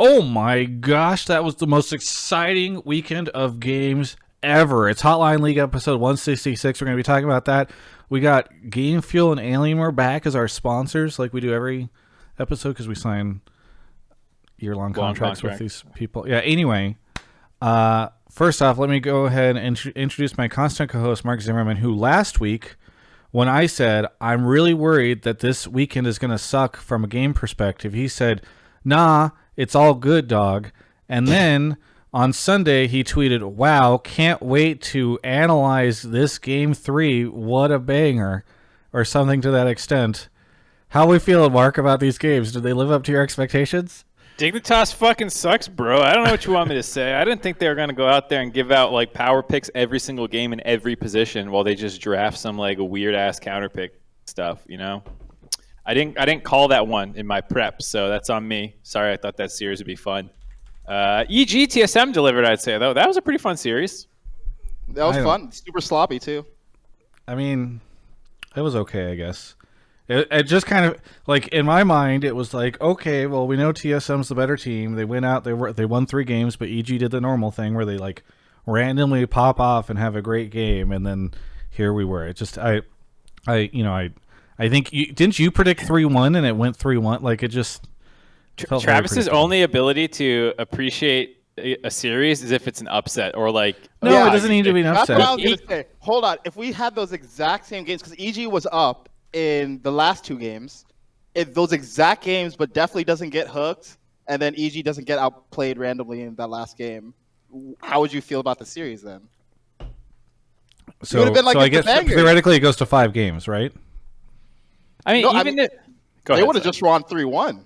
Oh my gosh, that was the most exciting weekend of games ever. It's Hotline League episode 166. We're going to be talking about that. We got Game Fuel and Alienware back as our sponsors, like we do every episode because we sign year-long contracts with these people. Yeah, anyway, first off, let me go ahead and introduce my constant co-host, Mark Zimmerman, who last week, when I said, I'm really worried that this weekend is going to suck from a game perspective, he said, nah, it's all good, dog. And then on Sunday, he tweeted, wow, can't wait to analyze this game 3. What a banger. Or something to that extent. How we feeling, Mark, about these games? Did they live up to your expectations? Dignitas fucking sucks, bro. I don't know what you want me to say. I didn't think they were going to go out there and give out like power picks every single game in every position while they just draft some like weird ass counter pick stuff, you know? I didn't call that one in my prep, so that's on me. Sorry, I thought that series would be fun. EG TSM delivered, I'd say, though. That was a pretty fun series. That was fun. Super sloppy, too. I mean, it was okay, I guess. It just kind of, like, in my mind, it was like, okay, well, we know TSM's the better team. They went out, they won 3 games, but EG did the normal thing where they, like, randomly pop off and have a great game, and then here we were. It just, I think didn't you predict 3-1 and it went 3-1? Like it just felt Travis's only ability to appreciate a series is if it's an upset or like it doesn't need to be an upset. That's what I was gonna say. Hold on, if we had those exact same games, because EG was up in the last 2 games, if those exact games, but definitely doesn't get hooked, and then EG doesn't get outplayed randomly in that last game, how would you feel about the series then? So I guess theoretically it goes to 5 games, right? I mean, they would have just won 3-1.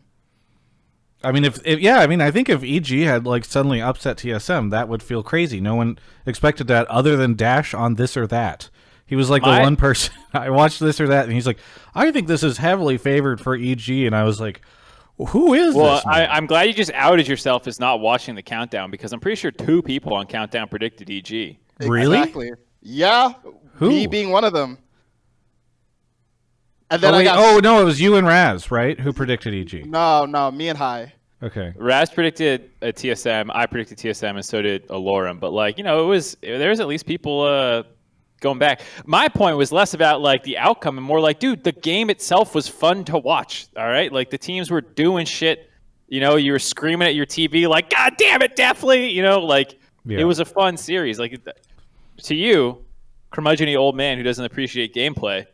I mean, I think if EG had like suddenly upset TSM, that would feel crazy. No one expected that other than Dash on this or that. He was like the one person I watched this or that, and he's like, I think this is heavily favored for EG, and I was like, who is this? Well, I'm glad you just outed yourself as not watching the countdown because I'm pretty sure 2 people on countdown predicted EG. Really? Exactly. Yeah. Who? Me being one of them. And then no, it was you and Raz, right? Who predicted EG? No, me and High. Okay. Raz predicted a TSM, I predicted TSM, and so did Alorum. But like, there was at least people going back. My point was less about like the outcome and more like, dude, the game itself was fun to watch. All right, like the teams were doing shit. You were screaming at your TV like, God damn it, definitely. It was a fun series. Like to you, curmudgeon-y old man who doesn't appreciate gameplay.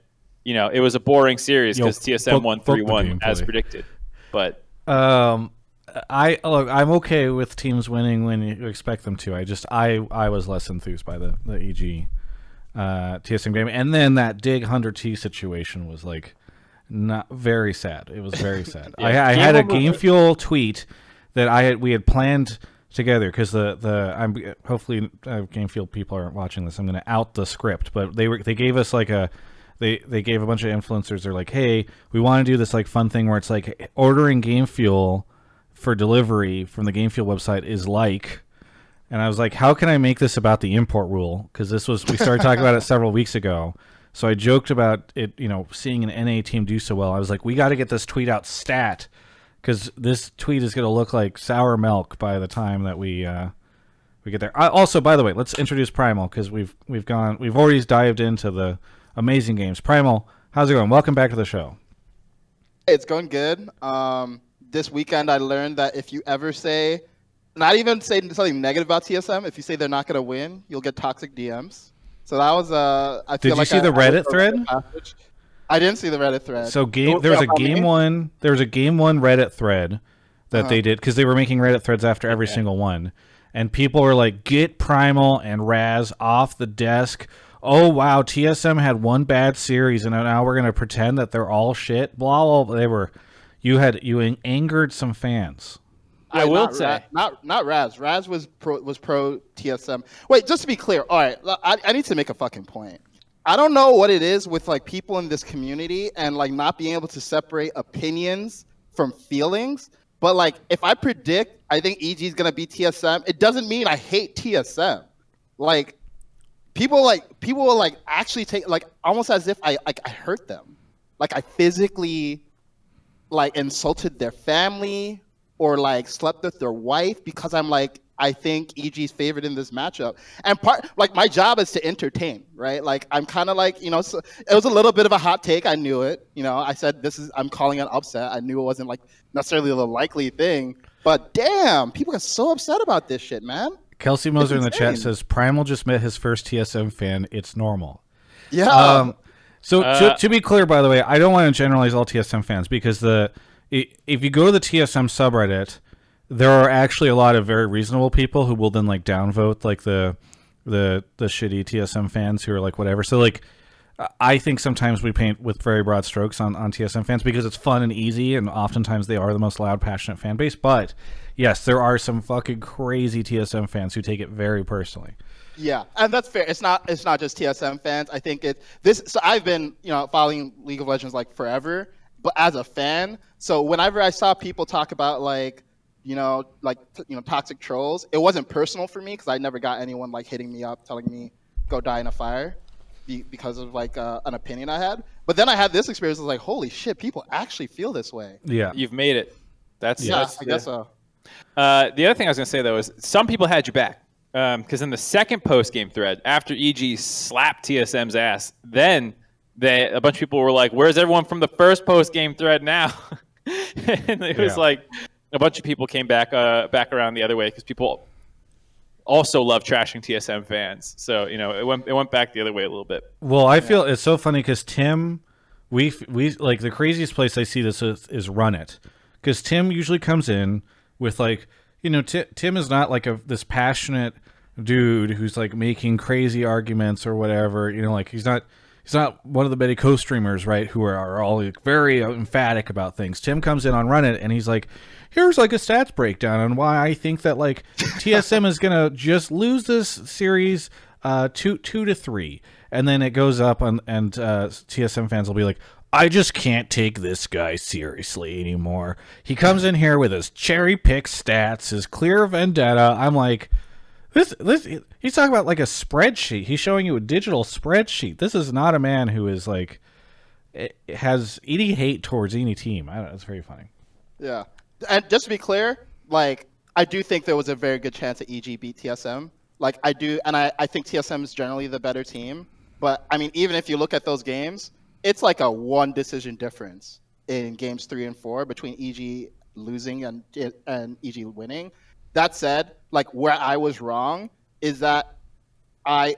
It was a boring series because TSM won 3-1 as predicted. But I'm okay with teams winning when you expect them to. I was less enthused by the EG TSM game, and then that Dig 100T situation was like not very sad. It was very sad. I had a Game Fuel tweet that we had planned together because I'm hopefully Game Fuel people aren't watching this. I'm going to out the script, but they gave us like They gave a bunch of influencers. They're like, hey, we want to do this like fun thing where it's like ordering Game Fuel for delivery from the Game Fuel website is like, and I was like, how can I make this about the import rule? Because we started talking about it several weeks ago. So I joked about it, seeing an NA team do so well. I was like, we got to get this tweet out stat because this tweet is going to look like sour milk by the time that we get there. Also, by the way, let's introduce Primal because we've already dived into the amazing games. Primal, how's it going? Welcome back to the show. It's going good. This weekend I learned that if you ever not even say something negative about TSM, if you say they're not going to win, you'll get toxic DMs. So that was Did you see the Reddit thread? I didn't see the Reddit thread. So there was a game one Reddit thread that they did because they were making Reddit threads after every single one, and people were like, "Get Primal and Raz off the desk." Oh wow, TSM had one bad series, and now we're gonna pretend that they're all shit. Blah blah. You angered some fans. I will say not Raz. Raz was pro TSM. Wait, just to be clear. All right, I need to make a fucking point. I don't know what it is with like people in this community and like not being able to separate opinions from feelings. But like, if I predict I think EG is gonna be TSM, it doesn't mean I hate TSM. Like. People will like actually take like almost as if I hurt them, like I physically like insulted their family or like slept with their wife because I'm like, I think EG's favored in this matchup. And like my job is to entertain, right? Like I'm kind of like, so it was a little bit of a hot take. I knew it. I said I'm calling an upset. I knew it wasn't like necessarily the likely thing. But damn, people get so upset about this shit, man. Kelsey Moser in the chat says Primal just met his first TSM fan. It's normal. Yeah. So to be clear, by the way, I don't want to generalize all TSM fans because if you go to the TSM subreddit, there are actually a lot of very reasonable people who will then like downvote like the shitty TSM fans who are like whatever. So like I think sometimes we paint with very broad strokes on TSM fans because it's fun and easy, and oftentimes they are the most loud, passionate fan base. But yes, there are some fucking crazy TSM fans who take it very personally. Yeah, and that's fair. It's not just TSM fans. I think So I've been following League of Legends like forever, but as a fan, so whenever I saw people talk about like toxic trolls, it wasn't personal for me because I never got anyone like hitting me up telling me go die in a fire because of like an opinion I had. But then I had this experience. I was like, holy shit, people actually feel this way. Yeah, you've made it. I guess so. The other thing I was gonna say though is some people had you back because in the second post game thread after EG slapped TSM's ass, then a bunch of people were like, "Where's everyone from the first post game thread now?" And it was like a bunch of people came back around the other way because people also love trashing TSM fans. So it went back the other way a little bit. Well, I feel it's so funny because Tim, we like the craziest place I see this is Run It, because Tim usually comes in with like Tim is not like this passionate dude who's like making crazy arguments or whatever. Like he's not one of the many co-streamers, right, who are all like very emphatic about things. Tim comes in on Run It and he's like, here's like a stats breakdown on why I think that like TSM is gonna just lose this series 2-3, and then it goes up and TSM fans will be like, I just can't take this guy seriously anymore. He comes in here with his cherry pick stats, his clear vendetta. I'm like, this he's talking about like a spreadsheet. He's showing you a digital spreadsheet. This is not a man who is like has any hate towards any team. I don't know, it's very funny. Yeah. And just to be clear, like I do think there was a very good chance that EG beat TSM. Like I do, and I think TSM is generally the better team. But I mean, even if you look at those games, it's like a one decision difference in games 3 and 4 between EG losing and EG winning. That said, like where I was wrong is that I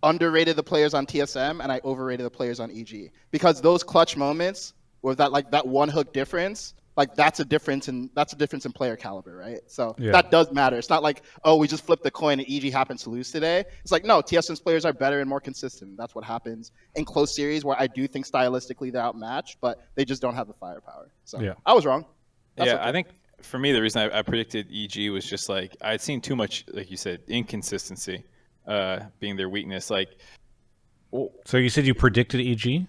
underrated the players on TSM and I overrated the players on EG, because those clutch moments with that one hook difference, like that's a difference in player caliber, right? So that does matter. It's not like, oh, we just flipped the coin and EG happens to lose today. It's like, no, TSM's players are better and more consistent. That's what happens in close series where I do think stylistically they're outmatched, but they just don't have the firepower. So I was wrong. That's okay. I think for me the reason I predicted EG was just like I'd seen too much, like you said, inconsistency being their weakness. Like, so you said you predicted EG?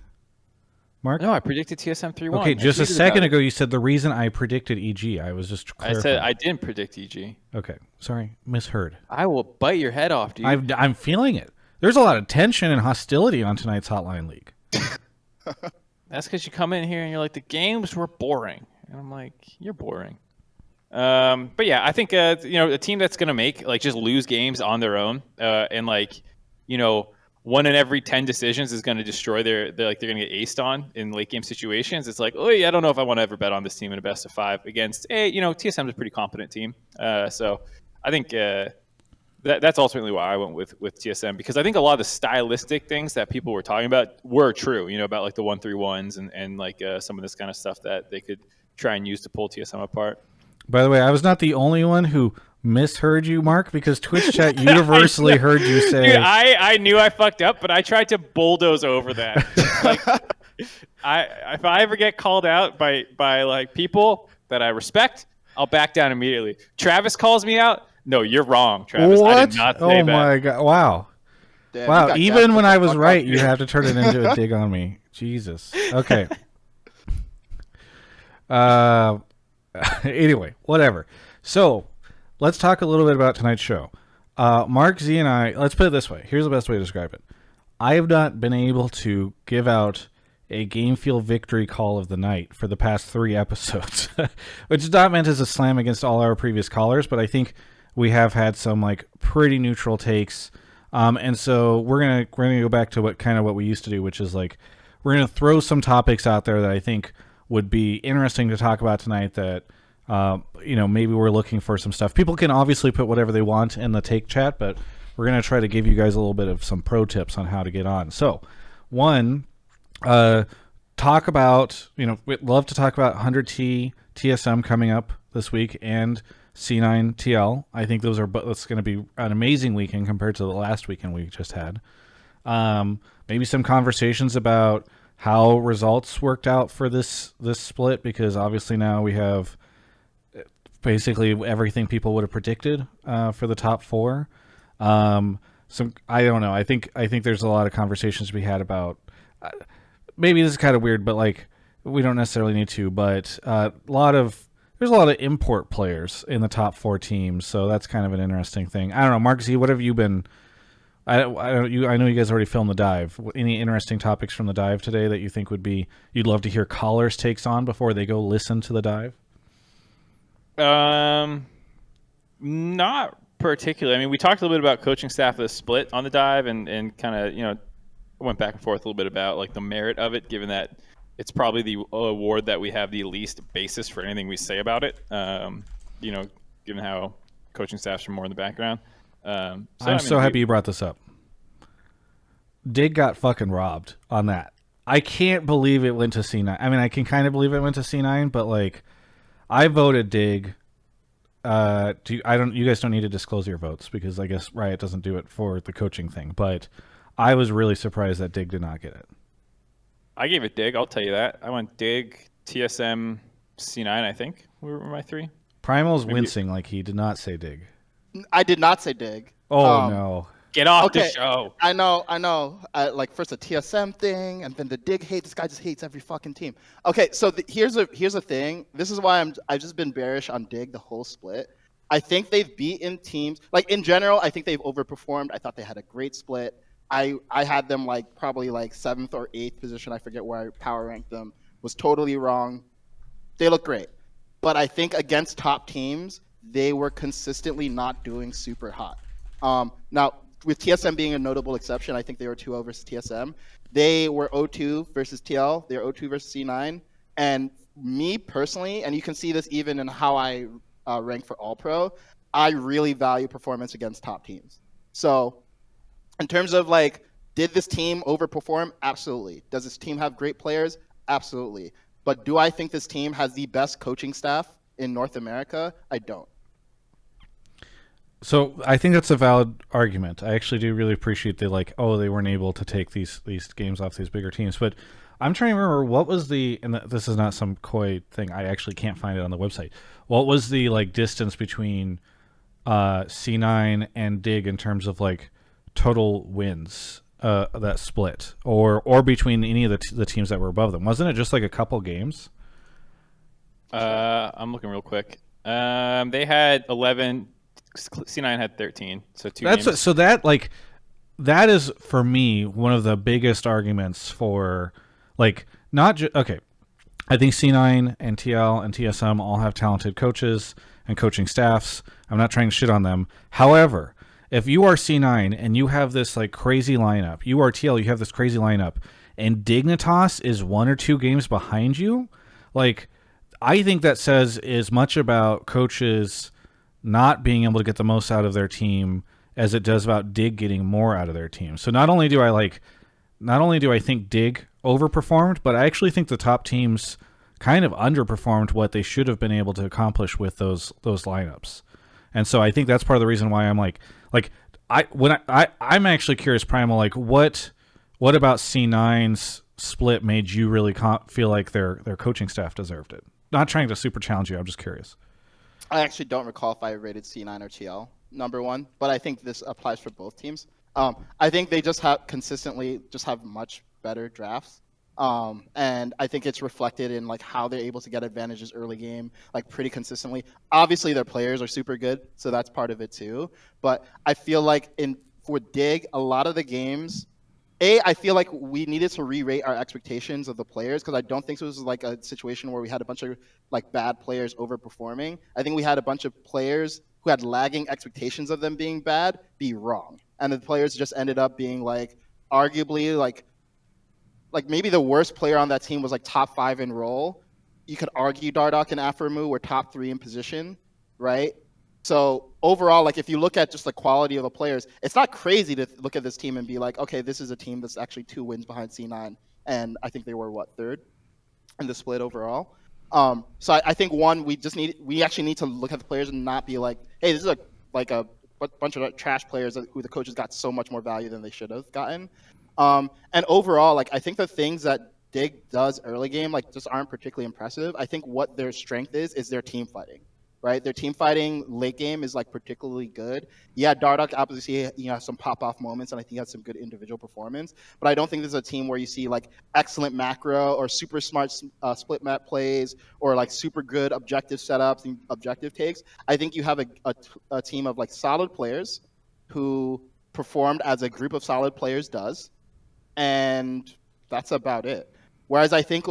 Mark? No, I predicted TSM 3-1. Okay, just a second ago you said the reason I predicted EG. I was just clarifying. I said I didn't predict EG. Okay, sorry, misheard. I will bite your head off, dude. I'm feeling it. There's a lot of tension and hostility on tonight's Hotline League. That's because you come in here and you're like, the games were boring. And I'm like, you're boring. But yeah, I think a team that's gonna make like just lose games on their own, and like 1 in every 10 decisions is going to destroy they're going to get aced on in late game situations. It's like, oh yeah, I don't know if I want to ever bet on this team in a best of 5 against TSM is a pretty competent team. So I think that's ultimately why I went with TSM, because I think a lot of the stylistic things that people were talking about were true, about like the 1-3-1s and like some of this kind of stuff that they could try and use to pull TSM apart. By the way, I was not the only one who misheard you, Mark, because Twitch chat universally heard you say... Dude, I knew I fucked up, but I tried to bulldoze over that. Like, if I ever get called out by like people that I respect, I'll back down immediately. Travis calls me out. No, you're wrong, Travis. What? I did not say that. My God. Wow. Damn, wow. Even when I was right, you have to turn it into a dig on me. Jesus. Okay. Anyway, whatever. So let's talk a little bit about tonight's show. Mark Z and I, let's put it this way. Here's the best way to describe it. I have not been able to give out a game feel victory call of the night for the past 3 episodes, which is not meant as a slam against all our previous callers, but I think we have had some like pretty neutral takes. And so we're gonna go back to what we used to do, which is like we're gonna throw some topics out there that I think would be interesting to talk about tonight. That maybe we're looking for some stuff. People can obviously put whatever they want in the take chat, but we're gonna try to give you guys a little bit of some pro tips on how to get on. So, one. Talk about, we'd love to talk about 100T TSM coming up this week and C9 TL. I think that's going to be an amazing weekend compared to the last weekend we just had. Maybe some conversations about how results worked out for this split, because obviously now we have basically everything people would have predicted for the top 4. I don't know. I think there's a lot of conversations to be had about. Maybe this is kind of weird, but like we don't necessarily need to. But there's a lot of import players in the top 4 teams, so that's kind of an interesting thing. I don't know, Mark Z, what have you been? I know you guys already filmed the dive. Any interesting topics from the dive today that you think you'd love to hear callers' takes on before they go listen to the dive? Not particularly. I mean, we talked a little bit about coaching staff of the split on the dive, and kind of went back and forth a little bit about like the merit of it, given that it's probably the award that we have the least basis for anything we say about it. Given how coaching staffs are more in the background. I'm so happy you brought this up. Dig got fucking robbed on that. I can't believe it went to C9. I mean, I can kind of believe it went to C9, but like, I voted Dig. You guys don't need to disclose your votes because I guess Riot doesn't do it for the coaching thing, but I was really surprised that Dig did not get it. I gave it Dig, I'll tell you that. I went Dig, TSM, C9, I think were my 3. Primal's wincing like he did not say Dig. I did not say Dig. Oh, no. Get off the show. I know. Like first the TSM thing, and then the Dig hate. This guy just hates every fucking team. Okay, so here's a thing. This is why I've just been bearish on Dig the whole split. I think they've beaten teams. Like in general, I think they've overperformed. I thought they had a great split. I had them like probably like 7th or 8th position. I forget where I power ranked them. Was totally wrong. They look great. But I think against top teams, they were consistently not doing super hot. Now, with TSM being a notable exception, I think they were 2-0 versus TSM. They were 0-2 versus TL. They were 0-2 versus C9. And me personally, and you can see this even in how I rank for All-Pro, I really value performance against top teams. So in terms of like, did this team overperform? Absolutely. Does this team have great players? Absolutely. But do I think this team has the best coaching staff in North America? I don't. So I think that's a valid argument. I actually do really appreciate they weren't able to take these games off these bigger teams. But I'm trying to remember what was this is not some coy thing. I actually can't find it on the website. What was the like distance between C9 and Dig in terms of like total wins that split, or between any of the teams that were above them? Wasn't it just like a couple games? I'm looking real quick. They had 11. C9 had 13, so 2 games. So that is for me one of the biggest arguments for like not just okay. I think C9 and TL and TSM all have talented coaches and coaching staffs. I'm not trying to shit on them. However, if you are C9 and you have this like crazy lineup, you are TL, you have this crazy lineup, and Dignitas is 1 or 2 games behind you, like I think that says as much about coaches not being able to get the most out of their team as it does about Dig getting more out of their team. So not only do I think Dig overperformed, but I actually think the top teams kind of underperformed what they should have been able to accomplish with those lineups. And so I think that's part of the reason why I'm I'm actually curious, Primal, like what about C9's split made you really feel like their coaching staff deserved it? Not trying to super challenge you. I'm just curious. I actually don't recall if I rated C9 or TL number 1, but I think this applies for both teams. I think they just have much better drafts. And I think it's reflected in like how they're able to get advantages early game, like pretty consistently. Obviously their players are super good, so that's part of it too. But I feel like for Dig, a lot of the games I feel like we needed to re-rate our expectations of the players because I don't think this was like a situation where we had a bunch of like bad players overperforming. I think we had a bunch of players who had lagging expectations of them being bad be wrong, and the players just ended up being like arguably like maybe the worst player on that team was like top 5 in role. You could argue Dardoch and Aphromoo were top 3 in position, right? So overall, like if you look at just the quality of the players, it's not crazy to look at this team and be like, okay, this is a team that's actually 2 wins behind C9, and I think they were third in the split overall. So I think we actually need to look at the players and not be like, hey, this is a bunch of trash players who the coaches got so much more value than they should have gotten. And overall, like I think the things that Dig does early game like just aren't particularly impressive. I think what their strength is their team fighting. Right, their team fighting late game is like particularly good. Yeah, Dardoch obviously has some pop off moments, and I think he has some good individual performance. But I don't think this is a team where you see like excellent macro or super smart split map plays or like super good objective setups and objective takes. I think you have a team of like solid players who performed as a group of solid players does, and that's about it. Whereas I think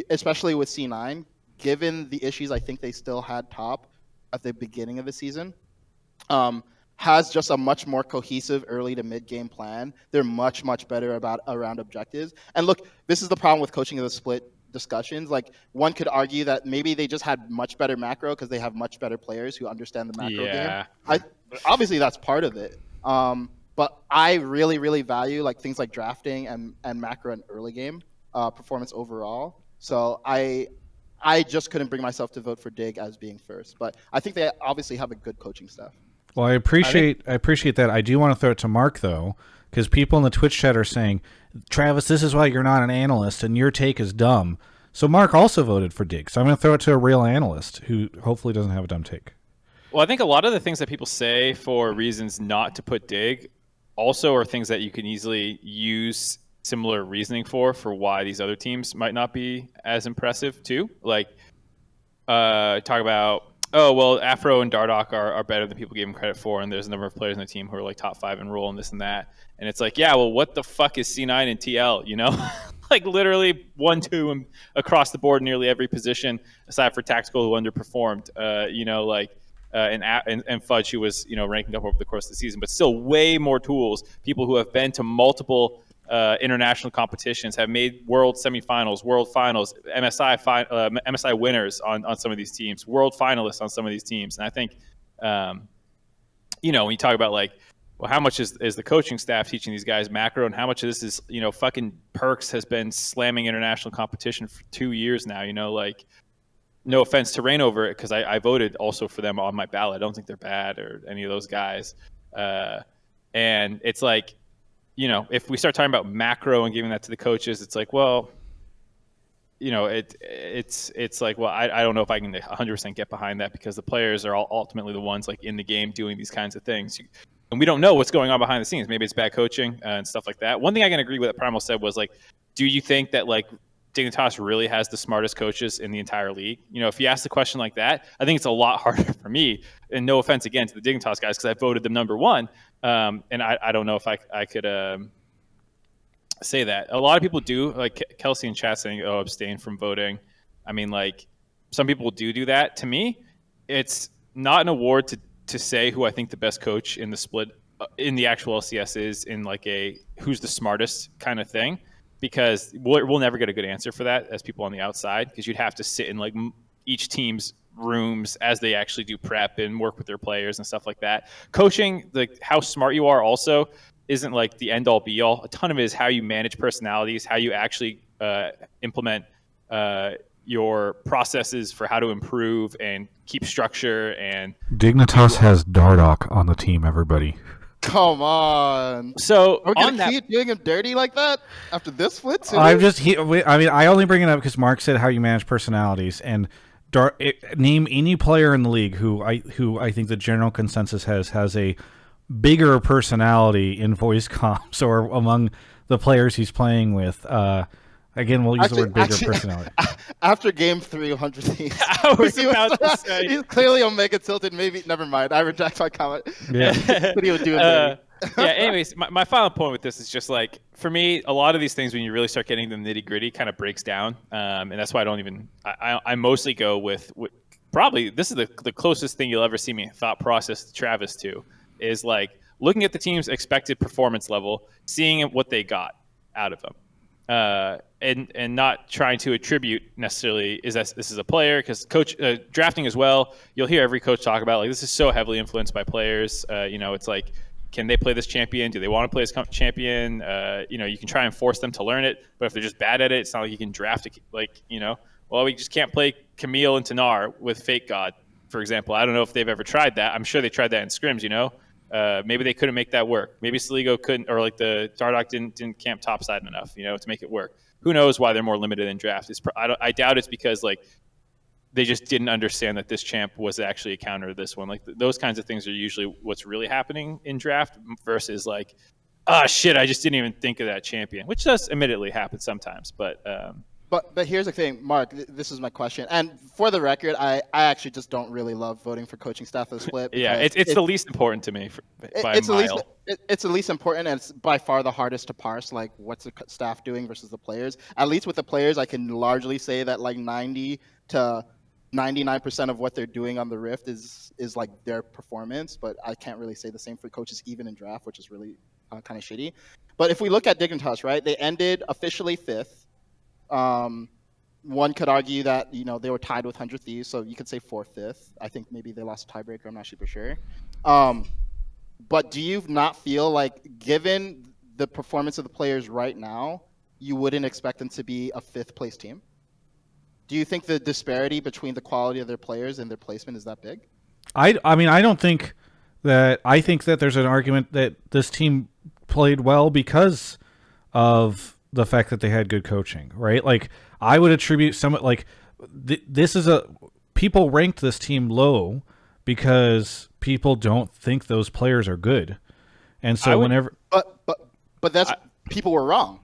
especially with C9, given the issues I think they still had top at the beginning of the season, has just a much more cohesive early to mid game plan. They're much, much better around objectives. And look, this is the problem with coaching of the split discussions. Like one could argue that maybe they just had much better macro because they have much better players who understand the macro game. Obviously that's part of it. But I really, really value like things like drafting and macro and early game performance overall. So I just couldn't bring myself to vote for Dig as being first, but I think they obviously have a good coaching staff. Well, I appreciate that. I do want to throw it to Mark though, because people in the Twitch chat are saying, Travis, this is why you're not an analyst and your take is dumb. So Mark also voted for Dig. So I'm going to throw it to a real analyst who hopefully doesn't have a dumb take. Well, I think a lot of the things that people say for reasons not to put Dig also are things that you can easily use similar reasoning for why these other teams might not be as impressive too. Like talk about, oh, well, Afro and Dardoch are better than people gave them credit for, and there's a number of players on the team who are like top 5 in role and this and that. And it's like, yeah, well, what the fuck is C9 and TL, you know? Like literally 1-2 across the board, nearly every position, aside for Tactical who underperformed, and Fudge who was, ranking up over the course of the season, but still way more tools, people who have been to multiple international competitions, have made world semifinals, world finals, MSI winners on some of these teams, world finalists on some of these teams. And I think, when you talk about like, well, how much is the coaching staff teaching these guys macro, and how much of this is, fucking Perks has been slamming international competition for 2 years now, like, no offense to Reignover, because I voted also for them on my ballot. I don't think they're bad or any of those guys. And it's like, if we start talking about macro and giving that to the coaches, it's like, well, it's like, well, I don't know if I can 100% get behind that, because the players are all ultimately the ones like in the game doing these kinds of things. And we don't know what's going on behind the scenes. Maybe it's bad coaching and stuff like that. One thing I can agree with that Primal said was like, do you think that like Dignitas really has the smartest coaches in the entire league? If you ask the question like that, I think it's a lot harder for me, and no offense again to the Dignitas guys, because I voted them number one. And I don't know if I could say that. A lot of people do, like Kelsey in chat saying, oh, abstain from voting. I mean, like, some people do that. To me, it's not an award to say who I think the best coach in the split in the actual LCS is, in like a who's the smartest kind of thing, because we'll never get a good answer for that as people on the outside, because you'd have to sit in like each team's rooms as they actually do prep and work with their players and stuff like that. Coaching, like how smart you are also isn't like the end all be all. A ton of it is how you manage personalities, how you actually implement your processes for how to improve and keep structure. And Dignitas has Dardoch on the team, everybody. Come on. So are we gonna keep doing him dirty like that after this split too? I only bring it up because Mark said how you manage personalities, and name any player in the league who I think the general consensus has a bigger personality in voice comms or among the players he's playing with. Again, we'll use the word bigger personality. After game 3 of 100 Thieves, I was about to say. He's clearly Omega tilted. Maybe, never mind. I reject my comment. Yeah. What he would do. Yeah. Anyways, my final point with this is just like, for me, a lot of these things when you really start getting the nitty gritty kind of breaks down, and that's why I don't even. I mostly go with probably this is the closest thing you'll ever see me thought process Travis to is like looking at the team's expected performance level, seeing what they got out of them. And not trying to attribute necessarily is that this is a player, because coach drafting as well. You'll hear every coach talk about like this is so heavily influenced by players. It's like, can they play this champion? Do they want to play this champion? You can try and force them to learn it, but if they're just bad at it, it's not like you can draft it. Well, we just can't play Camille and Tanar with Fake God, for example. I don't know if they've ever tried that. I'm sure they tried that in scrims. Maybe they couldn't make that work. Maybe Saligo couldn't, or like the Dardoch didn't camp topside enough, to make it work. Who knows why they're more limited in draft? I doubt it's because like they just didn't understand that this champ was actually a counter to this one. Like those kinds of things are usually what's really happening in draft versus like, shit, I just didn't even think of that champion, which does admittedly happen sometimes. But here's the thing, Mark. This is my question, and for the record, I actually just don't really love voting for coaching staff of the split. Yeah, it's the least important to me by a mile. It's the least important, and it's by far the hardest to parse. Like, what's the staff doing versus the players? At least with the players, I can largely say that like 90 to 99% of what they're doing on the Rift is like their performance. But I can't really say the same for coaches even in draft, which is really kind of shitty. But if we look at Dignitas, right, they ended officially 5th. One could argue that they were tied with 100 Thieves, so you could say 4th, 5th. I think maybe they lost a tiebreaker. I'm not super sure. But do you not feel like, given the performance of the players right now, you wouldn't expect them to be a 5th place team? Do you think the disparity between the quality of their players and their placement is that big? I mean, I don't think that. I think that there's an argument that this team played well because of the fact that they had good coaching, right? Like, I would attribute people ranked this team low because people don't think those players are good. And so but that's people were wrong.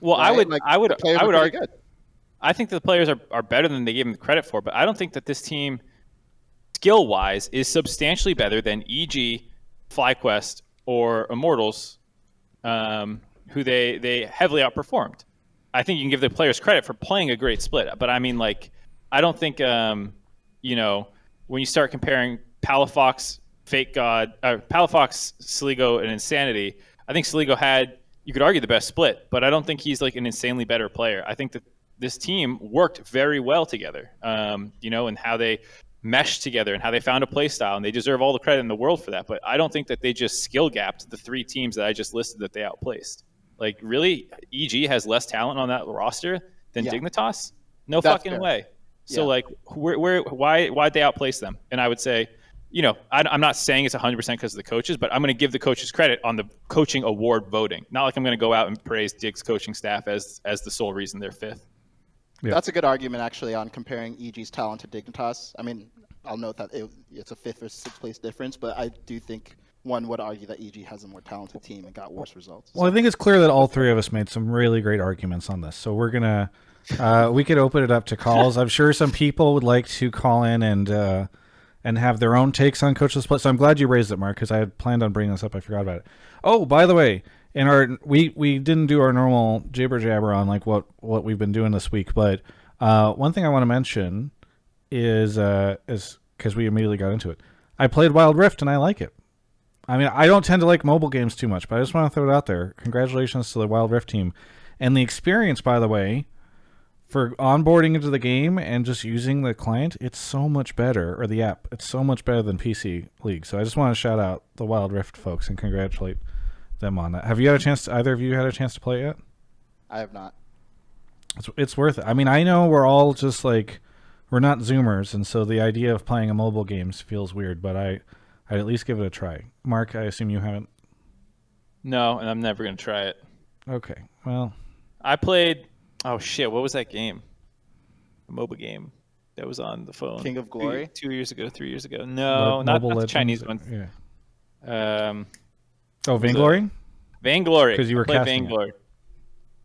Well, right? I would argue good. I think the players are better than they gave them credit for, but I don't think that this team skill-wise is substantially better than EG, FlyQuest, or Immortals, who they heavily outperformed. I think you can give the players credit for playing a great split, but I mean, like, I don't think when you start comparing Palafox, Fake God, Palafox, Saligo, and Insanity, I think Saligo had, you could argue, the best split, but I don't think he's like an insanely better player. I think that this team worked very well together, and how they meshed together and how they found a play style, and they deserve all the credit in the world for that. But I don't think that they just skill gapped the 3 teams that I just listed that they outplaced. Like, really, EG has less talent on that roster than Dignitas? No That's fucking fair. way. So, like, why'd they outplace them? And I would say, I'm not saying it's 100% because of the coaches, but I'm going to give the coaches credit on the coaching award voting. Not like I'm going to go out and praise Dig's coaching staff as the sole reason they're 5th. Yeah. That's a good argument, actually, on comparing EG's talent to Dignitas. I mean, I'll note that it's a 5th versus 6th place difference, but I do think one would argue that EG has a more talented team and got worse results. Well, I think it's clear that all 3 of us made some really great arguments on this. So we're gonna we could open it up to calls. I'm sure some people would like to call in and have their own takes on Coach of the Split. So I'm glad you raised it, Mark, because I had planned on bringing this up. I forgot about it. Oh, by the way, we didn't do our normal jibber jabber on like what we've been doing this week, but one thing I want to mention is because we immediately got into it. I played Wild Rift and I like it. I mean, I don't tend to like mobile games too much, but I just want to throw it out there. Congratulations to the Wild Rift team. And the experience, by the way, for onboarding into the game and just using the client, it's so much better, or the app, it's so much better than PC League. So I just want to shout out the Wild Rift folks and congratulate them on that. Have you had a chance either of you had a chance to play it yet? I have not. It's worth it. I mean, I know we're all just like, we're not Zoomers, and so the idea of playing a mobile games feels weird, but I'd at least give it a try. Mark, I assume you haven't? No, and I'm never going to try it. Okay, well. I played, what was that game? A mobile game that was on the phone. King of Glory? 2 years ago, 3 years ago. No, not the Chinese one. Yeah. Vainglory? Vainglory. Because you were casting Vainglory.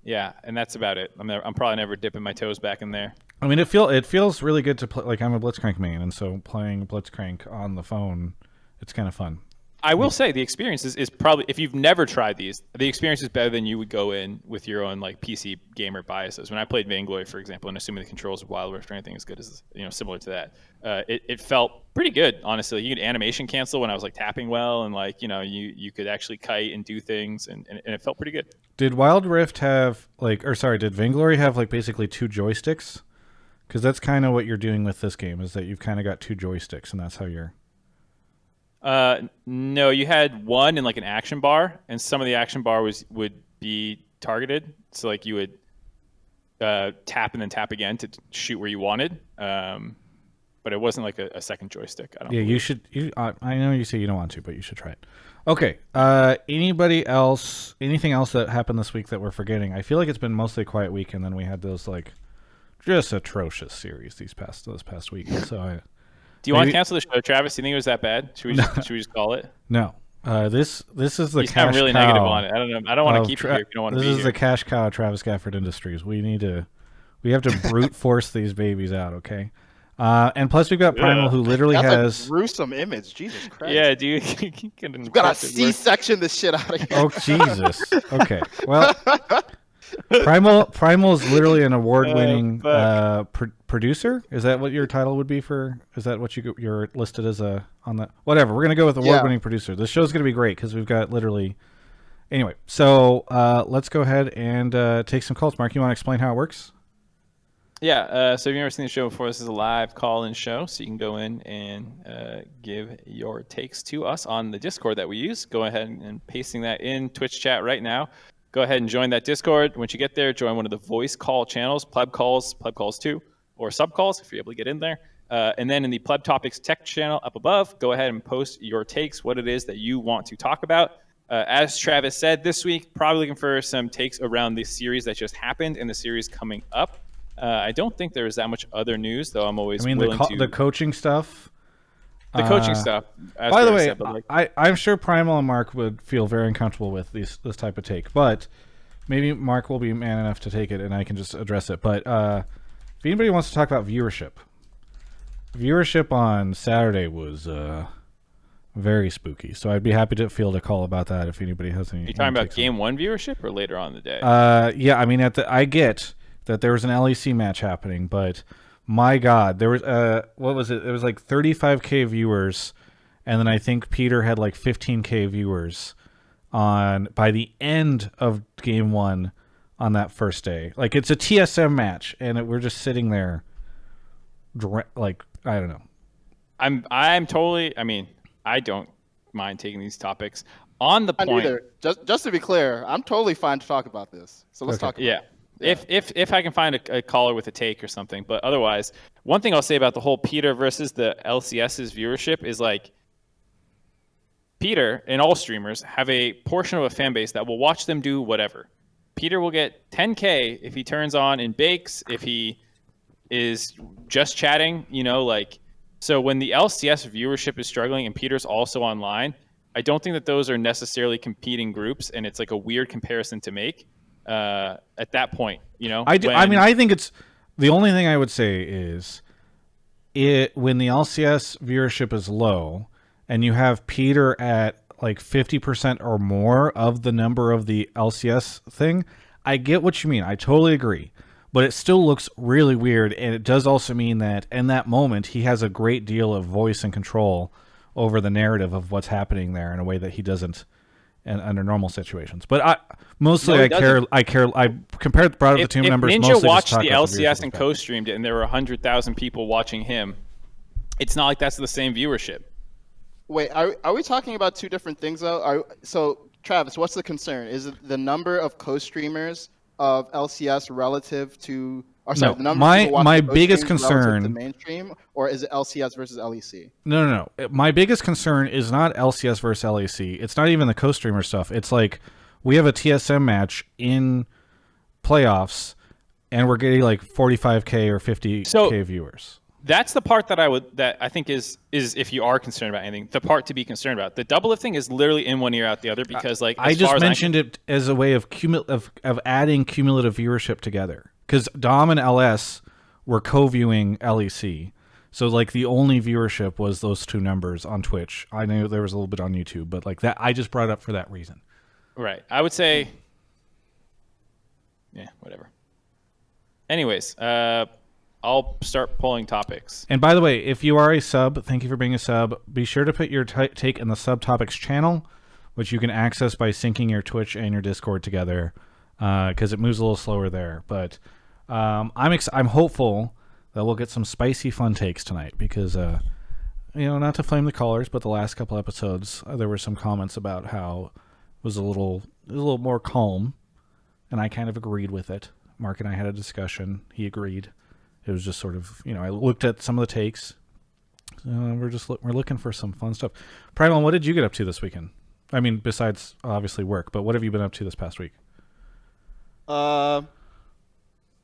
Yeah, and that's about it. I'm probably never dipping my toes back in there. I mean, it feels really good to play. Like, I'm a Blitzcrank main, and so playing Blitzcrank on the phone, it's kind of fun. I will say the experience is probably, if you've never tried these, the experience is better than you would go in with your own like PC gamer biases. When I played Vainglory, for example, and assuming the controls of Wild Rift or anything as good as, similar to that, it felt pretty good, honestly. You could animation cancel when I was like tapping well, and like, you could actually kite and do things, and it felt pretty good. Did Wild Rift have did Vainglory have like basically 2 joysticks? Because that's kind of what you're doing with this game, is that you've kind of got 2 joysticks, and that's how you're... No, you had one in like an action bar, and some of the action bar would be targeted. So like you would tap and then tap again to shoot where you wanted. But it wasn't like a second joystick. I don't. Yeah, believe. you should. I know you say you don't want to, but you should try it. Okay. Anybody else? Anything else that happened this week that we're forgetting? I feel like it's been mostly a quiet week, and then we had those like just atrocious series these past week. So do you want to cancel the show, Travis? Do you think it was that bad? Should we just call it? No. This is the you cash sound really cow negative on it. I don't know. I don't want to keep you here if you don't want to be here. This is the cash cow of Travis Gafford Industries. We have to brute force these babies out, okay? And plus we've got Primal, who literally has a gruesome image. Jesus Christ. Yeah, dude. You gotta C-section this shit out of here. Oh Jesus. Okay. Well, Primal is literally an award-winning producer. Is that what your title would be for? Is that what you're listed as on that? Whatever. We're gonna go with award-winning producer. This show's gonna be great because we've got literally. Anyway, so let's go ahead and take some calls. Mark, you want to explain how it works? Yeah. So if you've never seen the show before, this is a live call-in show, so you can go in and give your takes to us on the Discord that we use. Go ahead and pasting that in Twitch chat right now. Go ahead and join that Discord. Once you get there, join one of the voice call channels, Pleb Calls 2, or Sub Calls if you're able to get in there. And then in the Pleb Topics tech channel up above, go ahead and post your takes, what it is that you want to talk about. As Travis said, this week, probably looking for some takes around the series that just happened and the series coming up. I don't think there is that much other news, though. I'm always willing to... the coaching stuff. The coaching stuff. By the way, I'm sure Primal and Mark would feel very uncomfortable with this type of take, but maybe Mark will be man enough to take it, and I can just address it. But if anybody wants to talk about viewership on Saturday was very spooky. So I'd be happy to field a call about that if anybody has any. Are you talking about Game 1 viewership or later on in the day? Yeah, I mean, I get that there was an LEC match happening, but my God, there was what was it? It was like 35K viewers, and then I think Peter had like 15K viewers by the end of Game 1 on that first day. Like, it's a TSM match, and we're just sitting there, like, I don't know. I'm totally. I mean, I don't mind taking these topics on the point. Either. Just to be clear, I'm totally fine to talk about this. So let's talk about it. Yeah. If I can find a caller with a take or something, but otherwise, one thing I'll say about the whole Peter versus the LCS's viewership is like Peter and all streamers have a portion of a fan base that will watch them do whatever. Peter will get 10K if he turns on and bakes, if he is just chatting, so when the LCS viewership is struggling and Peter's also online, I don't think that those are necessarily competing groups, and it's like a weird comparison to make. At that point, I think it's the only thing I would say is when the LCS viewership is low and you have Peter at like 50% or more of the number of the LCS thing, I get what you mean. I totally agree, but it still looks really weird. And it does also mean that in that moment, he has a great deal of voice and control over the narrative of what's happening there in a way that he doesn't and under normal situations. But I brought up the two members. If Ninja watched the LCS and co-streamed it and there were 100,000 people watching him, it's not like that's the same viewership. Wait, are we talking about two different things though? So Travis, what's the concern? Is it the number of co-streamers of LCS relative to the number of people watching my biggest concern to mainstream, or is it LCS versus LEC? No. My biggest concern is not LCS versus LEC. It's not even the co-streamer stuff. It's like we have a TSM match in playoffs, and we're getting like 45K or 50K viewers. That's the part that I think is if you are concerned about anything, the part to be concerned about. The double lift thing is literally in one ear out the other because I just mentioned it as a way of adding cumulative viewership together. Because Dom and LS were co-viewing LEC. So like the only viewership was those two numbers on Twitch. I know there was a little bit on YouTube, but like that, I just brought it up for that reason. Right. I would say, yeah, whatever. Anyways, I'll start pulling topics. And by the way, if you are a sub, thank you for being a sub. Be sure to put your take in the subtopics channel, which you can access by syncing your Twitch and your Discord together, because it moves a little slower there. But I'm hopeful that we'll get some spicy fun takes tonight, because not to flame the callers, but the last couple episodes there were some comments about how it was a little more calm, and I kind of agreed with it. Mark and I had a discussion. He agreed. It was just sort of, I looked at some of the takes. We're looking for some fun stuff. Primal, what did you get up to this weekend? I mean, besides obviously work, but what have you been up to this past week? What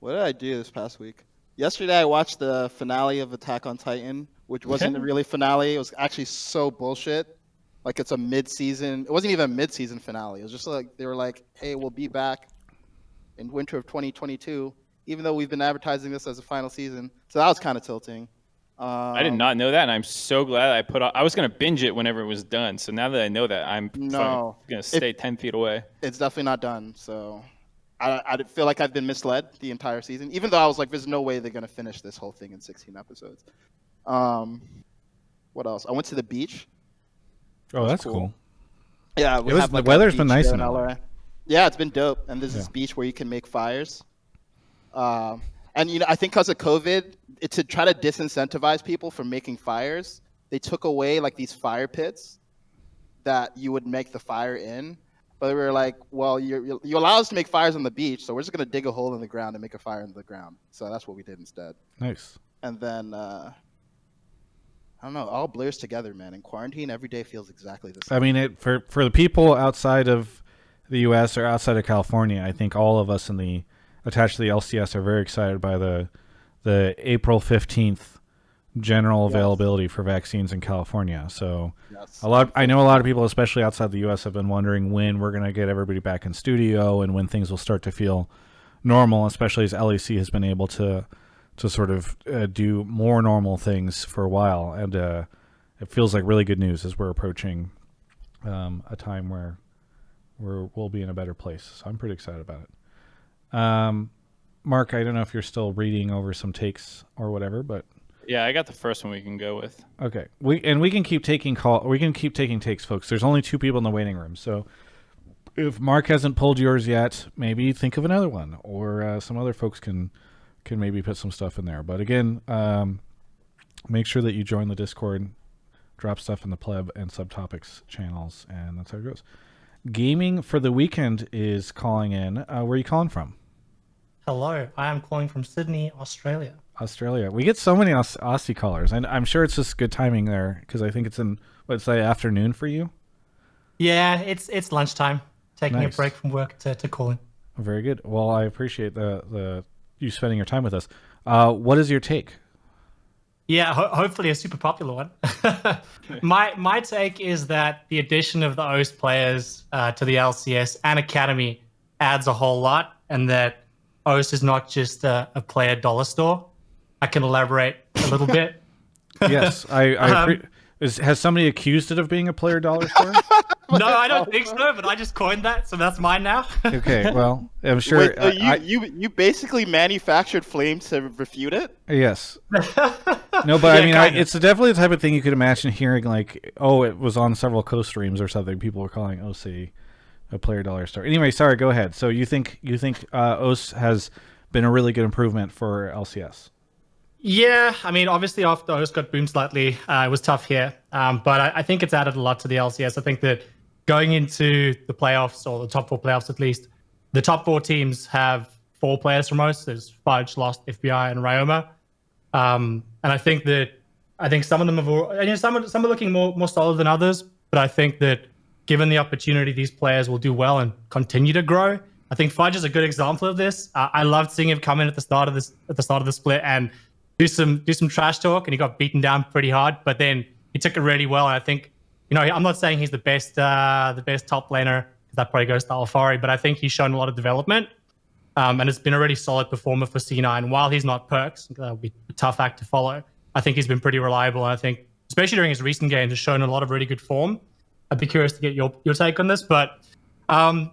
did I do this past week? Yesterday, I watched the finale of Attack on Titan, which wasn't really finale. It was actually so bullshit. Like, it's a mid-season. It wasn't even a mid-season finale. It was just like, they were like, hey, we'll be back in winter of 2022, even though we've been advertising this as a final season. So that was kind of tilting. I did not know that, and I'm so glad I was going to binge it whenever it was done. So now that I know that, I'm going to stay 10 feet away. It's definitely not done. So I feel like I've been misled the entire season, even though I was like, there's no way they're going to finish this whole thing in 16 episodes. What else? I went to the beach. Oh, that's cool. Yeah, the weather's been nice in LA. Yeah, it's been dope. And there's this beach where you can make fires. And I think because of COVID, to try to disincentivize people from making fires, they took away like these fire pits that you would make the fire in. But we were like, well, you allow us to make fires on the beach, so we're just gonna dig a hole in the ground and make a fire in the ground. So that's what we did instead. Nice. And then I don't know, all blurs together, man. In quarantine, every day feels exactly the same. I mean, for the people outside of the U.S. or outside of California, I think all of us attached to the LCS are very excited by the April 15th general availability for vaccines in California. So I know a lot of people, especially outside the U.S., have been wondering when we're going to get everybody back in studio and when things will start to feel normal, especially as LEC has been able to sort of do more normal things for a while. And it feels like really good news as we're approaching a time where we'll be in a better place. So I'm pretty excited about it. Mark, I don't know if you're still reading over some takes or whatever, but yeah, I got the first one we can go with. Okay, we can keep taking takes, folks. There's only 2 people in the waiting room, so if Mark hasn't pulled yours yet, maybe think of another one, or some other folks can maybe put some stuff in there. But again, make sure that you join the Discord, drop stuff in the pleb and subtopics channels, and that's how it goes. Gaming for the Weekend is calling in. Where are you calling from? Hello, I am calling from Sydney, Australia. Australia. We get so many Aussie callers, and I'm sure it's just good timing there, because I think it's in, let's say, afternoon for you. Yeah, it's lunchtime. Taking a break from work to call in. Very good. Well, I appreciate the you spending your time with us. What is your take? Yeah, hopefully a super popular one. My take is that the addition of the OST players to the LCS and Academy adds a whole lot, and that OST is not just a player dollar store. I can elaborate a little bit. Yes, has somebody accused it of being a player dollar store? No, I don't think so, but I just coined that, so that's mine now. Okay, well, I'm sure. Wait, so you basically manufactured Flames to refute it? Yes. No, but I mean, it's definitely the type of thing you could imagine hearing, like, oh, it was on several co-streams or something. People were calling OC a player dollar store. Anyway, sorry, go ahead. So you think OS has been a really good improvement for LCS? Yeah, I mean, obviously after OS got boomed slightly, it was tough here. But I think it's added a lot to the LCS. I think that going into the playoffs, or the top 4 playoffs at least, the top 4 teams have 4 players from OS. There's Fudge, Lost, FBI, and Ryoma. And I think some of them have, some are looking more solid than others. But I think that given the opportunity, these players will do well and continue to grow. I think Fudge is a good example of this. I loved seeing him come in at the start of the split and do some trash talk, and he got beaten down pretty hard, but then he took it really well. And I think, I'm not saying he's the best top laner, because that probably goes to Alfari, but I think he's shown a lot of development, and it's been a really solid performer for C9. While he's not Perks, that would be a tough act to follow. I think he's been pretty reliable. And I think, especially during his recent games, has shown a lot of really good form. I'd be curious to get your take on this. But I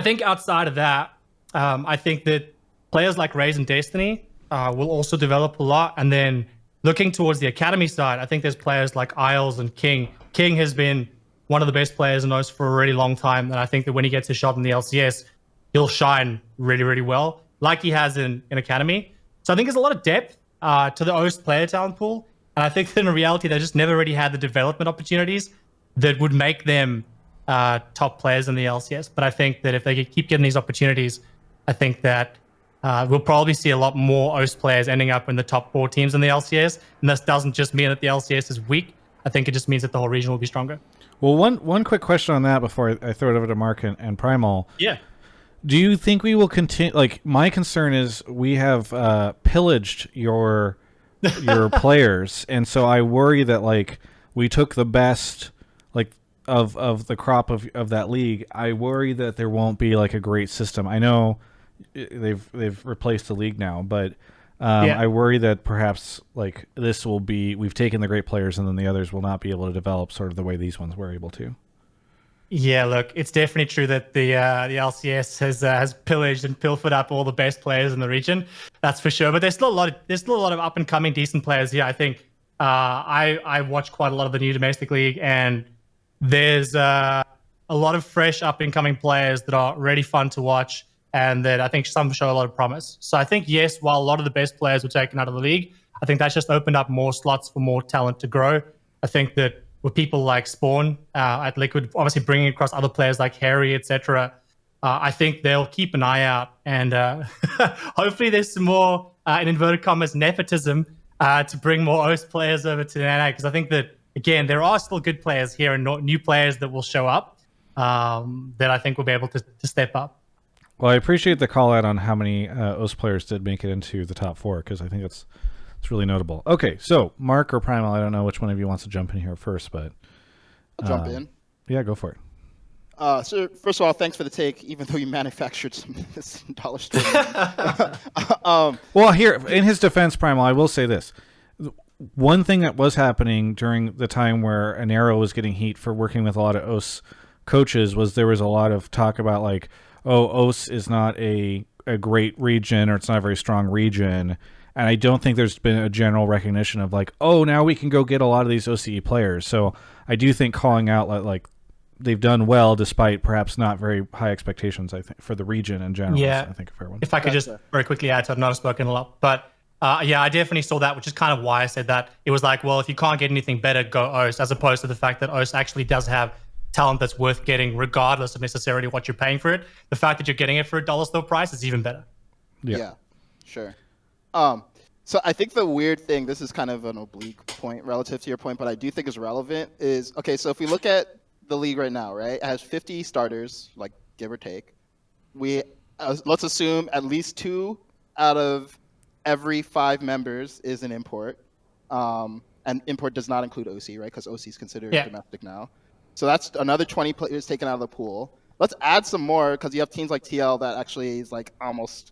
think outside of that, I think that players like Raze and Destiny will also develop a lot. And then looking towards the academy side, I think there's players like Isles and King. King has been one of the best players in those for a really long time. And I think that when he gets a shot in the LCS, he'll shine really, really well, like he has in academy. So I think there's a lot of depth to the OST player talent pool. And I think that in reality, they just never really had the development opportunities that would make them top players in the LCS. But I think that if they could keep getting these opportunities, I think that we'll probably see a lot more OST players ending up in the top 4 teams in the LCS. And this doesn't just mean that the LCS is weak. I think it just means that the whole region will be stronger. Well, one quick question on that before I throw it over to Mark and Primal. Yeah. Do you think we will continue? Like, my concern is we have pillaged your players, and so I worry that like we took the best like of the crop of that league. I worry that there won't be like a great system. I know they've replaced the league now, but I worry that perhaps like this will be we've taken the great players and then the others will not be able to develop sort of the way these ones were able to. Yeah, look, it's definitely true that the LCS has pillaged and pilfered up all the best players in the region. That's for sure. But there's still a lot of up and coming decent players here. I think I watch quite a lot of the new domestic league, and there's a lot of fresh up and coming players that are really fun to watch, and that I think some show a lot of promise. So I think yes, while a lot of the best players were taken out of the league, I think that's just opened up more slots for more talent to grow. I think that with people like Spawn at Liquid, obviously bringing across other players like Harry, etc., I think they'll keep an eye out, and hopefully there's some more, in inverted commas, nepotism to bring more OST players over to NA, because I think that, again, there are still good players here and new players that will show up that I think will be able to step up. Well, I appreciate the call out on how many OST players did make it into the top 4, because I think it's really notable. Okay, so Mark or Primal, I don't know which one of you wants to jump in here first, but I'll jump in. Yeah, go for it. So first of all, thanks for the take, even though you manufactured this dollar store. Well, here, in his defense, Primal, I will say this. One thing that was happening during the time where Anero was getting heat for working with a lot of OS coaches was there was a lot of talk about like, oh, OS is not a great region, or it's not a very strong region. And I don't think there's been a general recognition of like, oh, now we can go get a lot of these OCE players. So I do think calling out like they've done well despite perhaps not very high expectations, I think, for the region in general. Yeah. I think a fair one. If I could just very quickly add to it, I've not spoken a lot, but yeah, I definitely saw that, which is kind of why I said that. It was like, well, if you can't get anything better, go OS, as opposed to the fact that OS actually does have talent that's worth getting regardless of necessarily what you're paying for it. The fact that you're getting it for $1 store price is even better. Yeah, sure. So I think the weird thing, this is kind of an oblique point relative to your point, but I do think is relevant, is, okay, so if we look at the league right now, right, it has 50 starters, like give or take. Let's assume at least 2 out of every 5 members is an import. And import does not include OC, right, because OC is considered domestic now. So that's another 20 players taken out of the pool. Let's add some more, because you have teams like TL that actually is like almost,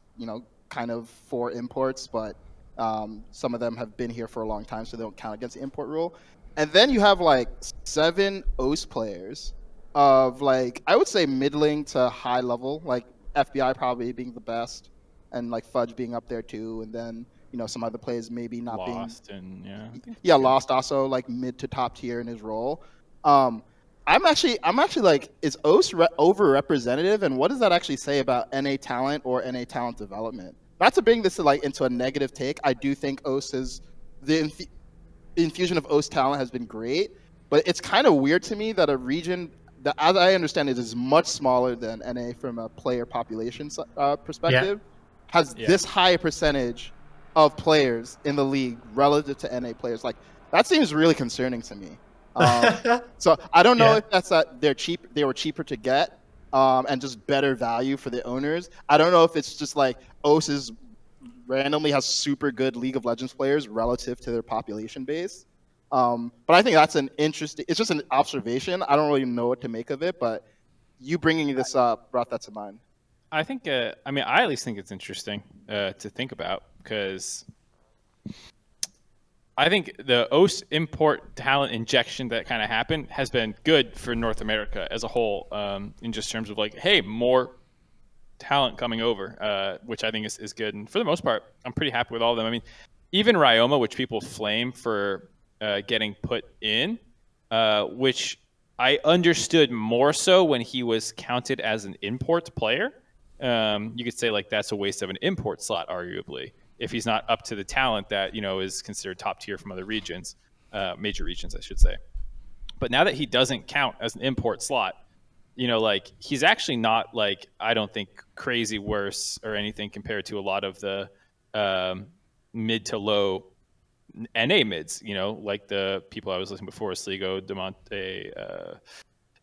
kind of 4 imports, but some of them have been here for a long time, so they don't count against the import rule. And then you have like 7 OS players of like, I would say middling to high level, like FBI probably being the best, and like Fudge being up there too, and then some other players maybe not Lost being. And Lost also like mid to top tier in his role. I'm actually like, is OS overrepresentative, and what does that actually say about NA talent or NA talent development? Not to bring this into a negative take, I do think OS is the infusion of OS talent has been great, but it's kind of weird to me that a region that, as I understand it, is much smaller than NA from a player population perspective, has this high a percentage of players in the league relative to NA players. Like, that seems really concerning to me. So I don't know if that's that they were cheaper to get, and just better value for the owners. I don't know if it's just like OS randomly has super good League of Legends players relative to their population base. But I think that's it's just an observation. I don't really know what to make of it, but you bringing this up brought that to mind. I think, I at least think it's interesting to think about, because I think the OS import talent injection that kind of happened has been good for North America as a whole, in just terms of like, hey, more talent coming over, which I think is good. And for the most part, I'm pretty happy with all of them. I mean, even Ryoma, which people flame for getting put in, which I understood more so when he was counted as an import player. You could say like that's a waste of an import slot, arguably, if he's not up to the talent that, is considered top tier from other regions, major regions, I should say. But now that he doesn't count as an import slot, like he's actually not like, I don't think crazy worse or anything compared to a lot of the mid to low NA mids, like the people I was listening before, Sligo, Demonte,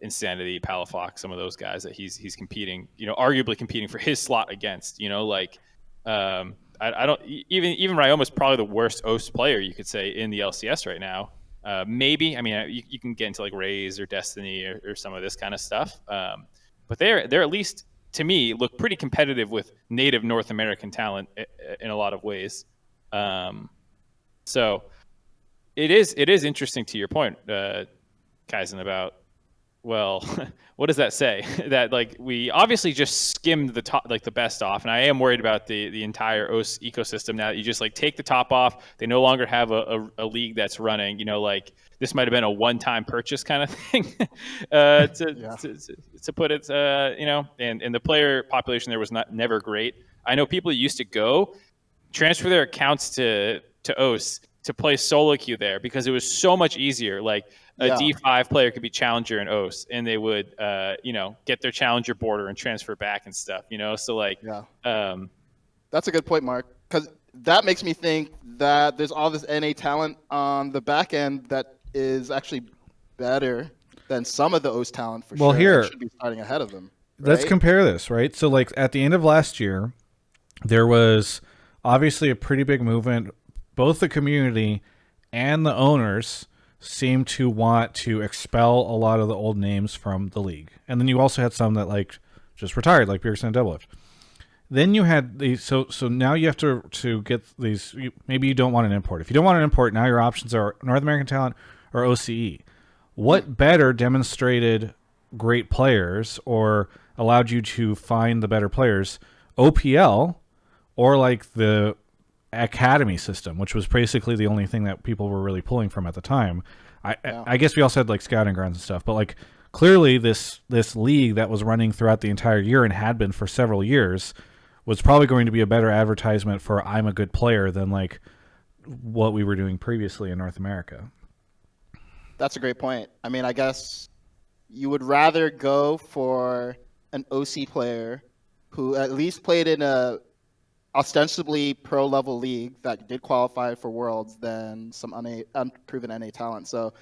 Insanity, Palafox, some of those guys that he's competing, arguably competing for his slot against, I don't even Ryoma's probably the worst OS player you could say in the LCS right now. Maybe, I mean, you can get into like Raze or Destiny or some of this kind of stuff. But they're at least, to me, look pretty competitive with native North American talent in a lot of ways. So it is interesting to your point, Kaizen, about, well, what does that say? That like we obviously just skimmed the top, like the best off, and I am worried about the entire OS ecosystem now that you just like take the top off. They no longer have a league that's running. Like this might have been a one-time purchase kind of thing to put it. And the player population there was never great. I know people used to go transfer their accounts to OS to play solo queue there because it was so much easier. Like a D5 player could be challenger in OS, and they would, get their challenger border and transfer back and stuff. So like, that's a good point, Mark, because that makes me think that there's all this NA talent on the back end that is actually better than some of the OS talent for sure. Here, should be starting ahead of them. Let's compare this, right? So like at the end of last year, there was obviously a pretty big movement. Both the community and the owners seem to want to expel a lot of the old names from the league. And then you also had some that like just retired, like Bjergsen and Double Edge. Then you had these, so now you have to get these, maybe you don't want an import. If you don't want an import, now your options are North American talent or OCE. What better demonstrated great players or allowed you to find the better players? OPL or like the academy system, which was basically the only thing that people were really pulling from at the time. I guess we also had like scouting grounds and stuff, but like clearly this league that was running throughout the entire year and had been for several years was probably going to be a better advertisement for I'm a good player than like what we were doing previously in North America. That's a great point. I mean, I guess you would rather go for an OC player who at least played in a ostensibly pro level league that did qualify for Worlds than some unproven NA talent. So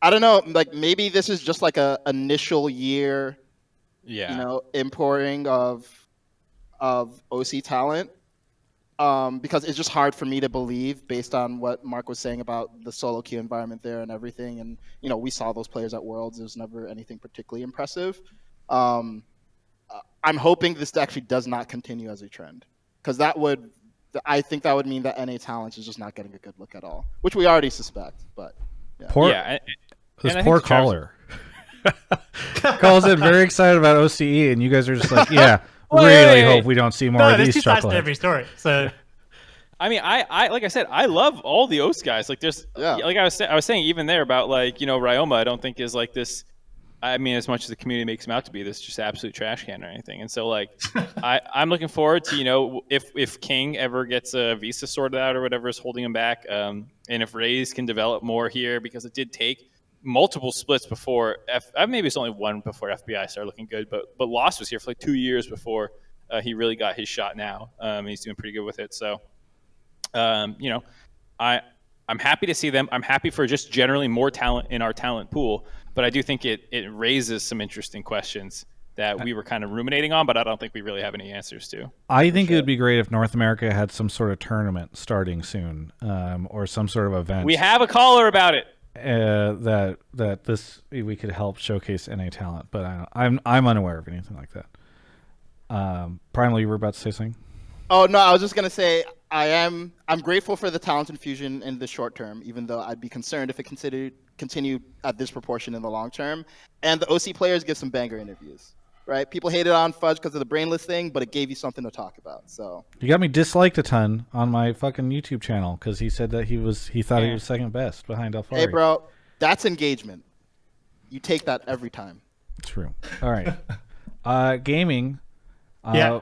I don't know, like maybe this is just like a initial year, importing of OC talent, because it's just hard for me to believe based on what Mark was saying about the solo queue environment there and everything. And we saw those players at Worlds. It was never anything particularly impressive. I'm hoping this actually does not continue as a trend. Because I think that would mean that NA talent is just not getting a good look at all, which we already suspect. But this poor caller calls in very excited about OCE, and you guys are just like, hope we don't see more of these chuckleheads. Every story. So, I mean, I like I said, I love all the OS guys. Like there's, like I was saying even there about like Ryoma. I don't think is like this. I mean, as much as the community makes him out to be this just absolute trash can or anything. And so, like, I'm looking forward to, if King ever gets a visa sorted out or whatever is holding him back, and if Raze can develop more here, because it did take multiple splits before, maybe it's only one before FBI started looking good, but Lost was here for like 2 years before he really got his shot now. He's doing pretty good with it. So, I'm happy to see them. I'm happy for just generally more talent in our talent pool. But I do think it raises some interesting questions that we were kind of ruminating on, but I don't think we really have any answers to. I think it would be great if North America had some sort of tournament starting soon, or some sort of event. We have a caller about it. That we could help showcase NA talent, but I'm unaware of anything like that. Primal, you were about to say something? Oh no, I was just gonna say I'm grateful for the talent infusion in the short term, even though I'd be concerned if it continued at this proportion in the long term. And the OC players give some banger interviews, right? People hated on Fudge because of the brainless thing, but it gave you something to talk about. So You got me disliked a ton on my fucking YouTube channel because he said that he thought he was second best behind Alfari. hey, bro, that's engagement. You take that every time. True. All right. Gaming. Yeah.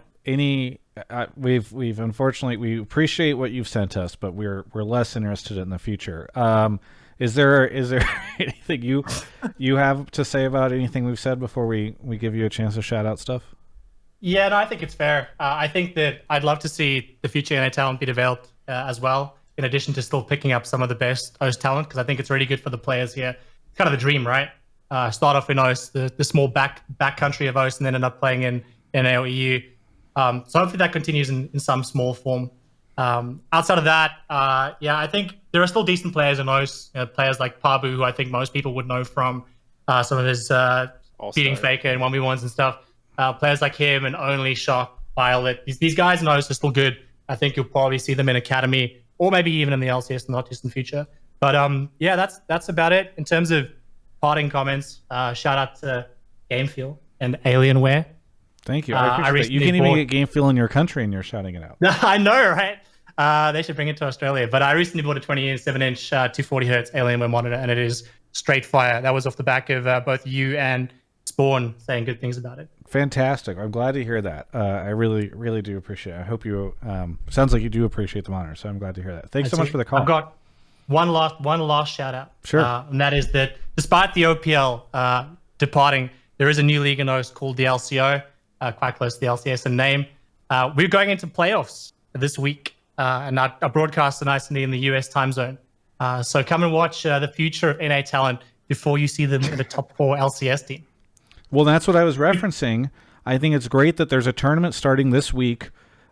We've unfortunately, we appreciate what you've sent us, but we're less interested in the future. Is there anything you have to say about anything we've said before we give you a chance to shout out stuff? Yeah, no, I think it's fair. I think that I'd love to see the future NA talent be developed as well, in addition to still picking up some of the best OS talent, because I think it's really good for the players here. It's kind of the dream, right? Start off in OS, the small back country of OS, and then end up playing in NA or EU. So hopefully that continues in some small form. Outside of that, I think there are still decent players in OS. Players like Pabu, who I think most people would know from some of his beating Faker and 1v1s and stuff. Players like him and Only, Shock, Violet. These guys in OS are still good. I think you'll probably see them in Academy or maybe even in the LCS in the not distant future. But that's about it. In terms of parting comments, shout out to Gamefeel and Alienware. Thank you. I appreciate that. You can even get Game Feel in your country and you're shouting it out. I know, right? They should bring it to Australia. But I recently bought a 7-inch 240 hertz Alienware monitor, and it is straight fire. That was off the back of both you and Spawn saying good things about it. Fantastic. I'm glad to hear that. I really, really do appreciate it. I hope you, sounds like you do appreciate the monitor, so I'm glad to hear that. Thanks so much for the call. I've got one last shout out. Sure. And that is that despite the OPL departing, there is a new league in OS called the LCO. Quite close to the LCS in name. We're going into playoffs this week, and our broadcasts are nice and neat in the US time zone. So come and watch the future of NA talent before you see them in the top 4 LCS team. Well, that's what I was referencing. I think it's great that there's a tournament starting this week,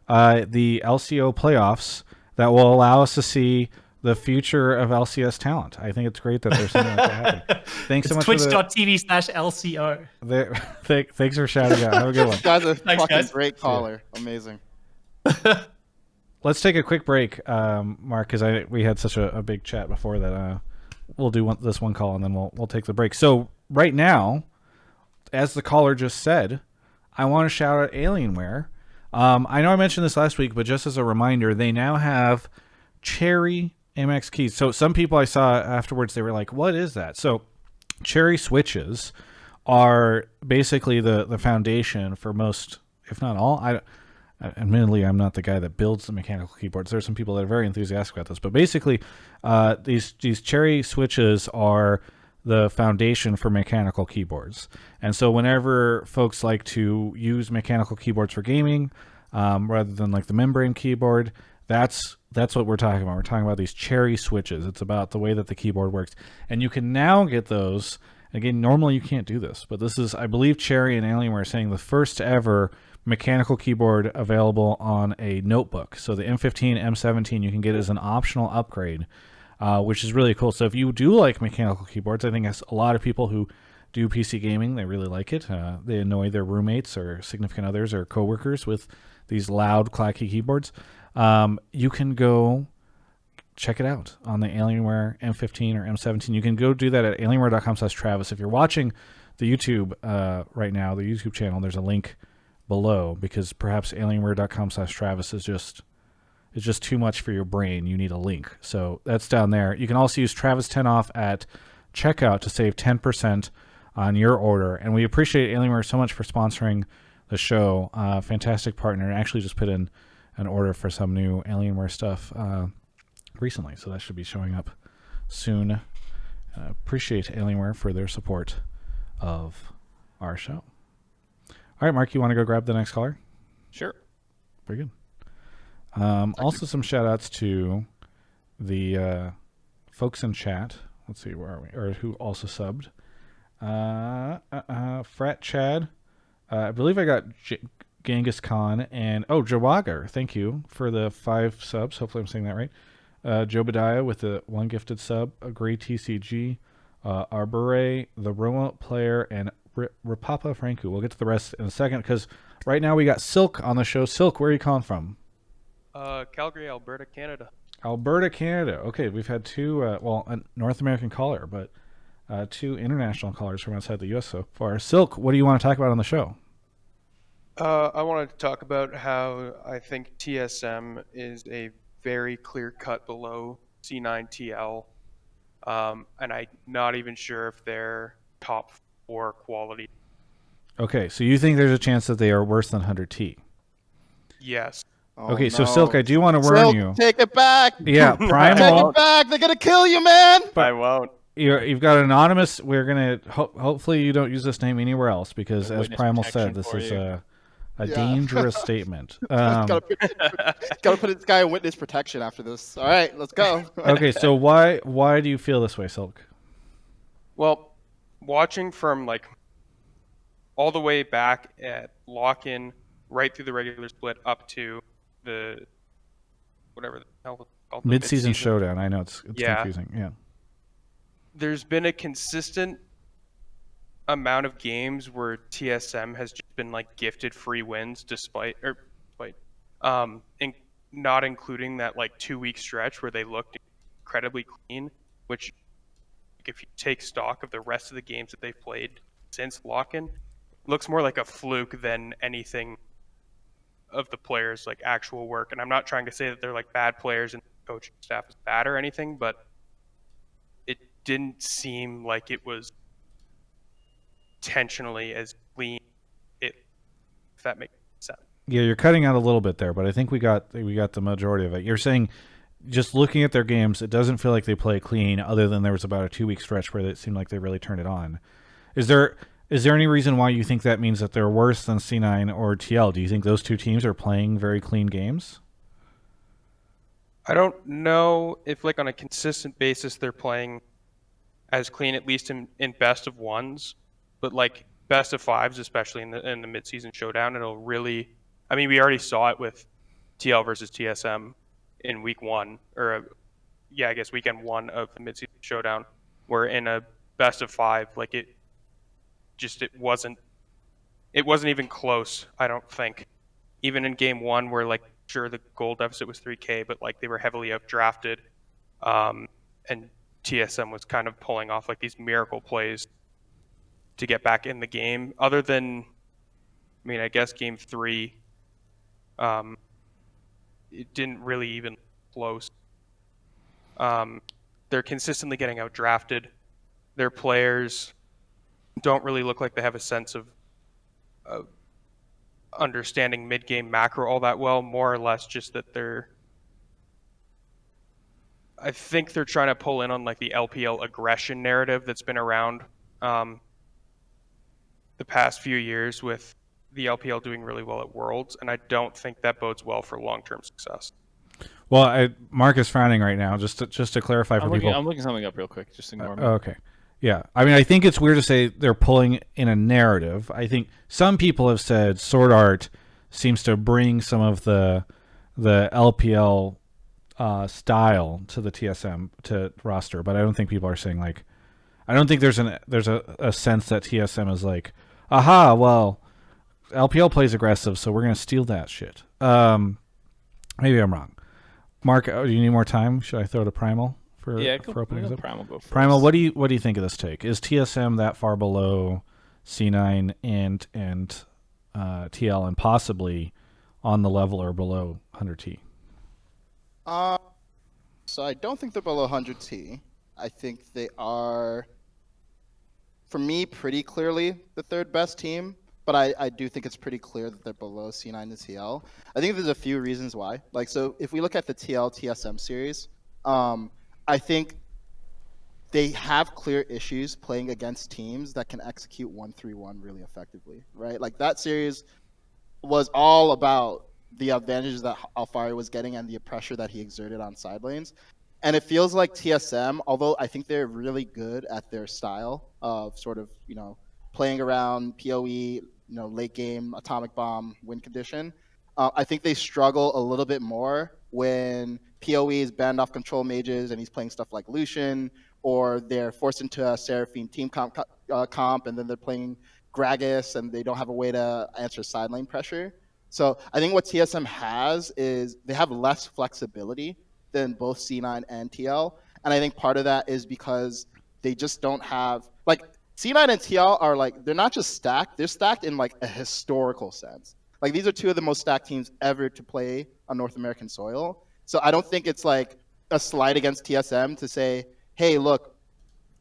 the LCO playoffs, that will allow us to see the future of LCS talent. I think it's great that there's something like that happening. Thanks so much. Twitch.tv/LCO. Thanks for shouting out. Have a good one. This guy's a Thanks, fucking guys. great caller. Amazing. Let's take a quick break, Mark, because we had such a big chat before that. We'll do this one call and then we'll take the break. So right now, as the caller just said, I want to shout out Alienware. I know I mentioned this last week, but just as a reminder, they now have Cherry MX keys. So some people I saw afterwards, they were like, what is that? So Cherry switches are basically the foundation for most, if not all. Admittedly, I'm not the guy that builds the mechanical keyboards. There's some people that are very enthusiastic about this, but basically these Cherry switches are the foundation for mechanical keyboards. And so whenever folks like to use mechanical keyboards for gaming, rather than like the membrane keyboard, that's what we're talking about. We're talking about these Cherry switches. It's about the way that the keyboard works. And you can now get those. Again, normally you can't do this, but this is, I believe, Cherry and Alienware saying the first ever mechanical keyboard available on a notebook. So the M15, M17, you can get as an optional upgrade, which is really cool. So if you do like mechanical keyboards, I think that's a lot of people who do PC gaming, they really like it. They annoy their roommates or significant others or coworkers with these loud, clacky keyboards. You can go check it out on the Alienware M15 or M17. You can go do that at alienware.com/Travis. If you're watching the YouTube right now, the YouTube channel, there's a link below, because perhaps alienware.com/Travis is just too much for your brain. You need a link. So that's down there. You can also use Travis 10 off at checkout to save 10% on your order. And we appreciate Alienware so much for sponsoring the show. Fantastic partner. Actually just put in an order for some new Alienware stuff recently, so that should be showing up soon. Appreciate Alienware for their support of our show. All right, Mark, you want to go grab the next caller? Sure. Very good. Also, some shout outs to the folks in chat. Let's see, where are we? Or who also subbed. Frat Chad. I believe I got Genghis Khan and Jawagar. Thank you for the 5 subs. Hopefully I'm saying that right. Jobadiah with the 1 gifted sub. A great TCG. Arbore, the remote player, and Rapapa Franku. We'll get to the rest in a second, because right now we got Silk on the show. Silk, where are you calling from? Calgary, Alberta, Canada. Alberta, Canada. Okay, we've had two, a North American caller, but two international callers from outside the U.S. so far. Silk, what do you want to talk about on the show? I wanted to talk about how I think TSM is a very clear cut below C9TL, and I'm not even sure if they're top 4 quality. Okay, so you think there's a chance that they are worse than 100T? Yes. Oh, Okay, so no. Silk, I do want to warn Silk, you. take it back. Yeah, Take Primal. it back. They're gonna kill you, man. I won't. You've got an anonymous. We're gonna hopefully you don't use this name anywhere else because, The as witness Primal said, protection this for is you. a Yeah. dangerous statement. Gotta put this guy in witness protection after this. All right, let's go. Okay, so why do you feel this way, Silk? Well, watching from like all the way back at lock-in, right through the regular split up to the whatever the hell it's called, the Mid-season showdown. I know it's Yeah. confusing. Yeah. There's been a consistent amount of games where TSM has just been like gifted free wins despite not including that like 2-week stretch where they looked incredibly clean, which if you take stock of the rest of the games that they've played since lock-in, looks more like a fluke than anything of the players' like actual work. And I'm not trying to say that they're like bad players and the coaching staff is bad or anything, but it didn't seem like it was intentionally as clean, if that makes sense. Yeah, you're cutting out a little bit there, but I think we got the majority of it. You're saying, just looking at their games, it doesn't feel like they play clean, other than there was about a 2-week stretch where it seemed like they really turned it on. Is there any reason why you think that means that they're worse than C9 or TL? Do you think those two teams are playing very clean games? I don't know if like on a consistent basis they're playing as clean, at least in best of ones, but like best of fives, especially in the mid-season showdown, it'll really. I mean, we already saw it with TL versus TSM in week 1, or I guess weekend 1 of the mid-season showdown, where in a best of 5, like it wasn't even close. I don't think, even in game 1, where like sure the goal deficit was 3K, but like they were heavily outdrafted, and TSM was kind of pulling off like these miracle plays to get back in the game. Other than, I mean, I guess game 3, it didn't really even close. They're consistently getting outdrafted. Their players don't really look like they have a sense of understanding mid-game macro all that well. More or less just that I think they're trying to pull in on like the LPL aggression narrative that's been around the past few years, with the LPL doing really well at Worlds, and I don't think that bodes well for long-term success. Well, Mark is frowning right now. Just to clarify for people. I'm looking something up real quick. Just ignore me. Okay. Yeah. I mean, I think it's weird to say they're pulling in a narrative. I think some people have said Sword Art seems to bring some of the LPL style to the TSM roster, but I don't think people are saying like. I don't think there's a sense that TSM is like, aha, well, LPL plays aggressive, so we're gonna steal that shit. Maybe I'm wrong. Mark, do you need more time? Should I throw to Primal for opening us up? Primal, go first. Primal, what do you think of this take? Is TSM that far below C9 and TL, and possibly on the level or below 100T? So I don't think they're below 100T. I think they are, for me, pretty clearly the third best team. But I do think it's pretty clear that they're below C9 and TL. I think there's a few reasons why. Like, so if we look at the TL-TSM series, I think they have clear issues playing against teams that can execute 1-3-1 really effectively, right? Like, that series was all about the advantages that Alfari was getting and the pressure that he exerted on side lanes. And it feels like TSM, although I think they're really good at their style of sort of, playing around PoE, late game, atomic bomb, win condition. I think they struggle a little bit more when PoE is banned off control mages and he's playing stuff like Lucian, or they're forced into a Seraphine team comp and then they're playing Gragas and they don't have a way to answer side lane pressure. So I think what TSM has is they have less flexibility than both C9 and TL. And I think part of that is because they just don't have like C9 and TL are like they're not just stacked, they're stacked in like a historical sense. Like these are two of the most stacked teams ever to play on North American soil. So I don't think it's like a slight against TSM to say, hey, look,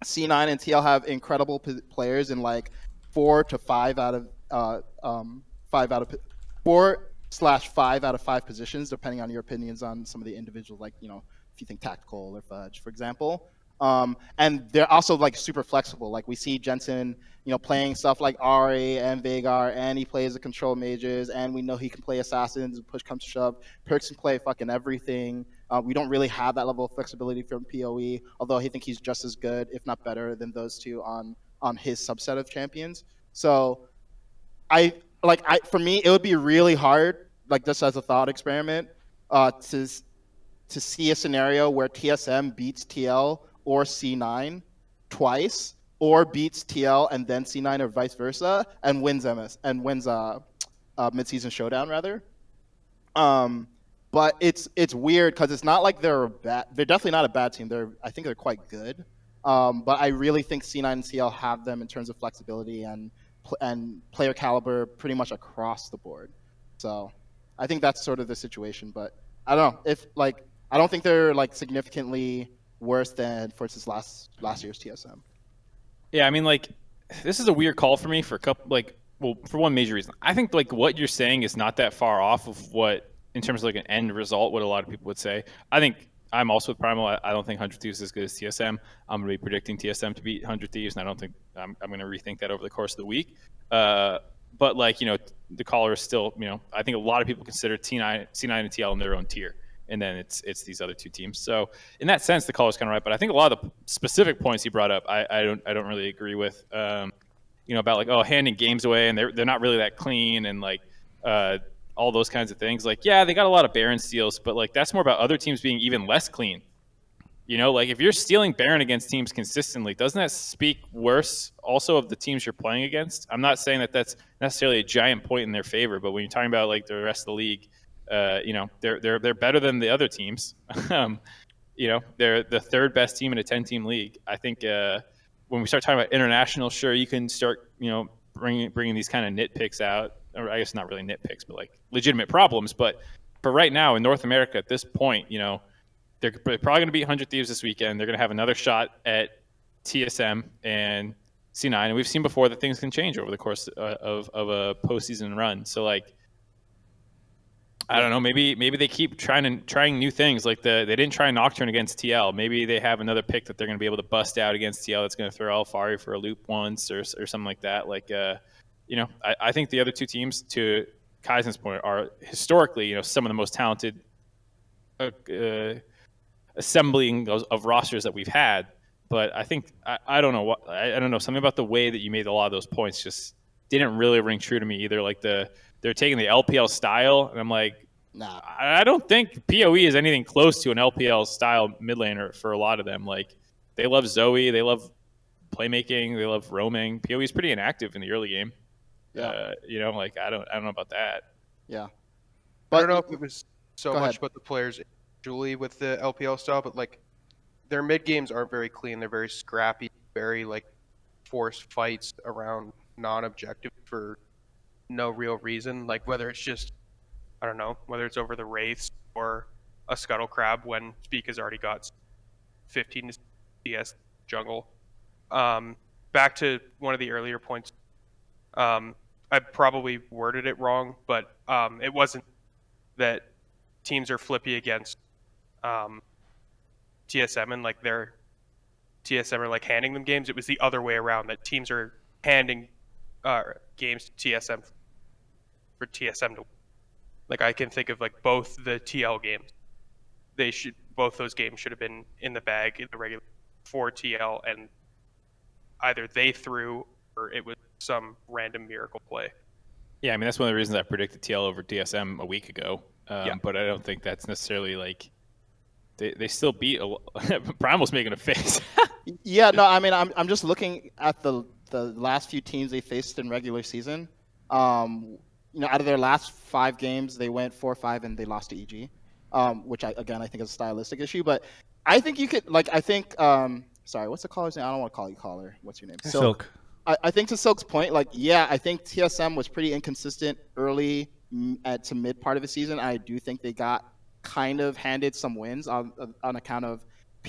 C9 and TL have incredible players in like 4 to 5 out of 4/5 out of 5 positions, depending on your opinions on some of the individuals, like, if you think Tactical or Fudge, for example. And they're also like super flexible. Like we see Jensen, playing stuff like Ari and Veigar, and he plays the control mages, and we know he can play assassins. Push comes to shove, Perkz can play fucking everything. We don't really have that level of flexibility from PoE, although I think he's just as good, if not better, than those two on his subset of champions. So for me, it would be really hard, like just as a thought experiment, to see a scenario where TSM beats TL or C9 twice, or beats TL and then C9, or vice versa, and wins mid-season showdown rather. But it's weird because it's not like they're bad. They're definitely not a bad team. I think they're quite good. But I really think C9 and TL have them in terms of flexibility and player caliber pretty much across the board. So I think that's sort of the situation. But I don't know if I don't think they're like significantly worse than, for instance, last year's TSM. Yeah, I mean, like, this is a weird call for me for a couple, for one major reason. I think like what you're saying is not that far off of what, in terms of like an end result, what a lot of people would say. I think I'm also with Primal. I don't think 100 Thieves is as good as TSM. I'm going to be predicting TSM to beat 100 Thieves, and I don't think I'm going to rethink that over the course of the week. But the caller is still, I think a lot of people consider C9 and TL in their own tier, and then it's these other two teams. So in that sense, the caller's kind of right. But I think a lot of the specific points he brought up, I don't really agree with. About like handing games away, and they're not really that clean, and like all those kinds of things. Like, yeah, they got a lot of Baron steals, but like that's more about other teams being even less clean. Like if you're stealing Baron against teams consistently, doesn't that speak worse also of the teams you're playing against? I'm not saying that that's necessarily a giant point in their favor, but when you're talking about like the rest of the league, they're better than the other teams. They're the third best team in a 10-team league. I think when we start talking about international, sure, you can start bringing these kind of nitpicks out, or I guess not really nitpicks, but like legitimate problems. But for right now in North America, at this point, they're probably going to beat 100 Thieves this weekend. They're going to have another shot at TSM and C9, and we've seen before that things can change over the course of a postseason run. So like, I don't know. Maybe they keep trying new things. Like they didn't try Nocturne against TL. Maybe they have another pick that they're going to be able to bust out against TL. That's going to throw Alfari for a loop once or something like that. Like I think the other two teams, to Kaizen's point, are historically some of the most talented assembling of rosters that we've had. But I think I don't know I don't know, something about the way that you made a lot of those points just didn't really ring true to me either. Like they're taking the LPL style, and I'm like, nah, I don't think PoE is anything close to an LPL style mid laner for a lot of them. Like they love Zoe, they love playmaking, they love roaming. PoE is pretty inactive in the early game. Yeah. I don't know about that. Yeah. I don't know if it was so Go much ahead. about the players individually with the LPL style, but like their mid games aren't very clean. They're very scrappy, very like forced fights around non-objective for no real reason. Like whether it's just, I don't know, whether it's over the Wraiths or a Scuttle Crab when Speak has already got 15 CS jungle. Back to one of the earlier points. I probably worded it wrong, but it wasn't that teams are flippy against TSM and like their TSM are like handing them games. It was the other way around, that teams are handing games to TSM for TSM to win. Like I can think of like both the TL games. Both those games should have been in the bag in the regular for TL, and either they threw or it was some random miracle play. Yeah, I mean, that's one of the reasons I predicted TL over DSM a week ago. Yeah. But I don't think that's necessarily like they still beat Primal's making a face. Yeah, no, I mean, I'm just looking at the last few teams they faced in regular season. out of their last 5 games, they went 4-5 and they lost to EG, which I think is a stylistic issue. But I think you could sorry, what's the caller's name? I don't want to call you caller. What's your name? Silk. I think to Silk's point, I think TSM was pretty inconsistent early to mid part of the season. I do think they got kind of handed some wins on account of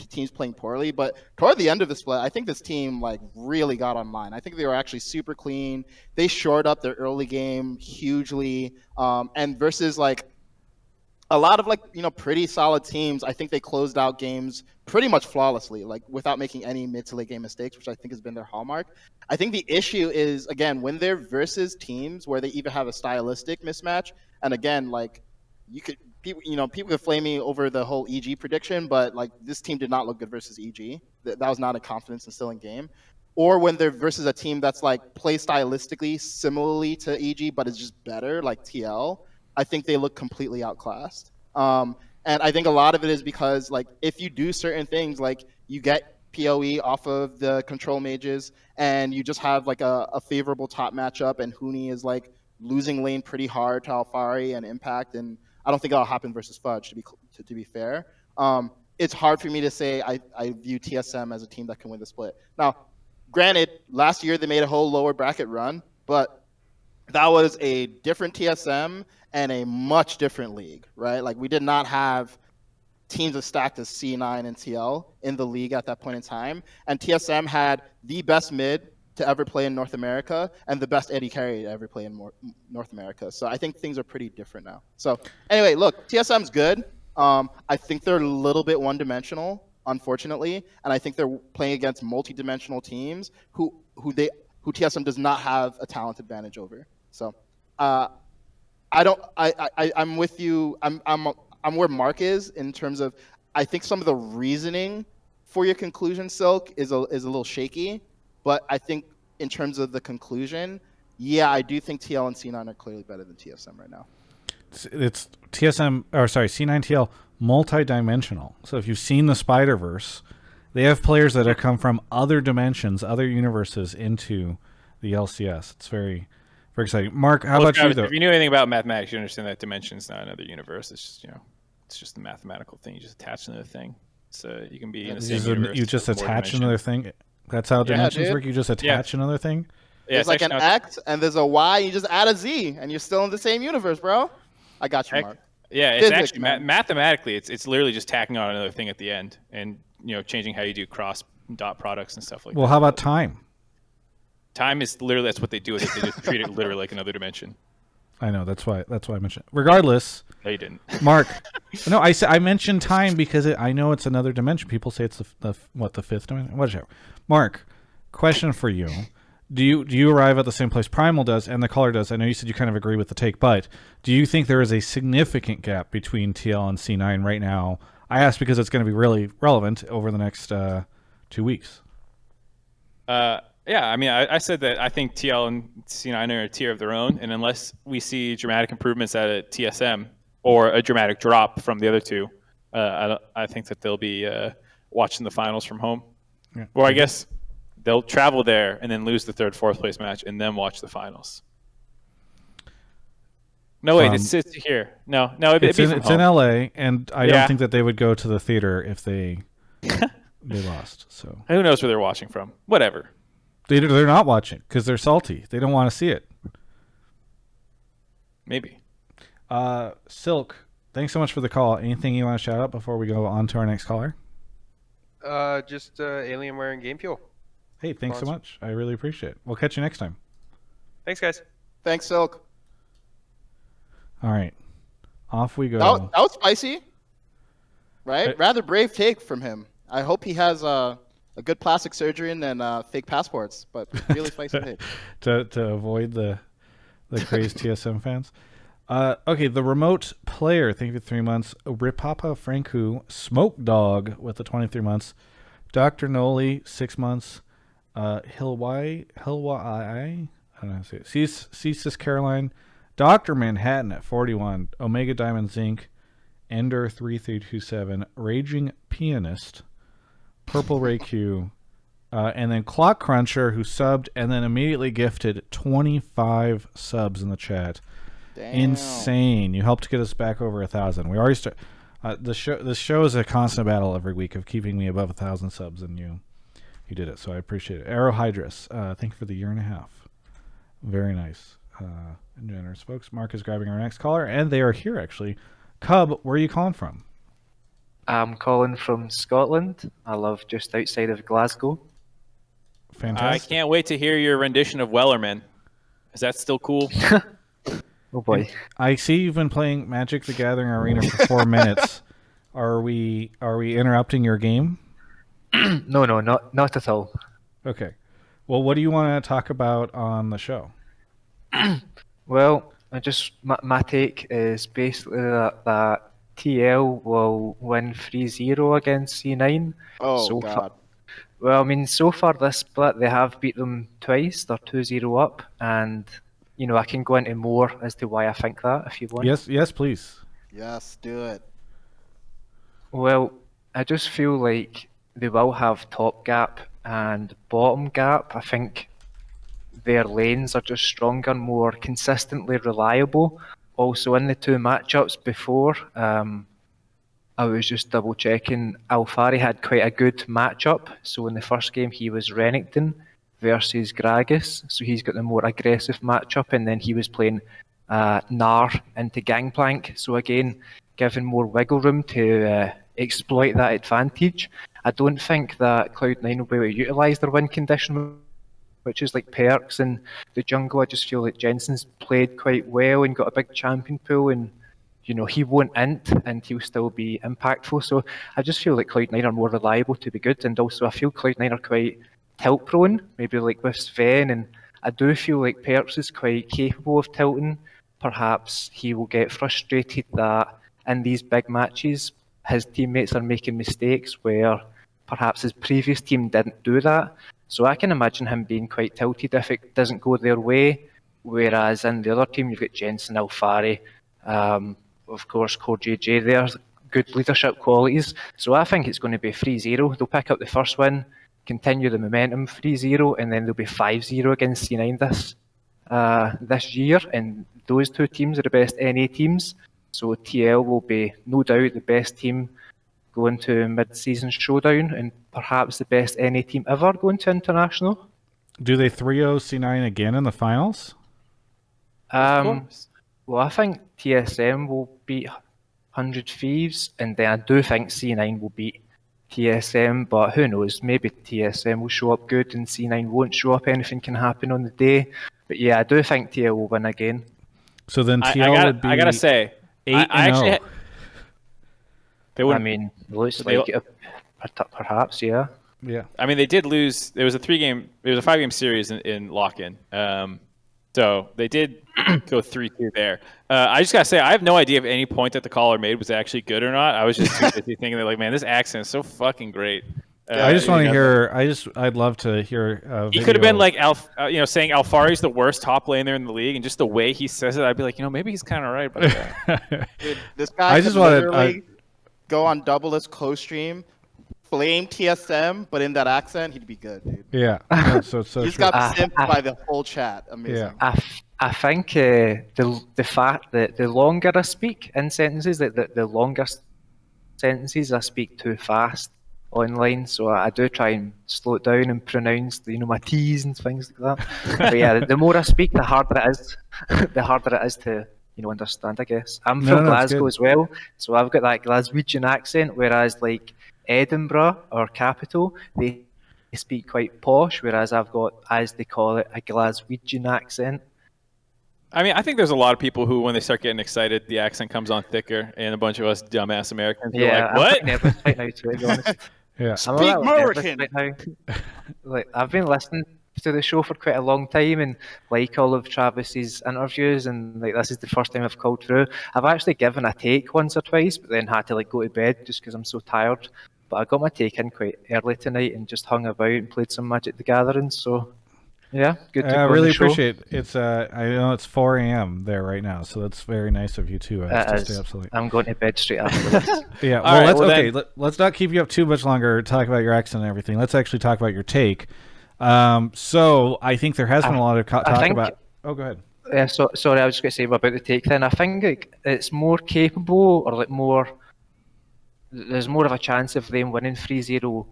teams playing poorly, but toward the end of the split, I think this team really got online. I think they were actually super clean. They shored up their early game hugely, and versus a lot of pretty solid teams, I think they closed out games pretty much flawlessly, without making any mid to late game mistakes, which I think has been their hallmark. I think the issue is, again, when they're versus teams where they either have a stylistic mismatch, and again, people could flame me over the whole EG prediction, but this team did not look good versus EG. That was not a confidence instilling game. Or when they're versus a team that's play stylistically similarly to EG, but is just better, like TL. I think they look completely outclassed. And I think a lot of it is because if you do certain things, you get PoE off of the control mages, and you just have a favorable top matchup, and Huni is losing lane pretty hard to Alphari and Impact, and I don't think that'll happen versus Fudge, to be fair. It's hard for me to say I view TSM as a team that can win the split. Now, granted, last year they made a whole lower bracket run, but that was a different TSM and a much different league, right? We did not have teams as stacked as C9 and TL in the league at that point in time. And TSM had the best mid to ever play in North America and the best AD carry to ever play in North America. So I think things are pretty different now. So anyway, look, TSM's good. I think they're a little bit one-dimensional, unfortunately, and I think they're playing against multi-dimensional teams who TSM does not have a talent advantage over. So I'm with you. I'm where Mark is in terms of I think some of the reasoning for your conclusion, Silk, is a little shaky, but I think in terms of the conclusion, yeah, I do think TL and C9 are clearly better than TSM right now. It's C9 TL multi-dimensional. So if you've seen the Spider-Verse, they have players that have come from other dimensions, other universes into the LCS. It's very, very exciting. Mark, how about you though? If you knew anything about mathematics, you understand that dimension's not another universe. It's just it's just a mathematical thing. You just attach another thing. So you can be in the same universe. You just attach another thing. That's how dimensions work. You just attach another thing. Yeah, there's an X and there's a Y. You just add a Z, and you're still in the same universe, bro. I got you, Mark. Yeah, it's actually mathematically, it's literally just tacking on another thing at the end, and changing how you do cross dot products and stuff like that. Well, how about time? Time is literally that's what they do with it. They just treat it literally like another dimension. I know that's why I mentioned it. Regardless, no, you didn't. Mark, no, I mentioned time because I know it's another dimension. People say it's the fifth dimension. Whatever. Mark, question for you. Do you arrive at the same place Primal does and the caller does? I know you said you kind of agree with the take, but do you think there is a significant gap between TL and C9 right now? I ask because it's going to be really relevant over the next 2 weeks. Yeah, I mean, I said that I think TL and C9 are a tier of their own, and unless we see dramatic improvements at a TSM or a dramatic drop from the other two, I think that they'll be watching the finals from home. Yeah. Or I guess they'll travel there and then lose the third, fourth place match and then watch the finals. No, wait, it's here. No, it's in LA, and I don't think that they would go to the theater if they lost. So who knows where they're watching from? Whatever. They're not watching because they're salty. They don't want to see it. Maybe. Silk, thanks so much for the call. Anything you want to shout out before we go on to our next caller? Just Alienware and Game Fuel. Hey, thanks so much. I really appreciate it. We'll catch you next time. Thanks, guys. Thanks, Silk. All right. Off we go. That was spicy. Right? Rather brave take from him. I hope he has a good plastic surgery and fake passports, but really spicy take. to avoid the crazed TSM fans. Okay, the remote player, thank you for 3 months. Ripapa Franku, Smoke Dog with the 23 months. Dr. Noli, 6 months. Hilwai, I don't know how to say it. Cesis Caroline, Dr. Manhattan at 41, Omega Diamond Zinc, Ender 3327, Raging Pianist, Purple Ray Q, and then Clock Cruncher, who subbed and then immediately gifted 25 subs in the chat. Damn. Insane. You helped get us back over 1,000. We already start. The show is a constant battle every week of keeping me above 1,000 subs, and you did it. So I appreciate it. Aerohydrus, thank you for the 1.5 years. Very nice. And generous folks. Mark is grabbing our next caller, and they are here actually. Cub, where are you calling from? I'm calling from Scotland. I live just outside of Glasgow. Fantastic. I can't wait to hear your rendition of Wellerman. Is that still cool? Oh boy. I see you've been playing Magic the Gathering Arena for 4 minutes. Are we interrupting your game? No, not at all. Okay. Well, what do you want to talk about on the show? Well, my take is basically that TL will win 3-0 against C9. Oh, so God. Well, I mean, so far this split, they have beat them twice. They're 2-0 up, and I can go into more as to why I think that if you want. Yes, please. Yes, do it. Well, I just feel like they will have top gap and bottom gap. I think their lanes are just stronger, more consistently reliable. Also, in the two matchups before, I was just double checking. Alfari had quite a good matchup. So in the first game, he was Renekton versus Gragas. So he's got the more aggressive matchup, and then he was playing Gnar into Gangplank. So again, giving more wiggle room to exploit that advantage. I don't think that Cloud9 will be able to utilise their win condition, which is like perks in the jungle. I just feel like Jensen's played quite well and got a big champion pool, and he won't int and he'll still be impactful. So I just feel like Cloud9 are more reliable to be good, and also I feel Cloud9 are quite tilt prone, maybe like with Sven, and I do feel like Perks is quite capable of tilting. Perhaps he will get frustrated that in these big matches his teammates are making mistakes where perhaps his previous team didn't do that. So I can imagine him being quite tilted if it doesn't go their way, whereas in the other team you've got Jensen, Alfari, of course CoreJJ there, good leadership qualities. So I think it's going to be 3-0. They'll pick up the first win, continue the momentum, 3-0, and then they'll be 5-0 against C9 this year, and those two teams are the best NA teams. So TL will be no doubt the best team going to mid-season showdown, and perhaps the best NA team ever going to international. Do they 3-0 C9 again in the finals? Well, I think TSM will beat 100 Thieves, and then I do think C9 will beat TSM, but who knows? Maybe TSM will show up good and C9 won't show up. Anything can happen on the day. But yeah, I do think TL will win again. So then TL would be I gotta say, 8-0. They would. I mean, it looks like it, perhaps, yeah. Yeah. I mean, they did lose. There was a 5-game series in lock-in. So they did go 3-2 there. I just gotta say, I have no idea if any point that the caller made was actually good or not. I was just too busy thinking that, like, man, this accent is so fucking great. I just want to hear. I'd love to hear. He could have been like saying Alfari's the worst top laner in the league, and just the way he says it, I'd be like, maybe he's kind of right about that. Dude, this guy I just could wanted- literally go on Doubleless close stream, flame TSM, but in that accent, he'd be good, dude. Yeah. No, so He's true. got simped by the whole chat. Amazing. Yeah. I think the fact that the longer I speak in sentences, the longer sentences I speak too fast online, so I do try and slow it down and pronounce my T's and things like that. But yeah, the more I speak, the harder it is. The harder it is to understand, I guess. I'm from No, it's Glasgow good. as well, so I've got that Glaswegian accent, whereas like Edinburgh or Capital, they speak quite posh, whereas I've got, as they call it, a Glaswegian accent. I mean, I think there's a lot of people who, when they start getting excited, the accent comes on thicker, and a bunch of us dumbass Americans are like, I'm "What?" quite nervous right now, to be honest. Yeah. I'm a Speak little nervous American. right now. Like, I've been listening to the show for quite a long time, and like all of Travis's interviews, and like this is the first time I've called through. I've actually given a take once or twice, but then had to go to bed just because I'm so tired. But I got my take in quite early tonight and just hung about and played some Magic the Gathering. So yeah, good to I go on really the show. appreciate it. It's I know it's 4 a.m. there right now, so that's very nice of you too. It To is. stay up so late. I'm going to bed straight after this. Yeah. All Well, right, let's well okay. then- Let's not keep you up too much longer. Talk about your accent and everything. Let's actually talk about your take. So I think there has been a lot of talk think- about. Oh, go ahead. Sorry, I was just going to say about the take then. I think like, it's more capable or like more. There's more of a chance of them winning 3-0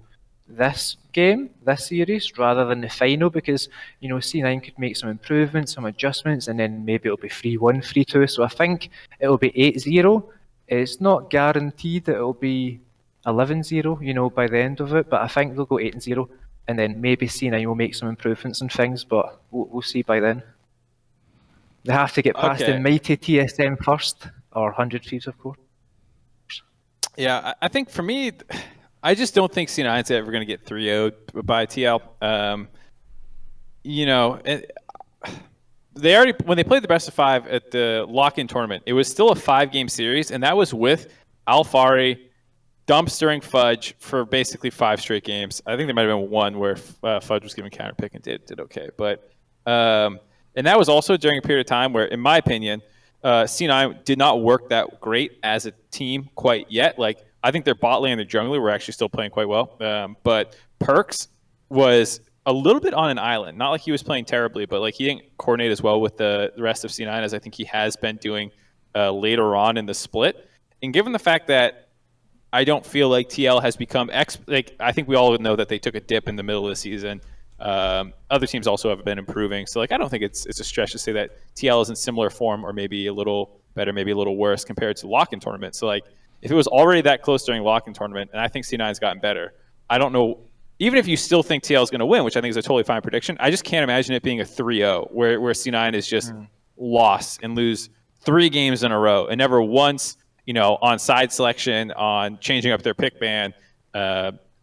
this game, this series, rather than the final because, you know, C9 could make some improvements, some adjustments, and then maybe it'll be 3-1, 3-2. So I think it'll be 8-0. It's not guaranteed that it'll be 11-0, you know, by the end of it, but I think they'll go 8-0, and then maybe C9 will make some improvements and things, but we'll see by then. They have to get past Okay. the mighty TSM first, or 100 Thieves, of course. Yeah, I think for me, I just don't think C9's ever going to get 3-0'd by TL. You know, they already when they played the best of 5 at the lock-in tournament, it was still a 5-game series, and that was with Alfari dumpstering Fudge for basically 5 straight games. I think there might have been one where Fudge was given counter pick and did okay, but and that was also during a period of time where, in my opinion, C9 did not work that great as a team quite yet. Like, I think their bot lane and their jungler were actually still playing quite well. But Perks was a little bit on an island. Not like he was playing terribly, but like he didn't coordinate as well with the rest of C9 as I think he has been doing later on in the split. And given the fact that I don't feel like TL has become I think we all know that they took a dip in the middle of the season. Other teams also have been improving, so like I don't think it's a stretch to say that TL is in similar form or maybe a little better, maybe a little worse compared to lock-in tournament. So like if it was already that close during lock-in tournament, and I think C9's gotten better, I don't know. Even if you still think TL is going to win, which I think is a totally fine prediction, I just can't imagine it being a 3-0 where C9 is just lost and lose 3 games in a row and never once, you know, on side selection, on changing up their pick ban,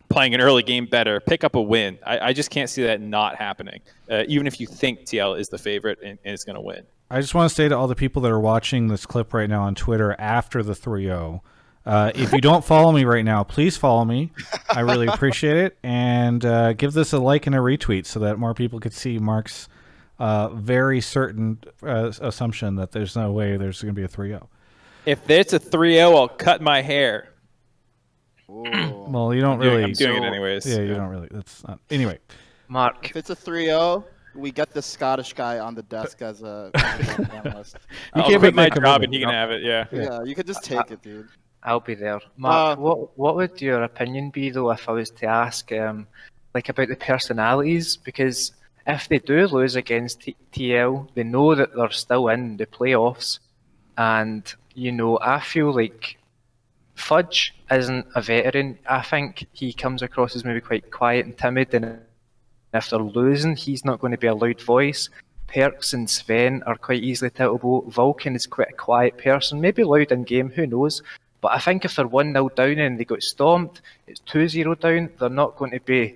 playing an early game better, pick up a win. I just can't see that not happening, even if you think TL is the favorite and is going to win. I just want to say to all the people that are watching this clip right now on Twitter after the 3-0, if you don't follow me right now, please follow me. I really appreciate it. And give this a like and a retweet so that more people could see Mark's very certain assumption that there's no way there's going to be a 3-0. If it's a 3-0, I'll cut my hair. Well, you don't really. I'm doing it anyways. Yeah, you don't really. That's not. Anyway, Mark, If it's a 3-0, we get the Scottish guy on the desk as a analyst. You I'll can't quit make my that job commitment. and he can have it. Yeah. Yeah, you could just take it, dude. I'll be there. Mark, what would your opinion be though if I was to ask, like about the personalities? Because if they do lose against TL, they know that they're still in the playoffs, and you know I feel like Fudge isn't a veteran. I think he comes across as maybe quite quiet and timid, and if they're losing, he's not going to be a loud voice. Perks and Sven are quite easily tittable. Vulcan is quite a quiet person, maybe loud in game, who knows. But I think if they're 1-0 down and they got stomped, it's 2-0 down, they're not going to be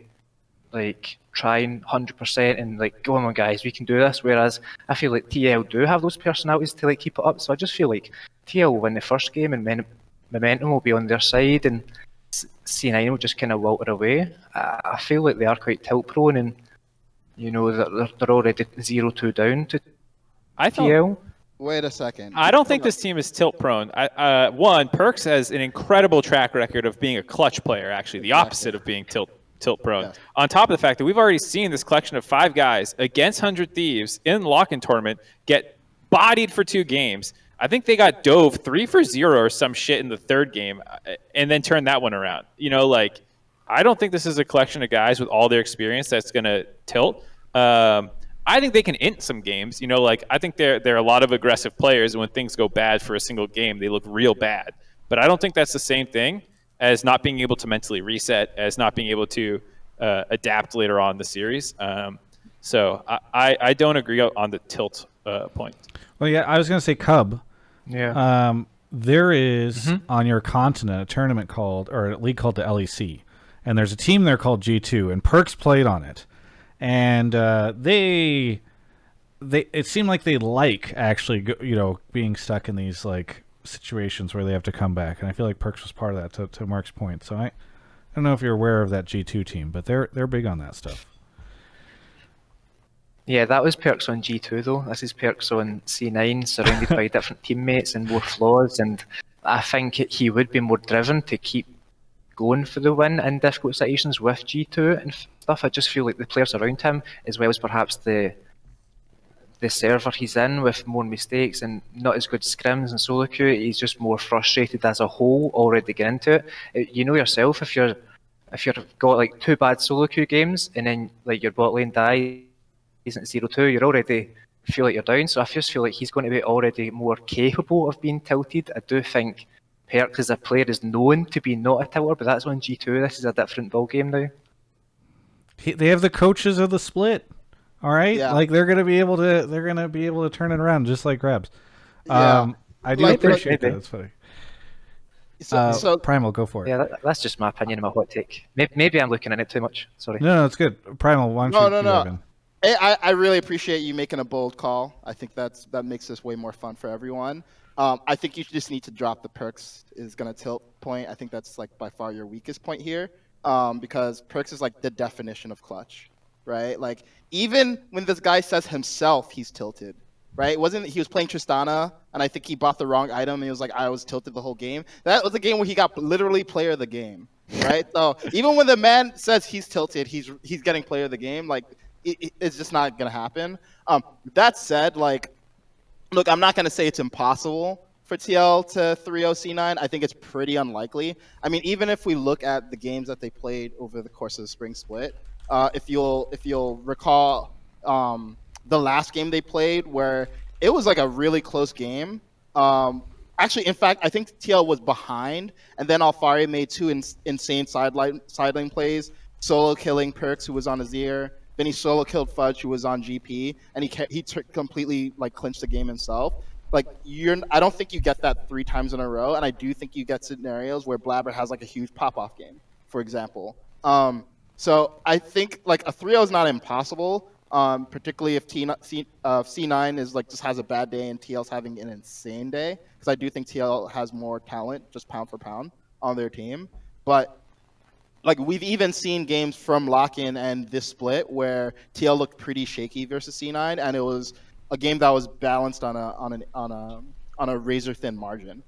like trying 100% and like, go on guys, we can do this. Whereas I feel like TL do have those personalities to like keep it up. So I just feel like TL will win the first game and momentum will be on their side and C9 will just kind of welter away. I feel like they are quite tilt prone and you know they're already 0-2 down to I thought, TL. Wait a second. I don't think this team is tilt prone. One, Perks has an incredible track record of being a clutch player, actually, the opposite of being tilt prone. Yes. On top of the fact that we've already seen this collection of 5 guys against 100 Thieves in the lock-in tournament get bodied for 2 games. I think they got dove 3 for 0 or some shit in the 3rd game and then turned that one around. You know, like, I don't think this is a collection of guys with all their experience that's going to tilt. I think they can int some games. You know, like, I think they're a lot of aggressive players, and when things go bad for a single game, they look real bad. But I don't think that's the same thing as not being able to mentally reset, as not being able to adapt later on in the series. So I don't agree on the tilt point. well, yeah, I was going to say Cub. Yeah. There is on your continent a tournament called, or a league called the LEC, and there's a team there called G2, and Perks played on it, and they it seemed like they like actually being stuck in these like situations where they have to come back, and I feel like Perks was part of that. To Mark's point, so I don't know if you're aware of that G2 team, but they're big on that stuff. Yeah, that was Perks on G2 though. This is Perks on C9, surrounded by different teammates and more flaws. And I think he would be more driven to keep going for the win in difficult situations with G2 and stuff. I just feel like the players around him, as well as perhaps the the server he's in with more mistakes and not as good scrims and solo queue. He's just more frustrated as a whole already getting into it. You know yourself, if you've got like 2 bad solo queue games and then like your bot lane dies at 0-2, you're already feel like you're down. So I just feel like he's going to be already more capable of being tilted. I do think Perkz as a player is known to be not a tilter, but that's on G2. This is a different ball game now. They have the coaches of the split. All right, Yeah. like they're gonna be able to turn it around just like Grabs. Yeah. I do Like, appreciate maybe. that. It's funny. So Primal, go for it. Yeah, that's just my opinion and my hot take. Maybe I'm looking at it too much. Sorry. No, it's good. Primal, why don't you dive in? Hey, I really appreciate you making a bold call. I think that makes this way more fun for everyone. I think you just need to drop the Perkz is gonna tilt point. I think that's like by far your weakest point here, because Perkz is like the definition of clutch, right? Like even when this guy says himself he's tilted, right? He was playing Tristana and I think he bought the wrong item and he was like, I was tilted the whole game. That was a game where he got literally player of the game, right? So even when the man says he's tilted, he's getting player of the game. Like it's just not gonna happen. That said, like, look, I'm not gonna say it's impossible for TL to 3-0 C9. I think it's pretty unlikely. I mean, even if we look at the games that they played over the course of the spring split, if you'll recall the last game they played where it was like a really close game. Actually, in fact, I think TL was behind, and then Alphari made 2 insane sideline plays, solo killing Perkz, who was on Azir. Then he solo killed Fudge, who was on GP, and he completely like clinched the game himself. Like I don't think you get that 3 times in a row, and I do think you get scenarios where Blabber has like a huge pop-off game, for example. So I think like a 3-0 is not impossible, particularly if C9 is like just has a bad day and TL's having an insane day, because I do think TL has more talent, just pound for pound, on their team. But like we've even seen games from Lock-In and this split where TL looked pretty shaky versus C9, and it was a game that was balanced on a razor thin margin.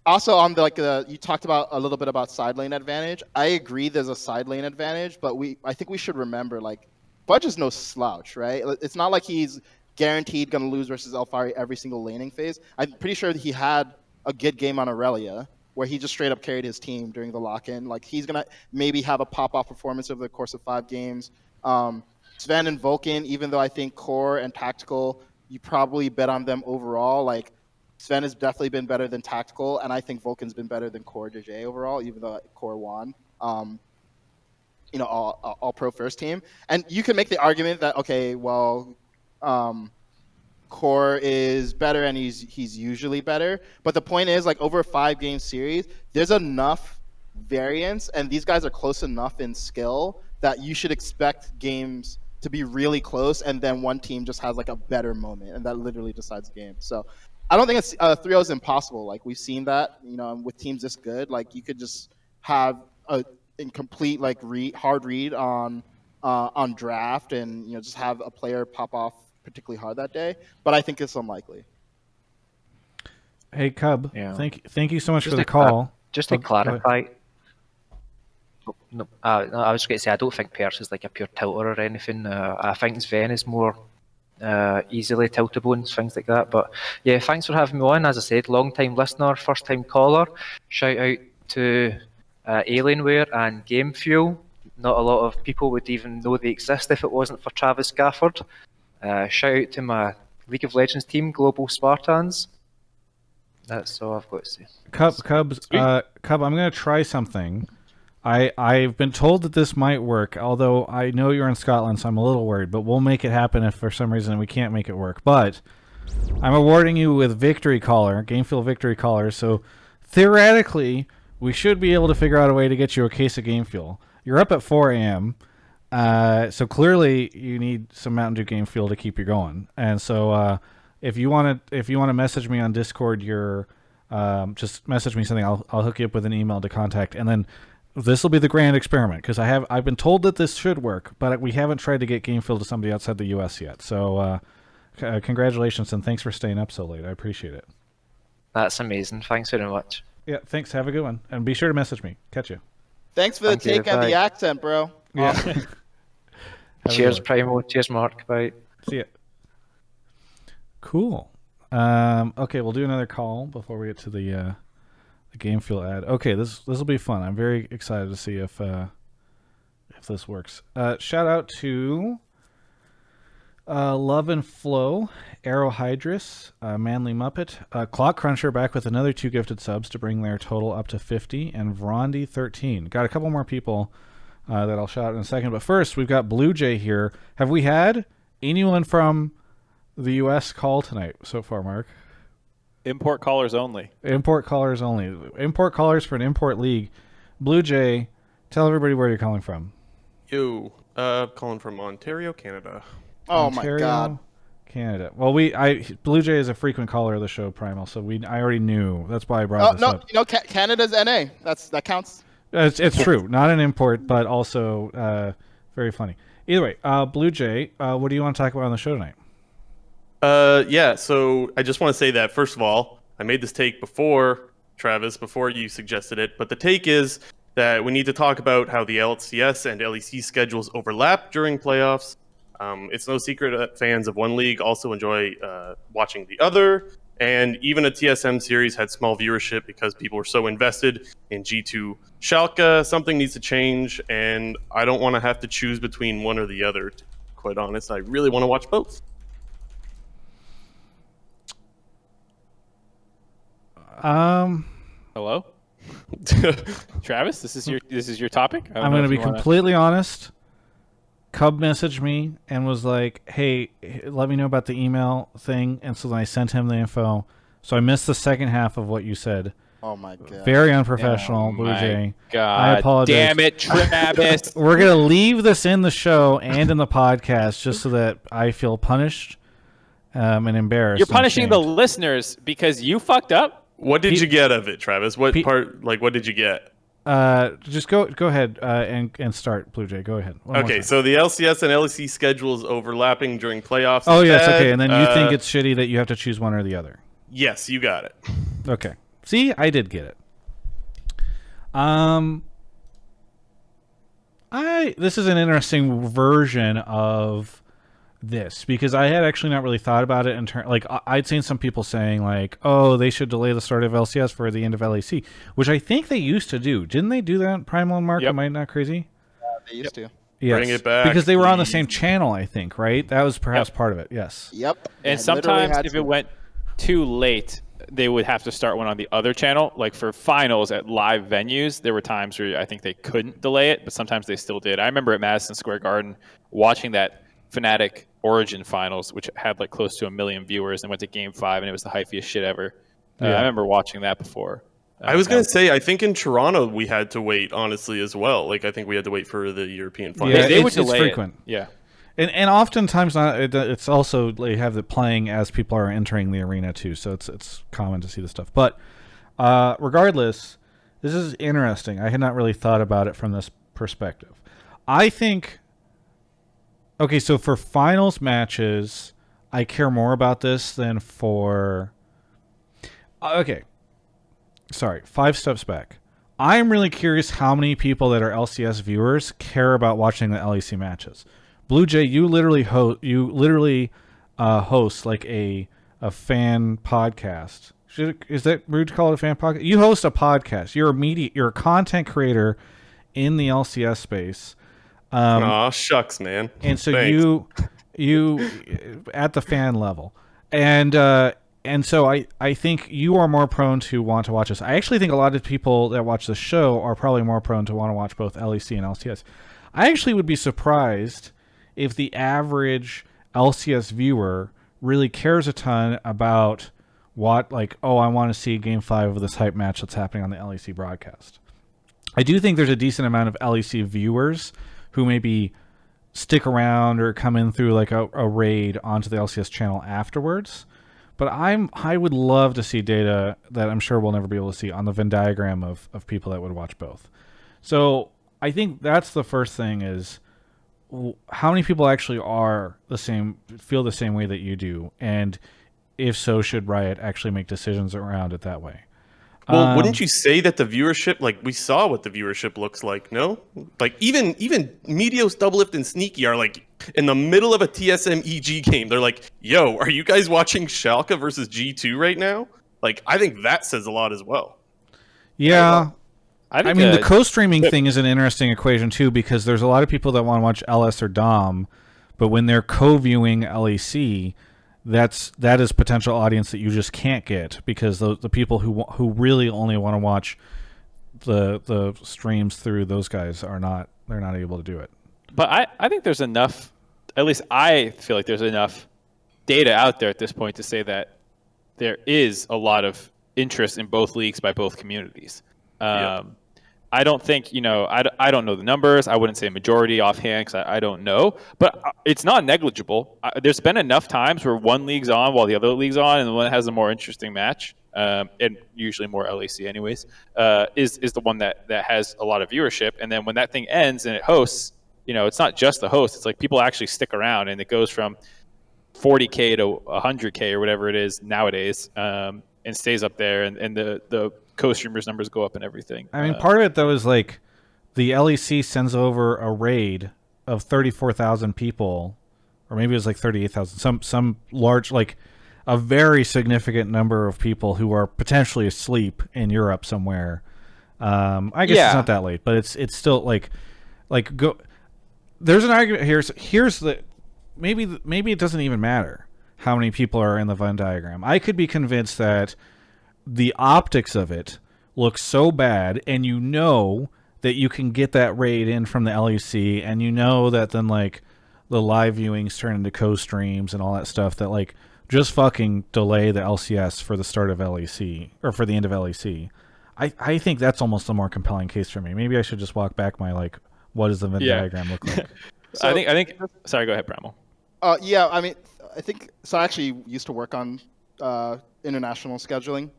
Also, on you talked about a little bit about side lane advantage. I agree, there's a side lane advantage, but I think we should remember like Fudge is no slouch, right? It's not like he's guaranteed gonna lose versus Alphari every single laning phase. I'm pretty sure that he had a good game on Aurelia, where he just straight up carried his team during the lock-in. Like he's gonna maybe have a pop-off performance over the course of 5 games. Sven and Vulcan, even though I think core and tactical, you probably bet on them overall. Like Sven has definitely been better than tactical, and I think Vulcan's been better than core DJ overall, even though core won. All pro first team. And you can make the argument that okay, well, core is better and he's usually better, but the point is like over a 5-game series there's enough variance and these guys are close enough in skill that you should expect games to be really close, and then one team just has like a better moment and that literally decides the game. So I don't think it's 3-0 is impossible. Like we've seen that, with teams this good, like you could just have a incomplete like hard read on draft and just have a player pop off particularly hard that day, but I think it's unlikely. Hey Cub, Yeah. thank you so much Just for the to call. Just to Oh, go ahead. clarify, no, I was going to say I don't think Perkz is like a pure tilter or anything. I think Sven is more easily tiltable and things like that. But yeah, thanks for having me on. As I said, long time listener, first time caller. Shout out to Alienware and Game Fuel. Not a lot of people would even know they exist if it wasn't for Travis Gafford. Shout out to my League of Legends team, Global Spartans. That's all I've got to say. Cub, I'm going to try something. I've been told that this might work, although I know you're in Scotland, so I'm a little worried, but we'll make it happen if for some reason we can't make it work. But I'm awarding you with Victory Caller, Gamefield Victory Caller, so theoretically, we should be able to figure out a way to get you a case of Game Fuel. You're up at 4 a.m., so clearly you need some Mountain Dew Game Fuel to keep you going. And so if you want to message me on Discord, just message me something. I'll hook you up with an email to contact, and then this will be the grand experiment, because I've been told that this should work, but we haven't tried to get Game Fuel to somebody outside the U.S. yet. So congratulations, and thanks for staying up so late. I appreciate it. That's amazing. Thanks very much. Yeah, thanks. Have a good one, and be sure to message me. Catch you. Thanks for the Thank you. take and Bye. the accent, bro. Yeah. Cheers, Primo. Cheers, Mark. Bye. See ya. Cool. Okay, we'll do another call before we get to the game fuel ad. Okay, this will be fun. I'm very excited to see if this works. Shout out to Love and Flow, Arrow Hydrus, Manly Muppet, Clock Cruncher back with another 2 gifted subs to bring their total up to 50, and Vrondi13. Got a couple more people that I'll shout out in a second, but first we've got Blue Jay here. Have we had anyone from the U.S. call tonight so far, Mark? Import callers only. Import callers only. Import callers for an import league. Blue Jay, tell everybody where you're calling from. Yo, calling from Ontario, Canada. Oh Ontario, my God. Canada. Well, Blue Jay is a frequent caller of the show, Primal, so I already knew. That's why I brought this up. Canada's NA. That counts. It's true. Not an import, but also very funny. Either way, Blue Jay, what do you want to talk about on the show tonight? Yeah, so I just want to say that, first of all, I made this take before, Travis, before you suggested it, but the take is that we need to talk about how the LCS and LEC schedules overlap during playoffs. It's no secret that fans of one league also enjoy watching the other, and even a TSM series had small viewership because people were so invested in G2 Schalke. Something needs to change, and I don't want to have to choose between one or the other, to be quite honest. I really want to watch both. Hello, Travis. This is your topic. I'm going to be completely honest. Cub messaged me and was like, "Hey, let me know about the email thing," and so then I sent him the info. So I missed the second half of what you said. Oh my God. Very unprofessional, Blue Jay. God, I apologize. Damn it, Travis. We're going to leave this in the show and in the podcast just so that I feel punished and embarrassed. You're punishing the shamed. listeners because you fucked up. What did you get of it, Travis? What did you get? Just go ahead and start, Blue Jay. Go ahead. One more Okay, time. so the LCS and LEC schedules overlapping during playoffs. Oh, is yes, bad. okay. And then you think it's shitty that you have to choose one or the other. Yes, you got it. Okay. See, I did get it. This is an interesting version of this because I had actually not really thought about it in turn. Like I'd seen some people saying like, "Oh, they should delay the start of LCS for the end of LEC," which I think they used to do. Didn't they do that? Primal and Mark, Yep. am I not crazy? They used to. Yes. Bring it back, because they were on the please. same channel. I think, right? That was perhaps part of it. Yes. Yep. And They literally sometimes had if to. it went too late, they would have to start one on the other channel. Like for finals at live venues, there were times where I think they couldn't delay it, but sometimes they still did. I remember at Madison Square Garden watching that Fnatic Origin finals, which had like close to 1 million viewers, and went to Game 5, and it was the hyphiest shit ever. I remember watching that before. I was going to say, I think in Toronto we had to wait, honestly, as well. Like, I think we had to wait for the European finals. Yeah, they would it's delay frequent. it. Yeah. And oftentimes it's also they have it playing as people are entering the arena too, so it's common to see the stuff. But regardless, this is interesting. I had not really thought about it from this perspective. I think okay, so for finals matches, I care more about this than for okay. Sorry, 5 steps back. I'm really curious how many people that are LCS viewers care about watching the LEC matches. Blue Jay, you literally host like a fan podcast. Is that rude to call it a fan podcast? You host a podcast. You're a content creator in the LCS space. Aw, shucks, man. And so Thanks. you at the fan level. And so I think you are more prone to want to watch this. I actually think a lot of people that watch the show are probably more prone to want to watch both LEC and LCS. I actually would be surprised if the average LCS viewer really cares a ton about what, like, oh, I want to see Game 5 of this hype match that's happening on the LEC broadcast. I do think there's a decent amount of LEC viewers who maybe stick around or come in through like a raid onto the LCS channel afterwards. But I would love to see data that I'm sure we'll never be able to see on the Venn diagram of people that would watch both. So I think that's the first thing is how many people actually feel the same way that you do, and if so, should Riot actually make decisions around it that way? Well, wouldn't you say that the viewership, like we saw what the viewership looks like? No, like even Meteos, Doublelift, and Sneaky are like in the middle of a TSM EG game. They're like, "Yo, are you guys watching Schalke versus G2 right now?" Like, I think that says a lot as well. Yeah. I think mean, the co-streaming thing is an interesting equation too, because there's a lot of people that want to watch LS or Dom, but when they're co-viewing LEC, that is potential audience that you just can't get, because the people who really only want to watch the streams through those guys they're not able to do it. But I think there's enough, at least I feel like there's enough data out there at this point to say that there is a lot of interest in both leagues by both communities. I don't think, I don't know the numbers. I wouldn't say majority offhand because I don't know. But it's not negligible. There's been enough times where one league's on while the other league's on, and the one that has a more interesting match, and usually more LEC anyways, is the one that has a lot of viewership. And then when that thing ends and it hosts, it's not just the host. It's like people actually stick around, and it goes from 40K to 100K or whatever it is nowadays, and stays up there, and the co-streamers numbers go up and everything. I mean, part of it though is like the LEC sends over a raid of 34,000 people, or maybe it was like 38,000. Some large, like a very significant number of people who are potentially asleep in Europe somewhere. I guess it's not that late, but it's still like go. There's an argument here. Here's the maybe it doesn't even matter how many people are in the Venn diagram. I could be convinced that the optics of it look so bad, and that you can get that raid in from the LEC, and that then like the live viewings turn into co-streams and all that stuff, that like just fucking delay the LCS for the start of LEC or for the end of LEC. I think that's almost a more compelling case for me. Maybe I should just walk back my like, what does the Venn diagram look like? I think. Sorry, go ahead, Primal. Yeah, I mean, I think so. I actually used to work on international scheduling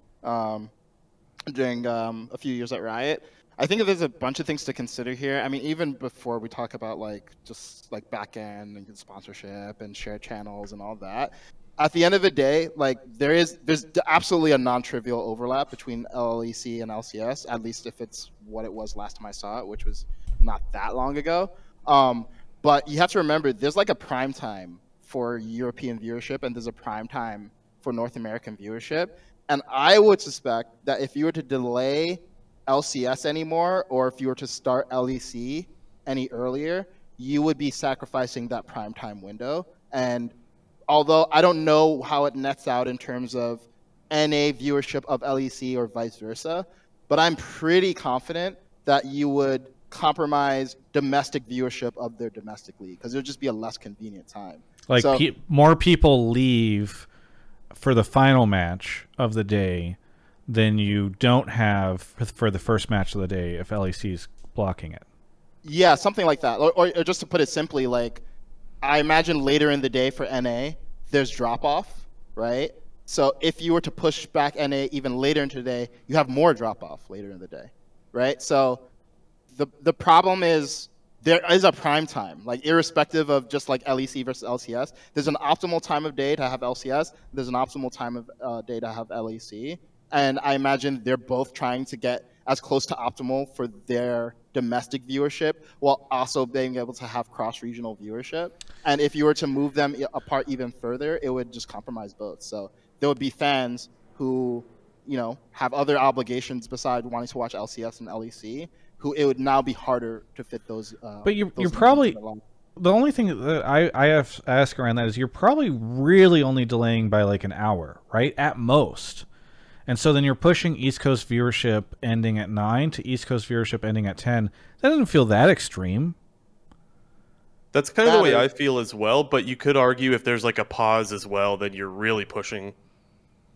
during a few years at Riot. I think there's a bunch of things to consider here. I mean, even before we talk about like just like back end and sponsorship and shared channels and all that, at the end of the day, like there's absolutely a non-trivial overlap between LEC and LCS, at least if it's what it was last time I saw it, which was not that long ago. But you have to remember, there's like a prime time for European viewership, and there's a prime time for North American viewership. And I would suspect that if you were to delay LCS anymore, or if you were to start LEC any earlier, you would be sacrificing that primetime window. And although I don't know how it nets out in terms of NA viewership of LEC or vice versa, but I'm pretty confident that you would compromise domestic viewership of their domestic league, because it would just be a less convenient time. Like so, more people leave for the final match of the day than you don't have for the first match of the day if LEC is blocking it. Yeah, something like that. Or just to put it simply, like I imagine later in the day for NA, there's drop off, right? So if you were to push back NA even later into the day, you have more drop off later in the day, right? So the problem is there is a prime time, like irrespective of just like LEC versus LCS. There's an optimal time of day to have LCS. There's an optimal time of day to have LEC. And I imagine they're both trying to get as close to optimal for their domestic viewership while also being able to have cross-regional viewership. And if you were to move them apart even further, it would just compromise both. So there would be fans who, have other obligations besides wanting to watch LCS and LEC, who it would now be harder to fit those. But you're probably, the only thing that I have to ask around that is you're probably really only delaying by like an hour, right? At most. And so then you're pushing East Coast viewership ending at 9 to East Coast viewership ending at 10. That doesn't feel that extreme. That's kind of the way I feel as well, but you could argue if there's like a pause as well, then you're really pushing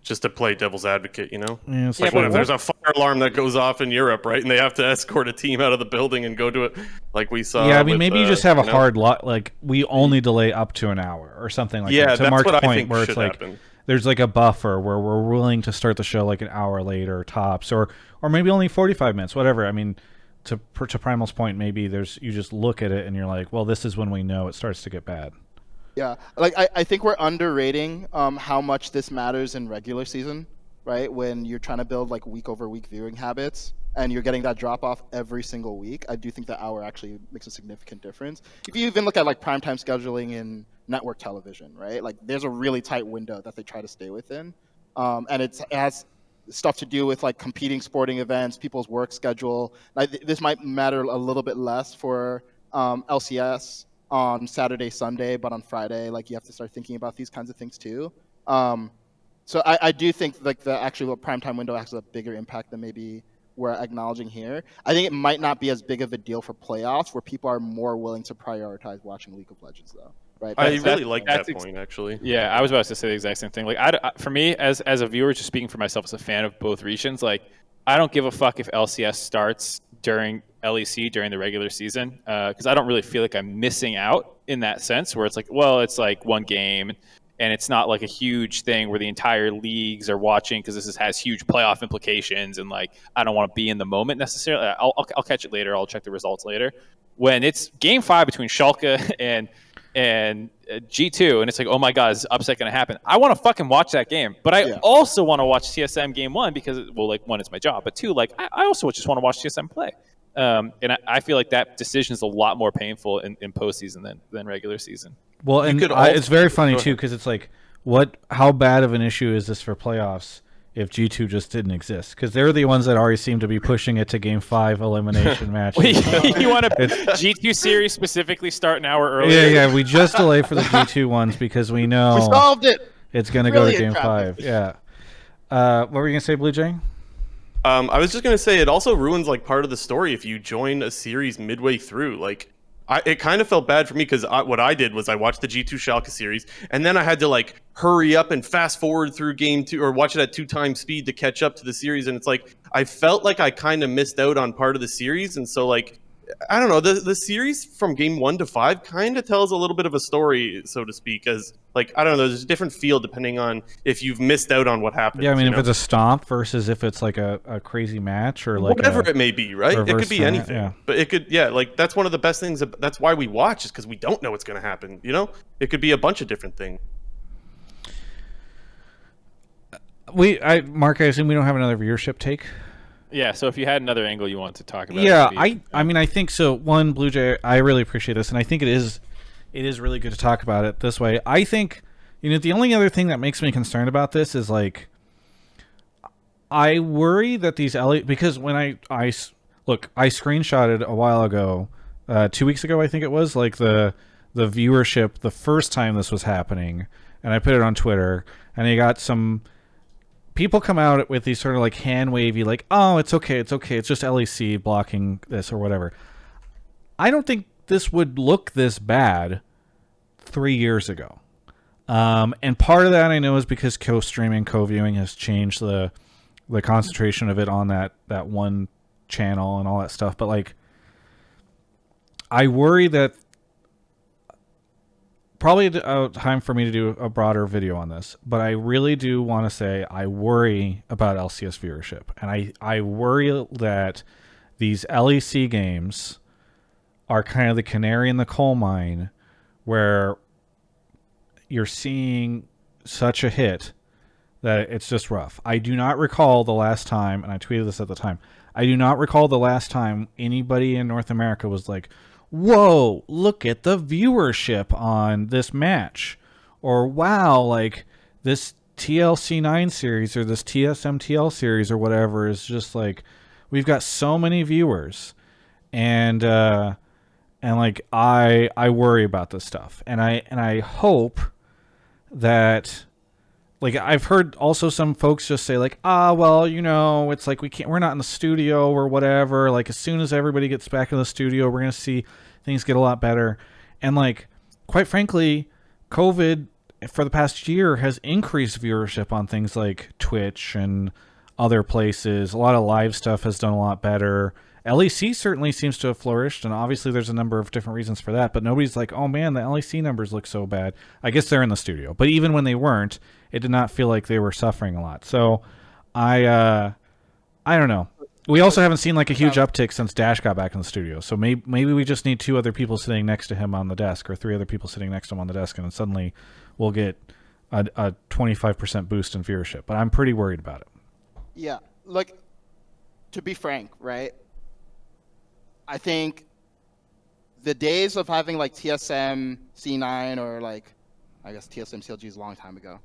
just to play devil's advocate, Yeah, it's like what if there's a fire alarm that goes off in Europe, right? And they have to escort a team out of the building and go to it like we saw. Yeah, I mean, maybe you just have a hard lot, like we only delay up to an hour or something like that. Yeah, To that's Mark's what I point, think where should it's like, happen. there's like a buffer where we're willing to start the show like an hour later tops, or maybe only 45 minutes, whatever. I mean, to Primal's point, maybe you just look at it and you're like, well, this is when we know it starts to get bad. Yeah, like I think we're underrating how much this matters in regular season, right? When you're trying to build like week over week viewing habits. and you're getting that drop off every single week, I do think the hour actually makes a significant difference. If you even look at like primetime scheduling in network television, right? Like there's a really tight window that they try to stay within, and it has stuff to do with like competing sporting events, people's work schedule. Like this might matter a little bit less for LCS on Saturday, Sunday, but on Friday, like you have to start thinking about these kinds of things too. So I do think like the actual primetime window has a bigger impact than maybe we're acknowledging here. I think it might not be as big of a deal for playoffs, where people are more willing to prioritize watching League of Legends, though. Right? I That's- really like that that's point, actually. Yeah, I was about to say the exact same thing. Like, for me, as a viewer, just speaking for myself as a fan of both regions, like, I don't give a fuck if LCS starts during LEC during the regular season, because I don't really feel like I'm missing out in that sense, where it's like, well, it's like one game, and it's not like a huge thing where the entire leagues are watching, because has huge playoff implications, and like I don't want to be in the moment necessarily. I'll catch it later. I'll check the results later. When it's Game 5 between Schalke and G2, and it's like, oh my god, is upset going to happen? I want to fucking watch that game, but I also want to watch TSM Game 1 because, well, like, one, it's my job, but two, like, I also just want to watch TSM play. And I feel like that decision is a lot more painful in postseason than regular season. Well, and it's very funny too, because it's like, how bad of an issue is this for playoffs if G2 just didn't exist? Because they're the ones that already seem to be pushing it to Game 5 elimination matches. You want to G2 series specifically start an hour earlier? Yeah, we just delay for the G2 ones because we know we solved it. It's going to go to Brilliant Game traffic. 5. Yeah. What were you going to say, Blue Jay? I was just gonna say it also ruins like part of the story if you join a series midway through. Like, it kind of felt bad for me because what I did was I watched the G2 Schalke series, and then I had to like hurry up and fast forward through Game 2 or watch it at 2x speed to catch up to the series. And it's like I felt like I kind of missed out on part of the series, and so like I don't know, the series from Game 1 to 5 kind of tells a little bit of a story, so to speak, as like I don't know, there's a different feel depending on if you've missed out on what happened. Yeah, I mean, if know? it's a stomp versus if it's like a crazy match or like whatever it may be, right? It reverse could be format, anything. yeah. But it could, like that's one of the best things. That's why we watch, is because we don't know what's going to happen. You know, it could be a bunch of different things. Mark, I assume we don't have another viewership take. Yeah, so if you had another angle you want to talk about. Yeah, maybe, I mean, I think so. One, Blue Jay, I really appreciate this, and I think it is really good to talk about it this way. I think, the only other thing that makes me concerned about this is like, I worry that these because when I screenshotted a while ago, 2 weeks ago, I think it was, like the viewership the first time this was happening, and I put it on Twitter, and I got some people come out with these sort of like hand wavy, like, oh, it's okay, it's just LEC blocking this or whatever. I don't think this would look this bad 3 years ago. And part of that I know is because co-streaming, co-viewing has changed the concentration of it on that one channel and all that stuff. But like, I worry that probably a time for me to do a broader video on this, but I really do want to say I worry about LCS viewership, and I worry that these LEC games are kind of the canary in the coal mine where you're seeing such a hit that it's just rough. I do not recall the last time, and I tweeted this at the time, I do not recall the last time anybody in North America was like, whoa, look at the viewership on this match. Or wow, like this TLC9 series or this TSMTL series or whatever is just like, we've got so many viewers. And like I worry about this stuff. And I hope that, like, I've heard also some folks just say like, well, it's like we're not in the studio or whatever. Like, as soon as everybody gets back in the studio, we're going to see things get a lot better. And like, quite frankly, COVID for the past year has increased viewership on things like Twitch and other places. A lot of live stuff has done a lot better. LEC certainly seems to have flourished, and obviously there's a number of different reasons for that, but nobody's like, oh man, the LEC numbers look so bad. I guess they're in the studio, but even when they weren't, it did not feel like they were suffering a lot. So I don't know. We also haven't seen like a huge uptick since Dash got back in the studio. So maybe we just need 2 other people sitting next to him on the desk, or 3 other people sitting next to him on the desk, and then suddenly we'll get a 25% boost in viewership. But I'm pretty worried about it. Yeah, like to be frank, right? I think the days of having like TSM C9 or like, I guess TSM CLG is a long time ago,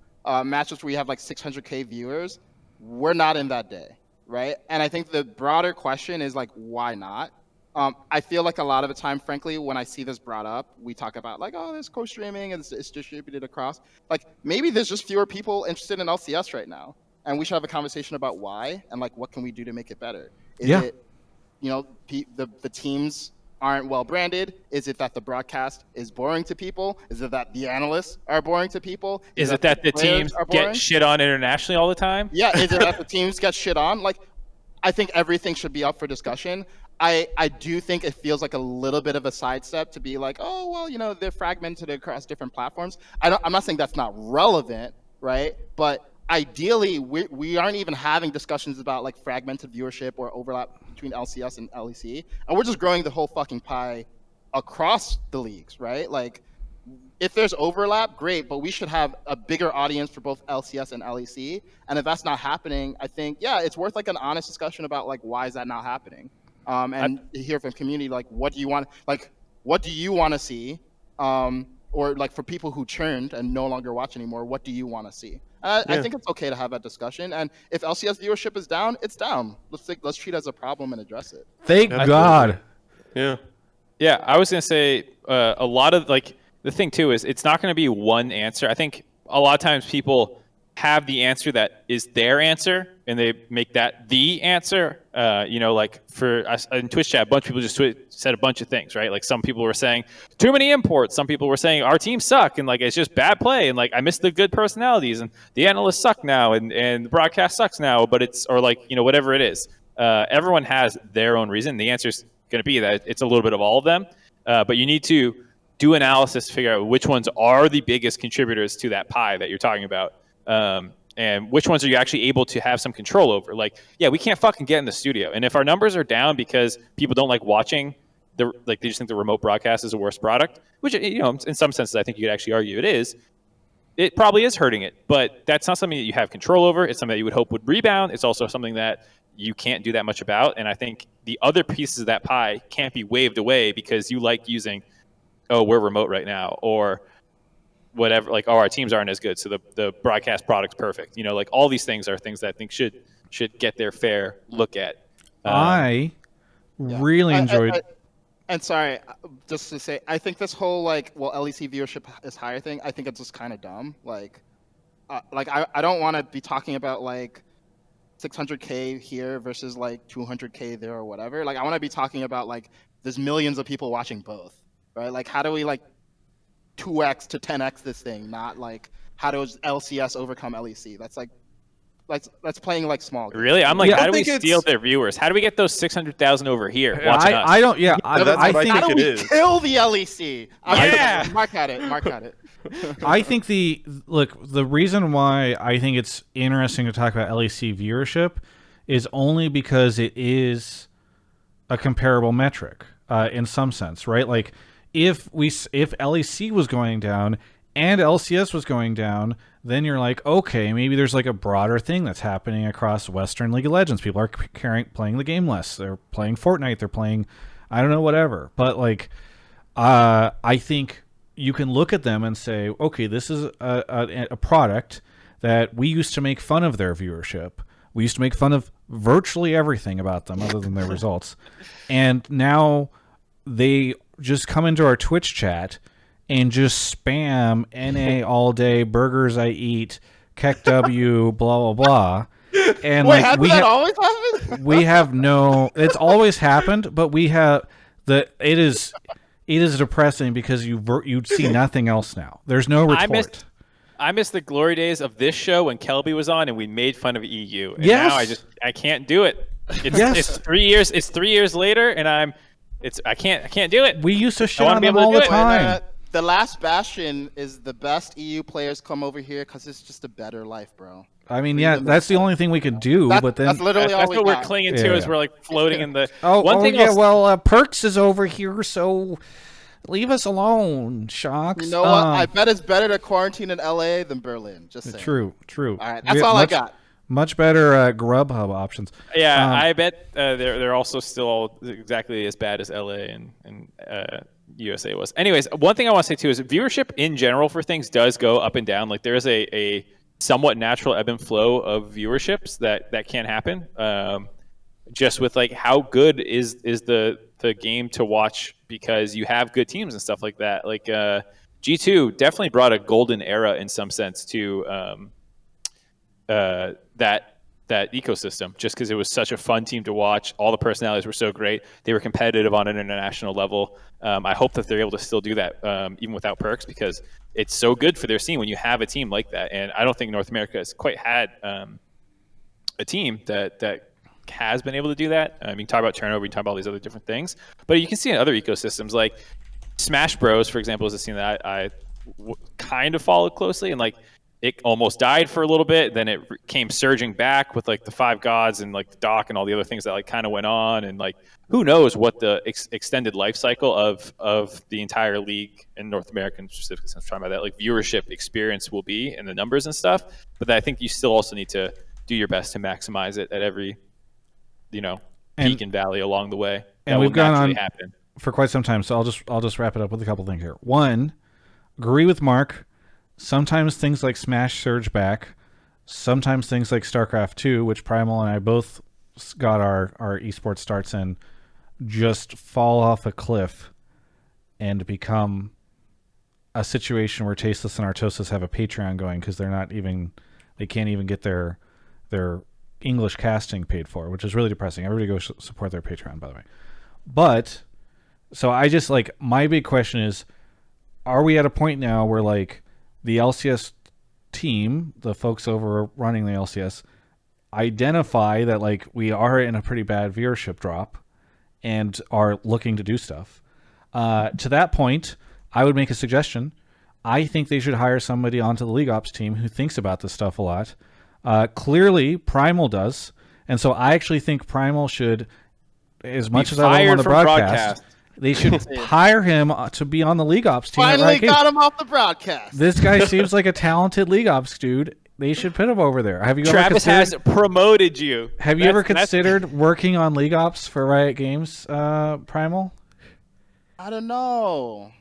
matches where you have like 600K viewers, we're not in that day, right? And I think the broader question is like, why not? I feel like a lot of the time, frankly, when I see this brought up, we talk about like, oh, there's co-streaming and it's distributed across. Like maybe there's just fewer people interested in LCS right now, and we should have a conversation about why and like what can we do to make it better. Is it, you know, the teams aren't well branded? Is it that the broadcast is boring to people? Is it that the analysts are boring to people? Is it that the teams get shit on internationally all the time? Yeah, is it that the teams get shit on? Like, I think everything should be up for discussion. I do think it feels like a little bit of a sidestep to be like, oh, well, you know, they're fragmented across different platforms. I'm not saying that's not relevant, right? But ideally, we aren't even having discussions about like fragmented viewership or overlap between LCS and LEC, and we're just growing the whole fucking pie across the leagues, right? Like, if there's overlap, great, but we should have a bigger audience for both LCS and LEC. And if that's not happening, I think, yeah, it's worth like an honest discussion about like why is that not happening, and hear from community like what do you want to see, or like for people who churned and no longer watch anymore, what do you want to see? I think it's okay to have that discussion. And if LCS viewership is down, it's down. Let's treat it as a problem and address it. Thank God. Yeah. Yeah, I was gonna say a lot of like the thing too is it's not gonna be one answer. I think a lot of times people have the answer that is their answer and they make that the answer. You know, like for us in Twitch chat, a bunch of people just said a bunch of things, right? Like some people were saying too many imports. Some people were saying our team suck and like it's just bad play and like I miss the good personalities and the analysts suck now and the broadcast sucks now. But it's or like you know whatever it is. Everyone has their own reason. The answer is going to be that it's a little bit of all of them. But you need to do analysis to figure out which ones are the biggest contributors to that pie that you're talking about. And which ones are you actually able to have some control over? Like, yeah, we can't fucking get in the studio. And if our numbers are down because people don't like watching, they just think the remote broadcast is a worse product, which, you know, in some senses, I think you could actually argue it is. It probably is hurting it, but that's not something that you have control over. It's something that you would hope would rebound. It's also something that you can't do that much about. And I think the other pieces of that pie can't be waved away because you like using, oh, we're remote right now, or whatever, like, oh, our teams aren't as good, so the broadcast product's perfect. You know, like all these things are things that I think should get their fair look at. I really enjoyed. And sorry, just to say, I think this whole like, well, LEC viewership is higher thing. I think it's just kind of dumb. Like I don't want to be talking about like 600K here versus like 200K there or whatever. Like I want to be talking about like there's millions of people watching both, right? Like how do we like 2x to 10x this thing, not like how does LCS overcome LEC? That's like that's playing like small games. Really? I'm like, how do we steal their viewers? How do we get those 600,000 over here watching us? I don't. Yeah, that's what I think How do it we is. kill the LEC? Yeah. Mark at it. I think the reason why I think it's interesting to talk about LEC viewership is only because it is a comparable metric in some sense, right? Like if LEC was going down and LCS was going down, then you're like, okay, maybe there's like a broader thing that's happening across Western League of Legends. People are playing the game less. They're playing Fortnite. They're playing, I don't know, whatever. But like, I think you can look at them and say, okay, this is a product that we used to make fun of their viewership. We used to make fun of virtually everything about them other than their results. And now they just come into our Twitch chat and just spam NA all day, burgers I eat, Keck W, blah, blah, blah. And Wait, like, always happened? we have no, it's always happened, but we have it is depressing because you see nothing else now. There's no retort. I miss the glory days of this show when Kelby was on and we made fun of EU. And Yes. now I can't do it. It's 3 years. It's 3 years later, and I can't do it. We used to shit wanna on be them able to all do the it. time. The Last Bastion is the best EU players come over here because it's just a better life, bro. I mean, yeah, that's the only thing we could do. But then that's literally all That's we what we're got. clinging to Yeah. is we're like floating in the. well, Perks is over here, so leave us alone, Shocks. You know what? I bet it's better to quarantine in LA than Berlin. Just saying. True. All right, that's all I got. Much better Grubhub options. Yeah, I bet they're also still exactly as bad as LA and USA was. Anyways, one thing I want to say too is viewership in general for things does go up and down. Like there is a somewhat natural ebb and flow of viewerships that can happen. Just with like how good is the game to watch because you have good teams and stuff like that. Like G2 definitely brought a golden era in some sense to that ecosystem, just because it was such a fun team to watch. All the personalities were so great. They were competitive on an international level. I hope that they're able to still do that even without perks, because it's so good for their scene when you have a team like that. And I don't think North America has quite had a team that has been able to do that. I mean, talk about turnover, we talk about all these other different things, but you can see in other ecosystems like Smash Bros, for example, is a scene that I kind of followed closely, and like it almost died for a little bit. Then it came surging back with like the Five Gods and like the Doc and all the other things that like kind of went on. And like, who knows what the extended life cycle of the entire league in North America, specifically since I'm talking about that, like viewership experience will be and the numbers and stuff. But I think you still also need to do your best to maximize it at every, peak and valley along the way. And we've gone on happen for quite some time. So I'll just wrap it up with a couple things here. One, agree with Mark. Sometimes things like Smash surge back. Sometimes things like StarCraft 2, which Primal and I both got our esports starts in, just fall off a cliff and become a situation where Tasteless and Artosis have a Patreon going because they can't even get their English casting paid for, which is really depressing. Everybody go support their Patreon, by the way. But so I just my big question is, are we at a point now where the LCS team, the folks over running the LCS, identify that we are in a pretty bad viewership drop and are looking to do stuff? To that point, I would make a suggestion. I think they should hire somebody onto the League Ops team who thinks about this stuff a lot. Clearly, Primal does. And so I actually think Primal should, as much as I love him on the broadcast, they should hire him to be on the League Ops team. Finally got him off the broadcast. This guy seems like a talented League Ops dude. They should put him over there. Have you Travis has promoted you. Have you ever considered working on League Ops for Riot Games, Primal? I don't know.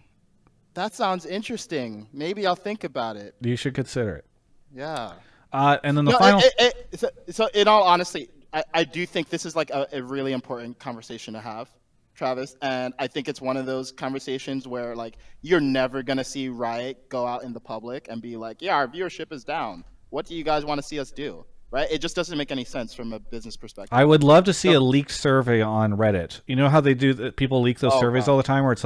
That sounds interesting. Maybe I'll think about it. You should consider it. Yeah. And then the final. So in all honesty, I do think this is a really important conversation to have, Travis, and I think it's one of those conversations where you're never gonna see Riot go out in the public and be like, yeah, our viewership is down. What do you guys want to see us do? Right? It just doesn't make any sense from a business perspective. I would love to see a leaked survey on Reddit. You know how they do people leak those surveys all the time, where it's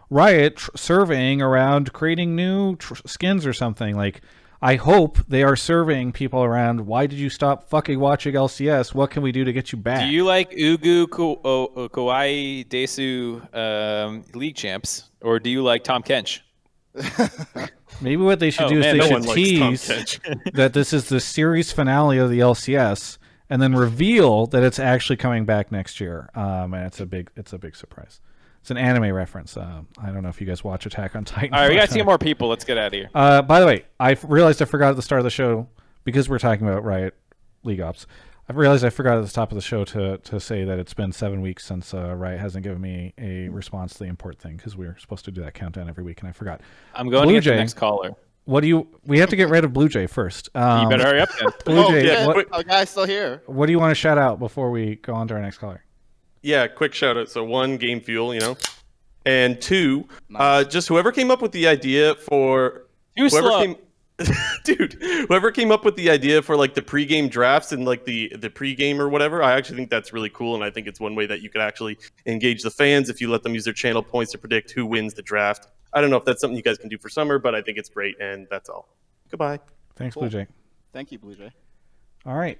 Riot surveying around creating new skins or something. I hope they are surveying people around, why did you stop fucking watching LCS? What can we do to get you back? Do you like Ugu Kawaii Desu League champs, or do you like Tom Kench? Maybe what they should do is they should tease that this is the series finale of the LCS, and then reveal that it's actually coming back next year. And it's a big surprise. It's an anime reference. I don't know if you guys watch Attack on Titan. All right, we got to see more people. Let's get out of here. By the way, I realized I forgot at the start of the show, because we're talking about Riot League Ops, I realized I forgot at the top of the show to say that it's been 7 weeks since Riot hasn't given me a response to the import thing, because we were supposed to do that countdown every week, and I forgot. I'm going to get the next caller. We have to get rid of Blue Jay first. You better hurry up then. Blue Jay, guy's still here. What do you want to shout out before we go on to our next caller? Yeah, quick shout out. So 1, Game Fuel, and 2, just whoever came up with the idea for whoever came up with the idea for the pregame drafts and the pregame or whatever, I actually think that's really cool, and I think it's one way that you could actually engage the fans if you let them use their channel points to predict who wins the draft. I don't know if that's something you guys can do for summer, but I think it's great, and that's all. Goodbye. Thanks, cool. Blue Jay. Thank you, Blue Jay. All right.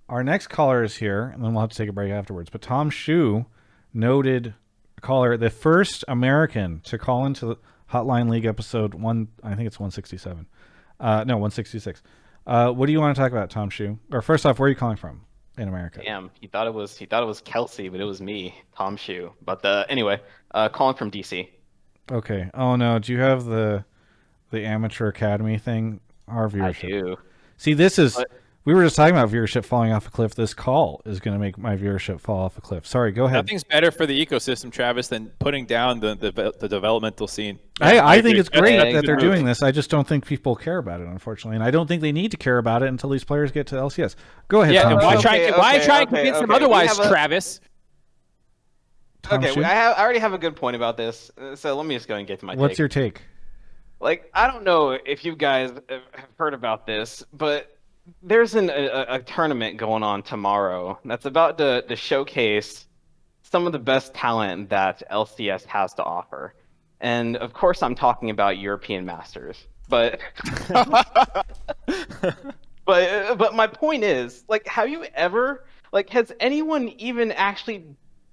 Our next caller is here, and then we'll have to take a break afterwards. But Tom Shu, noted caller, the first American to call into the Hotline League episode 1, I think it's 167. No, 166. What do you want to talk about, Tom Shu? Or first off, where are you calling from in America? Damn, he thought it was Kelsey, but it was me, Tom Shu. But anyway, calling from DC. Okay. Oh no, do you have the Amateur Academy thing? Our viewership. I do. See, this is We were just talking about viewership falling off a cliff. This call is going to make my viewership fall off a cliff. Sorry, go ahead. Nothing's better for the ecosystem, Travis, than putting down the developmental scene. I think agree. it's great Yeah, that they're good move. doing this. I just don't think people care about it, unfortunately, and I don't think they need to care about it until these players get to LCS. Go ahead, Yeah, Tom. and why Okay, try and okay, convince them okay. otherwise, We have a- Travis? Tom Okay, Shu? I already have a good point about this, so let me just go and get to my What's take. your take? Like, I don't know if you guys have heard about this, but there's a tournament going on tomorrow that's about to showcase some of the best talent that LCS has to offer. And of course, I'm talking about European Masters. But but my point is, like, have you ever, like, has anyone even actually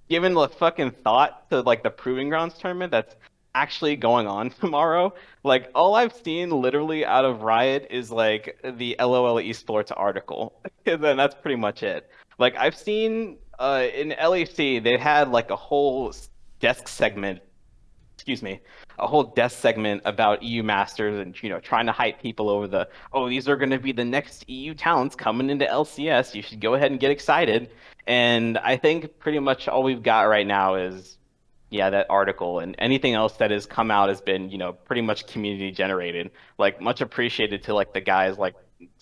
given a fucking thought to, like, the Proving Grounds tournament that's actually going on tomorrow? Like, all I've seen literally out of Riot is, like, the LOL Esports article. And then that's pretty much it. Like, I've seen in LEC, they had, like, a whole desk segment about EU Masters and, you know, trying to hype people over these are going to be the next EU talents coming into LCS. You should go ahead and get excited. And I think pretty much all we've got right now is, yeah, that article, and anything else that has come out has been, you know, pretty much community generated. Like, much appreciated to, like, the guys like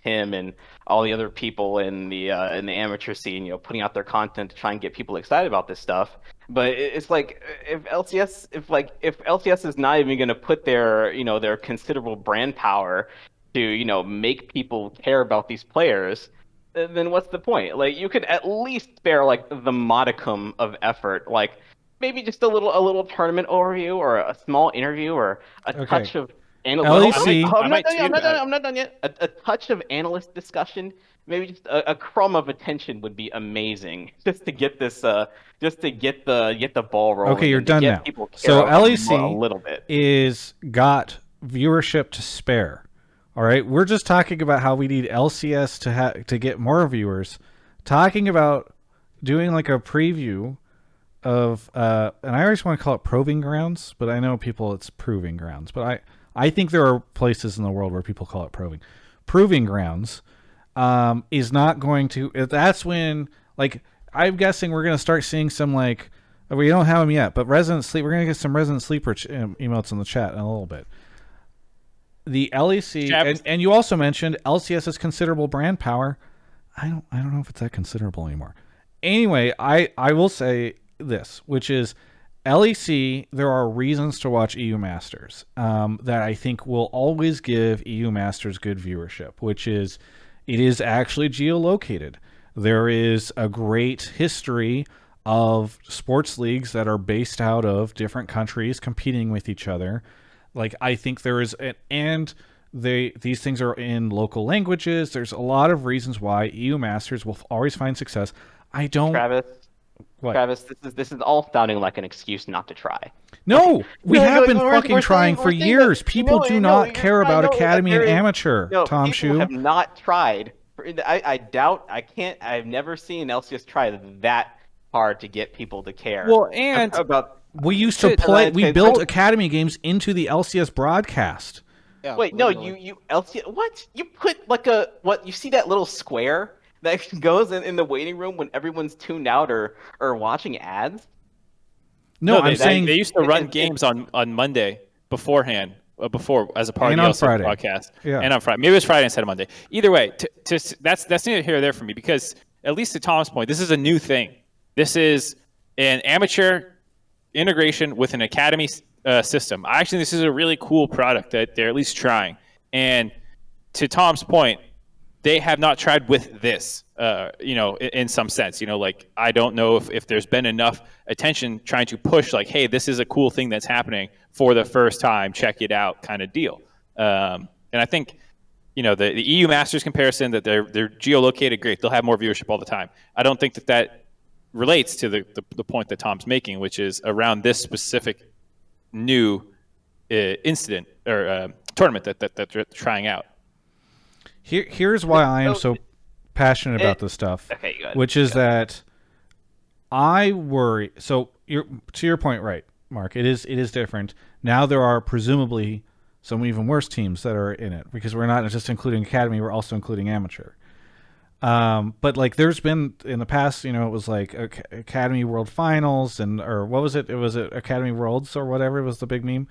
Tim and all the other people in the amateur scene, you know, putting out their content to try and get people excited about this stuff. But it's like, if LCS is not even going to put their, you know, their considerable brand power to, you know, make people care about these players, then what's the point? Like, you could at least spare, like, the modicum of effort, like maybe just a little tournament overview or a small interview or a touch of analyst. LEC I'm not done yet. A touch of analyst discussion, maybe just a crumb of attention would be amazing, just to get this, just to get the ball rolling. Okay, you're and to done get now. people care So about LEC more a little bit. is got viewership to spare. All right, we're just talking about how we need LCS to get more viewers. Talking about doing like a preview of, and I always want to call it Proving Grounds, but I know people it's Proving Grounds. But I think there are places in the world where people call it Proving Grounds. Is not going to. That's when, like, I'm guessing we're gonna start seeing some, like, we don't have them yet, but Resident Sleep. We're gonna get some Resident Sleeper emotes in the chat in a little bit. The LEC, and you also mentioned LCS has considerable brand power. I don't know if it's that considerable anymore. Anyway, I will say this, which is LEC, there are reasons to watch EU Masters that I think will always give EU Masters good viewership, which is it is actually geolocated. There is a great history of sports leagues that are based out of different countries competing with each other. Like, I think there is, these things are in local languages. There's a lot of reasons why EU Masters will always find success. I don't. Travis, this is all sounding like an excuse not to try. No, we have been we're fucking trying for years. People do not care about Academy and Amateur, Tom Shu. People have not tried. I doubt, I've never seen LCS try that hard to get people to care. Well, and about we used to play. We built Academy games into the LCS broadcast. Yeah, wait, no, literally. you LCS, what? You put like you see that little square that goes in the waiting room when everyone's tuned out or watching ads? No, I'm they, saying they used to run games on Monday beforehand, before as a part And of the on LCS Friday. broadcast, Yeah. and on Friday. Maybe it was Friday instead of Monday. Either way, that's neither here or there for me, because at least to Tom's point, this is a new thing. This is an amateur integration with an academy system. I actually think this is a really cool product that they're at least trying. And to Tom's point, they have not tried with this, in some sense. Like, I don't know if there's been enough attention trying to push, like, hey, this is a cool thing that's happening for the first time, check it out kind of deal. And I think, the EU Masters comparison, that they're geolocated, great. They'll have more viewership all the time. I don't think that relates to the point that Tom's making, which is around this specific new incident or tournament that they're trying out. Here's why I am so passionate about this stuff. Okay, go ahead. Which is that I worry. So to your point, right, Mark? It is different now. There are presumably some even worse teams that are in it, because we're not just including academy; we're also including amateur. But like, there's been in the past, it was like Academy World Finals or what was it? It was Academy Worlds or whatever was the big meme.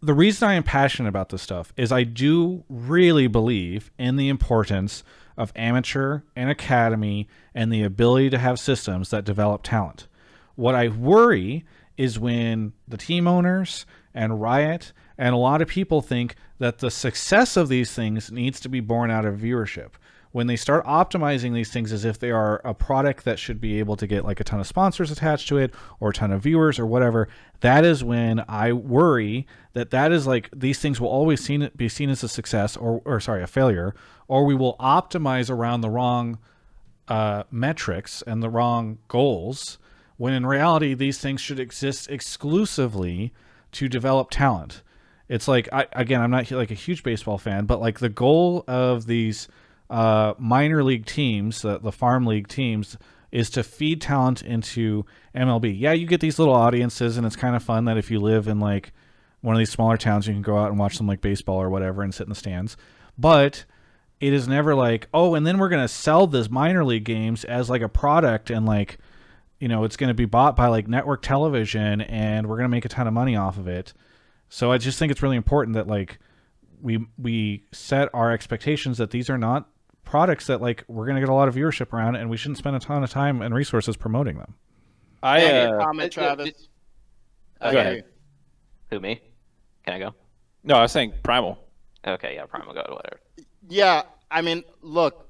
The reason I am passionate about this stuff is I do really believe in the importance of amateur and academy and the ability to have systems that develop talent. What I worry is when the team owners and Riot and a lot of people think that the success of these things needs to be born out of viewership. When they start optimizing these things as if they are a product that should be able to get like a ton of sponsors attached to it or a ton of viewers or whatever, that is when I worry that is like these things will always be seen as a success or sorry, a failure, or we will optimize around the wrong metrics and the wrong goals, when in reality these things should exist exclusively to develop talent. It's like, I'm not like a huge baseball fan, but like the goal of these minor league teams, the farm league teams, is to feed talent into MLB. Yeah, you get these little audiences, and it's kind of fun that if you live in like one of these smaller towns, you can go out and watch some like baseball or whatever and sit in the stands. But it is never like, oh, and then we're going to sell this minor league games as like a product, and like, it's going to be bought by like network television, and we're going to make a ton of money off of it. So I just think it's really important that like we set our expectations that these are not products that like we're going to get a lot of viewership around, and we shouldn't spend a ton of time and resources promoting them. Comment, Travis. Go ahead. Who, me? Can I go? No, I was saying Primal. Okay, yeah, Primal, go, whatever. Yeah, I mean, look,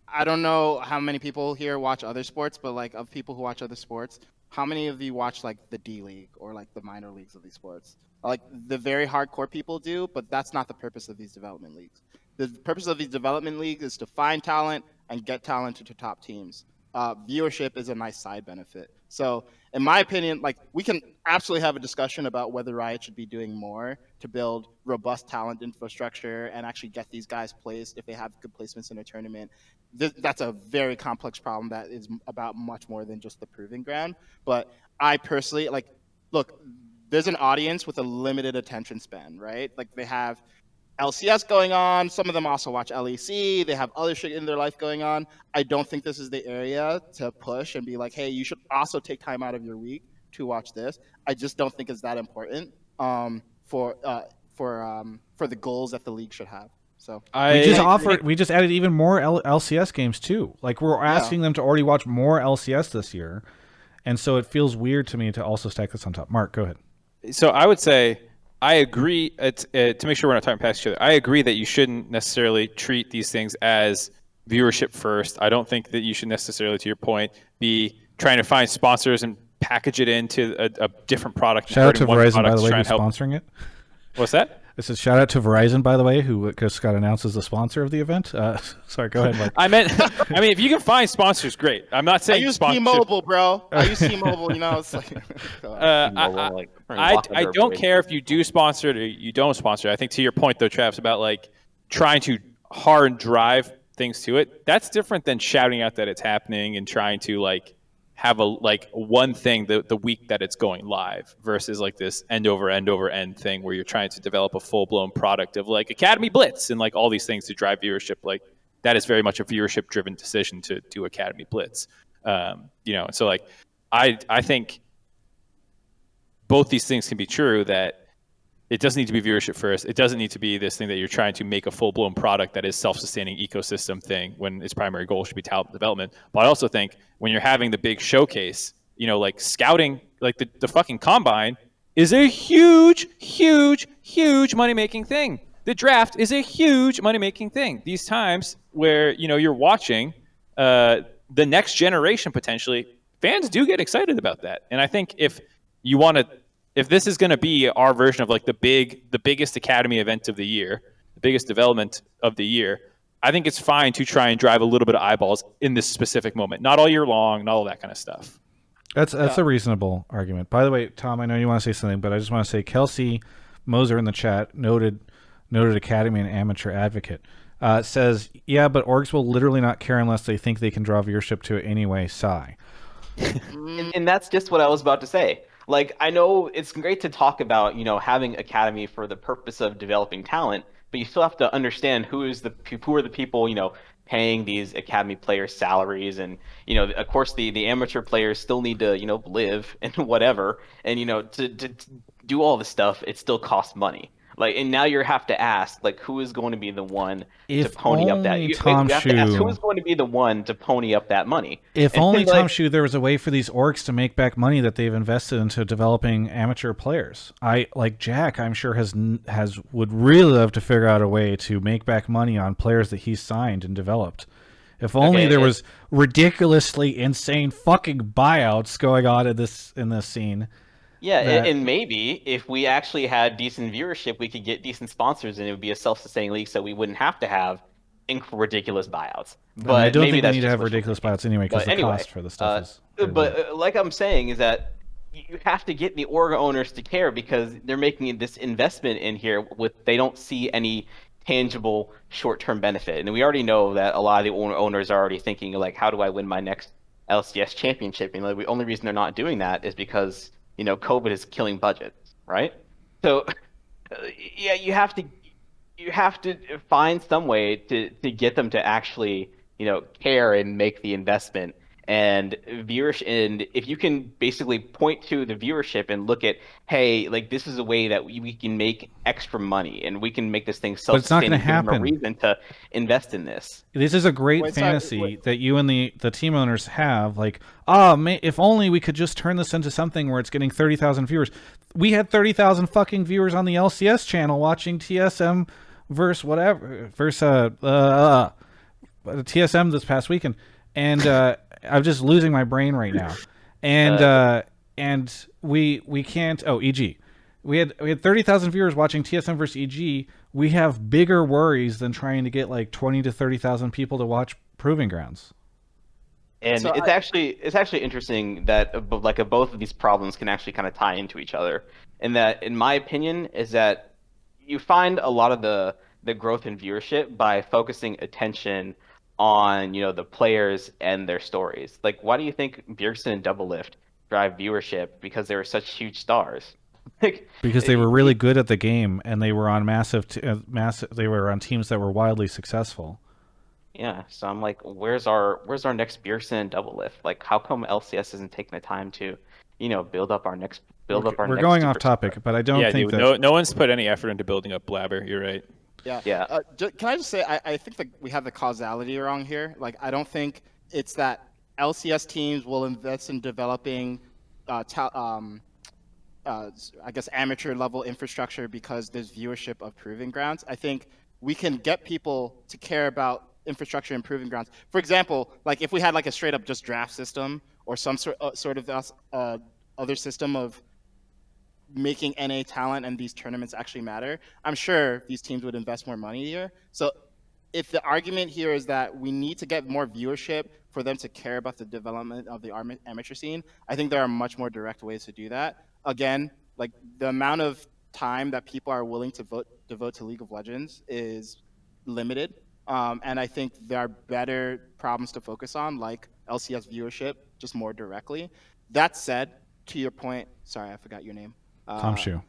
I don't know how many people here watch other sports, but like of people who watch other sports, how many of you watch like the D League or like the minor leagues of these sports? Like the very hardcore people do, but that's not the purpose of these development leagues. The purpose of these development leagues is to find talent and get talent to top teams. Viewership is a nice side benefit. So in my opinion, like we can absolutely have a discussion about whether Riot should be doing more to build robust talent infrastructure and actually get these guys placed if they have good placements in a tournament. That's a very complex problem that is about much more than just the proving ground. But I personally, like, look, there's an audience with a limited attention span, right? Like they have LCS going on. Some of them also watch LEC. They have other shit in their life going on. I don't think this is the area to push and be like, hey, you should also take time out of your week to watch this. I just don't think it's that important for the goals that the league should have. So we just added even more LCS games too. Like we're asking them to already watch more LCS this year, and so it feels weird to me to also stack this on top. Mark, go ahead. So I would say I agree. To make sure we're not talking past each other, I agree that you shouldn't necessarily treat these things as viewership first. I don't think that you should necessarily, to your point, be trying to find sponsors and package it into a different product. Shout out to Verizon, by the way, who's sponsoring it. What's that? This is shout out to Verizon, by the way, who just got announced as the sponsor of the event. Sorry, go ahead, Mike. I mean, if you can find sponsors, great. I'm not saying I use T-Mobile, bro. I use T-Mobile. It's like. I don't care if you do sponsor it or you don't sponsor it. I think to your point though, Travis, about like trying to hard drive things to it. That's different than shouting out that it's happening and trying to like have one thing the week that it's going live versus like this end over end thing where you're trying to develop a full blown product of like Academy Blitz and like all these things to drive viewership. Like that is very much a viewership driven decision to do Academy Blitz. So like I think both these things can be true, that it doesn't need to be viewership first. It doesn't need to be this thing that you're trying to make a full-blown product that is self-sustaining ecosystem thing when its primary goal should be talent development. But I also think when you're having the big showcase, like scouting, like the fucking combine is a huge, huge, huge money-making thing. The draft is a huge money-making thing. These times where, you're watching the next generation potentially, fans do get excited about that. And I think if this is going to be our version of like the biggest Academy event of the year, the biggest development of the year, I think it's fine to try and drive a little bit of eyeballs in this specific moment. Not all year long, not all that kind of stuff. That's a reasonable argument. By the way, Tom, I know you want to say something, but I just want to say Kelsey Moser in the chat, noted Academy and amateur advocate, says, yeah, but orgs will literally not care unless they think they can draw viewership to it anyway. Sigh. And that's just what I was about to say. Like, I know it's great to talk about, having Academy for the purpose of developing talent, but you still have to understand who are the people, paying these academy players salaries, and of course the amateur players still need to live and whatever, and to do all this stuff, it still costs money. Like, and now you have to ask, like, who is going to be the one to pony up that? You have to ask who is going to be the one to pony up that money. If only Tom Shoe, there was a way for these orgs to make back money that they've invested into developing amateur players. Jack, I'm sure would really love to figure out a way to make back money on players that he's signed and developed. If only there was ridiculously insane fucking buyouts going on in this scene. Yeah, and maybe if we actually had decent viewership, we could get decent sponsors, and it would be a self-sustaining league, so we wouldn't have to have ridiculous buyouts. But I don't maybe think we need to have ridiculous buyouts anyway, because the cost for the stuff is. But like I'm saying, is that you have to get the org owners to care, because they're making this investment in here they don't see any tangible short-term benefit, and we already know that a lot of the owners are already thinking, like, how do I win my next LCS championship? And the only reason they're not doing that is because COVID is killing budgets, right? So, yeah, you have to find some way to get them to actually, care and make the investment. And viewership, and if you can basically point to the viewership and look at, hey, like, this is a way that we can make extra money, and we can make this thing self-sustaining. But it's not going to happen. A reason to invest in this. This is a great fantasy that you and the team owners have. Like, if only we could just turn this into something where it's getting 30,000 viewers. We had 30,000 fucking viewers on the LCS channel watching TSM versus TSM this past weekend, and I'm just losing my brain right now. And we can't. Oh, EG. We had 30,000 viewers watching TSM versus EG. We have bigger worries than trying to get like 20 to 30,000 people to watch Proving Grounds. And so it's actually interesting that both of these problems can actually kind of tie into each other. And that, in my opinion, is that you find a lot of the growth in viewership by focusing attention on the players and their stories. Like, why do you think Bjergsen and Doublelift drive viewership? Because they were such huge stars. Because they were really good at the game, and they were on massive. They were on teams that were wildly successful. Yeah, so I'm like, where's our next Bjergsen and Doublelift? Like, how come LCS isn't taking the time to, build up our next? We're going off topic, but I don't think that no one's put any effort into building up Blabber. You're right. Yeah. Can I just say, I think that we have the causality wrong here. Like, I don't think it's that LCS teams will invest in developing, I guess, amateur level infrastructure because there's viewership of Proving Grounds. I think we can get people to care about infrastructure and Proving Grounds. For example, like, if we had like a straight up just draft system or some sort of other system of making NA talent and these tournaments actually matter, I'm sure these teams would invest more money here. So if the argument here is that we need to get more viewership for them to care about the development of the amateur scene, I think there are much more direct ways to do that. Again, like, the amount of time that people are willing to devote to League of Legends is limited. And I think there are better problems to focus on, like LCS viewership, just more directly. That said, to your point, sorry, I forgot your name. Tom Shoe.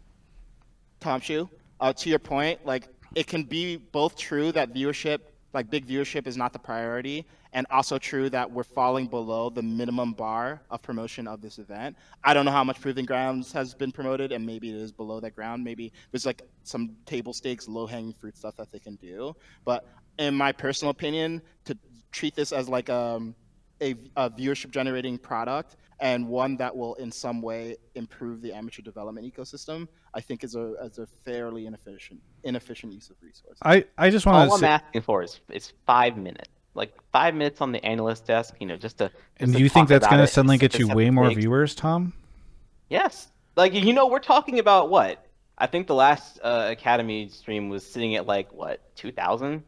To your point, like, it can be both true that viewership, like big viewership, is not the priority, and also true that we're falling below the minimum bar of promotion of this event. I don't know how much Proving Grounds has been promoted, and maybe it is below that ground. Maybe there's like some table stakes, low-hanging fruit stuff that they can do. But in my personal opinion, to treat this as like a viewership generating product and one that will in some way improve the amateur development ecosystem, I think is a fairly inefficient use of resources. I just want to all I'm asking for is 5 minutes. Like 5 minutes on the analyst desk, just to. And do you think that's going to suddenly get you way more viewers, Tom? Yes. Like, we're talking about what? I think the last Academy stream was sitting at 2,000?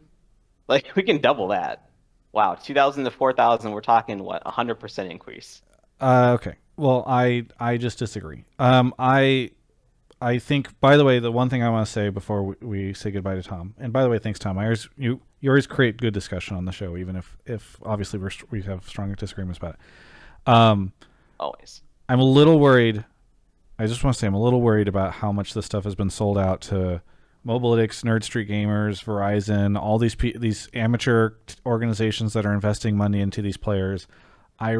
Like, we can double that. Wow, 2,000 to 4,000, we're talking, 100% increase. Okay. Well, I just disagree. I think, by the way, the one thing I want to say before we say goodbye to Tom, and by the way, thanks, Tom. You always create good discussion on the show, even if obviously we have strong disagreements about it. Always. I'm a little worried. I just want to say I'm a little worried about how much this stuff has been sold out to Mobalytics, Nerd Street Gamers, Verizon, all these amateur organizations that are investing money into these players. I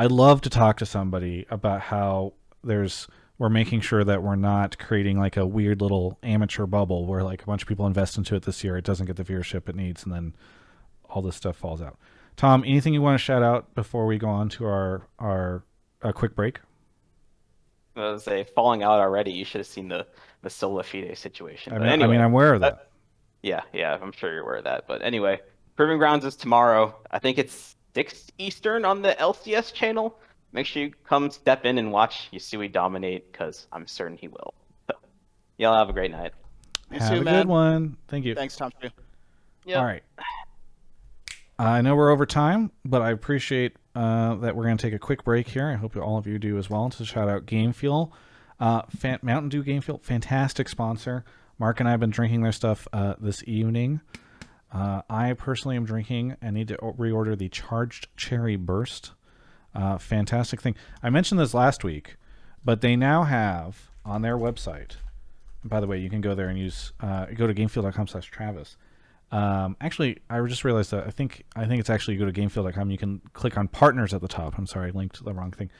love to talk to somebody about how we're making sure that we're not creating like a weird little amateur bubble where like a bunch of people invest into it this year, it doesn't get the viewership it needs, and then all this stuff falls out. Tom, anything you want to shout out before we go on to our quick break? I was say falling out already. You should have seen the Sola Fide situation. I But mean, anyway, I'm aware of that. yeah, I'm sure you're aware of that. But anyway, Proving Grounds is tomorrow. I think it's 6 Eastern on the LCS channel. Make sure you come step in and watch Yasui dominate, because I'm certain he will. So, y'all have a great night. You Have too, a man. good one. Thank you. Thanks, Tom. Yep. All right. I know we're over time, but I appreciate that we're going to take a quick break here. I hope all of you do as well. To shout out Game Fuel, Mountain Dew Game Fuel, fantastic sponsor. Mark and I have been drinking their stuff this evening. I personally am drinking and need to reorder the Charged Cherry Burst. Fantastic thing. I mentioned this last week, but they now have on their website. And by the way, you can go there and use go to gamefuel.com/Travis. Actually, I just realized that I think it's actually you go to gamefield.com. You can click on partners at the top. I'm sorry, I linked the wrong thing,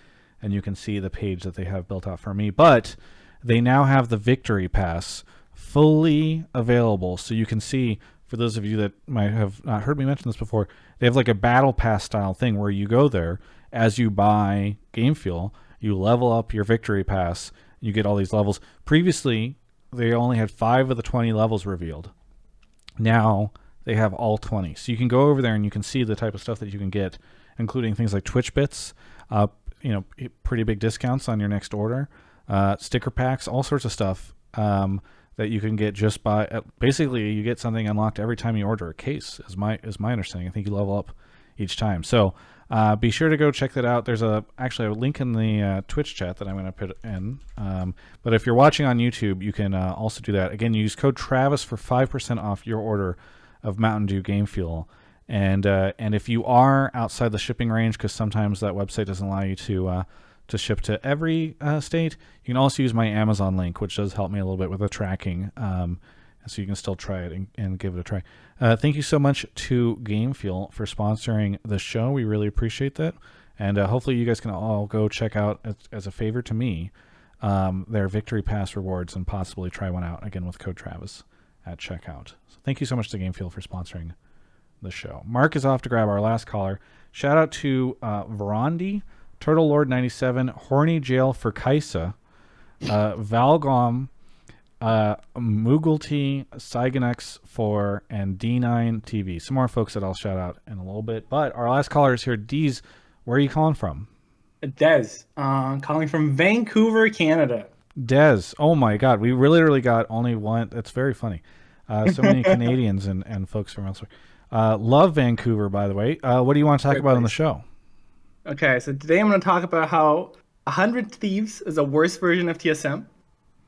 and you can see the page that they have built out for me. But they now have the Victory Pass fully available, so you can see. For those of you that might have not heard me mention this before, they have like a battle pass style thing where you go there as you buy Game Fuel, you level up your Victory Pass, you get all these levels. Previously, they only had 5 of the 20 levels revealed. Now they have all 20. So you can go over there and you can see the type of stuff that you can get, including things like Twitch bits, pretty big discounts on your next order, sticker packs, all sorts of stuff that you can get just by basically you get something unlocked every time you order a case, is my understanding. I think you level up each time. So be sure to go check that out. There's actually a link in the Twitch chat that I'm going to put in. But if you're watching on YouTube, you can also do that. Again, use code Travis for 5% off your order of Mountain Dew Game Fuel. And if you are outside the shipping range, because sometimes that website doesn't allow you to ship to every state, you can also use my Amazon link, which does help me a little bit with the tracking. So you can still try it and give it a try. Thank you so much to Game Fuel for sponsoring the show. We really appreciate that. And hopefully you guys can all go check out, as a favor to me, their Victory Pass rewards and possibly try one out, again, with code Travis at checkout. So thank you so much to Game Fuel for sponsoring the show. Mark is off to grab our last caller. Shout out to Varandi, Turtle Lord 97, Horny Jail for Kaisa, Valgom, Mughal Cyganex 4, and D9 TV. Some more folks that I'll shout out in a little bit. But our last caller is here. Deez, where are you calling from? Dez, calling from Vancouver, Canada. Dez, oh my God, we really got only one. That's very funny. So many Canadians and folks from elsewhere. Love Vancouver, by the way. What do you want to talk about on the show? Okay, so today I'm going to talk about how 100 Thieves is a worse version of TSM.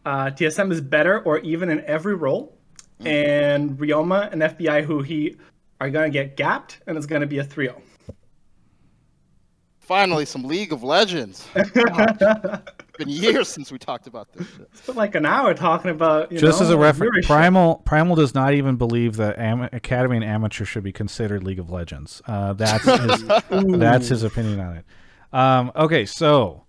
TSM is better or even in every role. And Ryoma and FBI Huhi are going to get gapped, and it's going to be a 3-0. Finally, some League of Legends. It's been years since we talked about this shit. It's been like an hour talking about, Just as a reference, viewership. Primal does not even believe that Academy and Amateur should be considered League of Legends. That's his opinion on it. Okay, so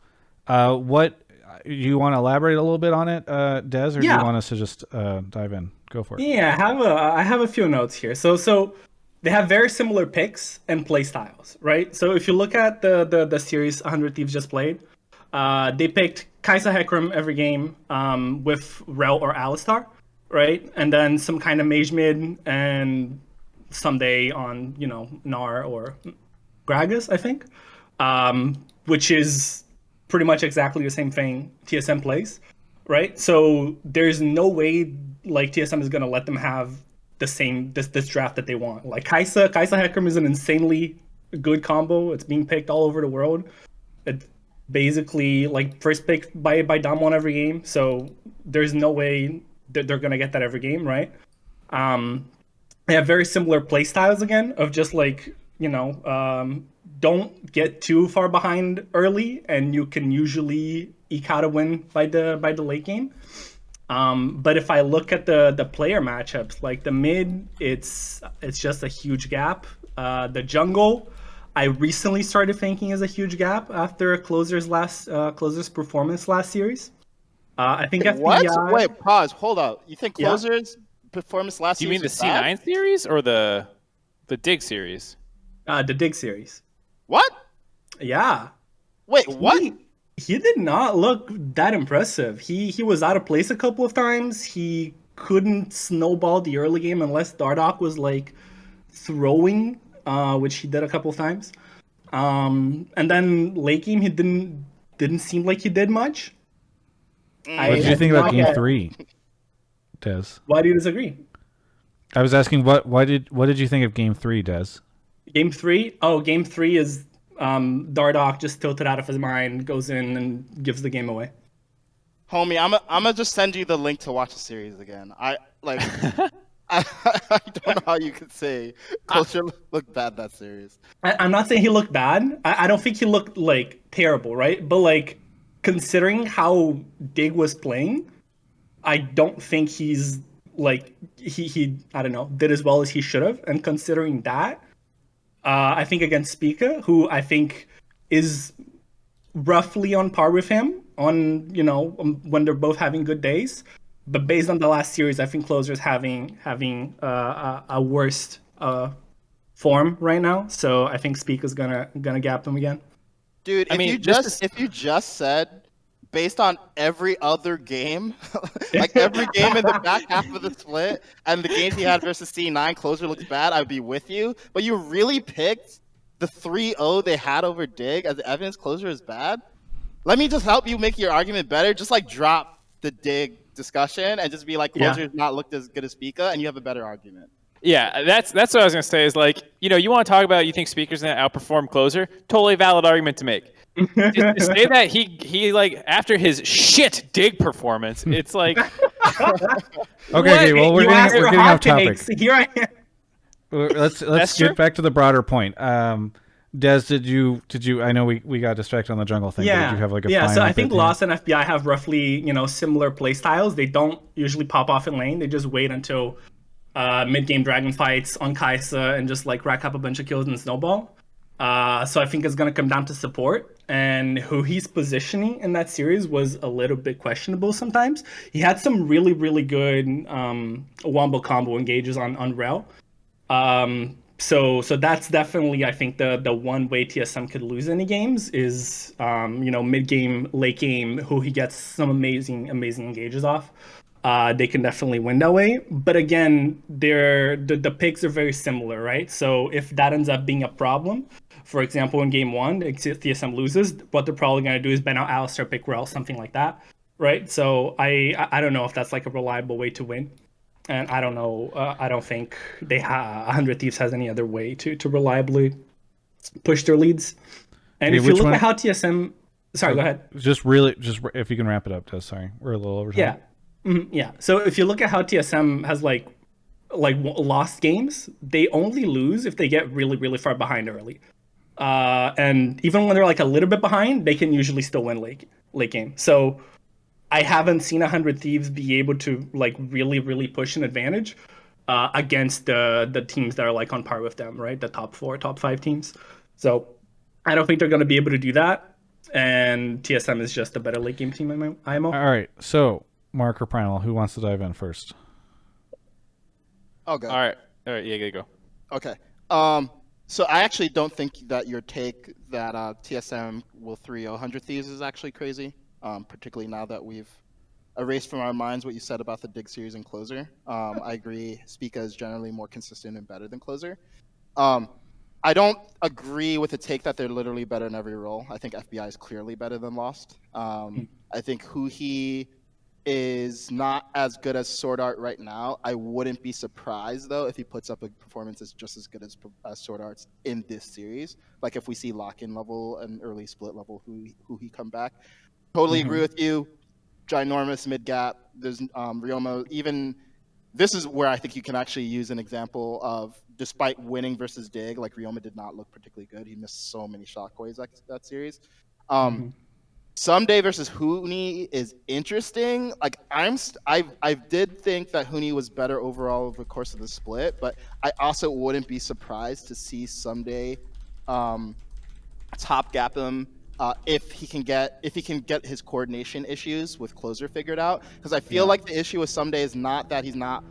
what you want to elaborate a little bit on it, Des, or do you want us to just dive in? Go for it. Yeah, I have a few notes here. So they have very similar picks and play styles, right? So if you look at the series 100 Thieves just played, they picked Kaisa Hecarim every game with Rel or Alistar, right? And then some kind of mage mid and someday on, Gnar or Gragas, I think, which is pretty much exactly the same thing TSM plays, right? So there's no way like TSM is going to let them have the same this draft that they want. Like Kaisa Hecarim is an insanely good combo. It's being picked all over the world. It basically like first pick by Damwon every game. So there's no way that they're gonna get that every game, right? They have very similar play styles again of just like don't get too far behind early, and you can usually eke out a win by the late game. But if I look at the player matchups, like the mid, it's just a huge gap. The jungle, I recently started thinking is a huge gap after Closer's performance last series. I think What? FBI. Wait, pause. Hold up. You think Yeah. Closer's performance last Do you series mean the was bad? C9 series or the Dig series? The Dig series. What? Yeah. Wait, what? He did not look that impressive. He was out of place a couple of times. He couldn't snowball the early game unless Dardoch was like throwing, which he did a couple of times. And then late game he didn't seem like he did much. What did you think about Game 3, Des? Why do you disagree? I was asking what did you think of Game 3, Des? Game 3? Oh, Game 3 is Dardoch just tilted out of his mind, goes in and gives the game away. Homie, I'm gonna just send you the link to watch the series again. I don't know how you could say Closer looked bad that series. I'm not saying he looked bad. I don't think he looked like terrible, right? But like considering how Dig was playing, I don't think he's like he I don't know, did as well as he should have. And considering that, I think against Spica, who I think is roughly on par with him on, when they're both having good days. But based on the last series, I think Closer's having a worst form right now. So I think Spica's gonna gap him again. Dude, if you just said based on every other game, like every game in the back half of the split and the games he had versus C9, Closer looks bad, I'd be with you. But you really picked the 3-0 they had over Dig as evidence Closer is bad? Let me just help you make your argument better. Just like drop the Dig discussion and just be like Closer's not looked as good as Spica, and you have a better argument. Yeah, that's what I was gonna say. Is like, you want to talk about you think Speaker's gonna outperform Closer? Totally valid argument to make. To say that he like after his shit Dig performance, it's like Okay, well we're getting off topic. Here I am. Let's get back to the broader point. Des, did you? I know we got distracted on the jungle thing. Yeah, but did you have like a so final I think bit Lost and FBI have roughly similar play styles. They don't usually pop off in lane. They just wait until mid game dragon fights on Kai'Sa and just like rack up a bunch of kills and snowball. So I think it's gonna come down to support, and who he's positioning in that series was a little bit questionable sometimes. He had some really really good wombo combo engages on Rel. So that's definitely, I think, the one way TSM could lose any games is mid game, late game, who he gets some amazing engages off. They can definitely win that way. But again, the picks are very similar, right? So if that ends up being a problem, for example, in game 1, if TSM loses, what they're probably going to do is ban out Alistar, pick Rel, something like that, right? So I don't know if that's like a reliable way to win. And I don't know. I don't think 100 Thieves has any other way to reliably push their leads. And if you look at how TSM, sorry, go ahead. Just if you can wrap it up, Des. Sorry, we're a little over time. Yeah, yeah. So if you look at how TSM has like lost games, they only lose if they get really really far behind early. And even when they're like a little bit behind, they can usually still win late game. So I haven't seen 100 Thieves be able to like really, really push an advantage against the teams that are like on par with them, right? The top 4, top 5 teams. So I don't think they're going to be able to do that. And TSM is just a better late game team in IMO. All right. So Mark or Primal, who wants to dive in first? I'll go. All right. Yeah, gotta go. Okay. So I actually don't think that your take that TSM will 3-0 100 Thieves is actually crazy. Particularly now that we've erased from our minds what you said about the Dig series and Closer. I agree. Spica is generally more consistent and better than Closer. I don't agree with the take that they're literally better in every role. I think FBI is clearly better than Lost. I think Huhi is not as good as Sword Art right now. I wouldn't be surprised, though, if he puts up a performance that's just as good as Sword Art's in this series. Like if we see lock-in level and early split level Huhi come back. Totally agree with you. Ginormous mid gap. There's Ryoma. Even this is where I think you can actually use an example of, despite winning versus Dig, like Ryoma did not look particularly good. He missed so many shockwaves that series. Someday versus Huni is interesting. Like I did think that Huni was better overall over the course of the split, but I also wouldn't be surprised to see Someday top gap him if he can get his coordination issues with closer figured out. Because I feel like the issue with Someday is not that he's not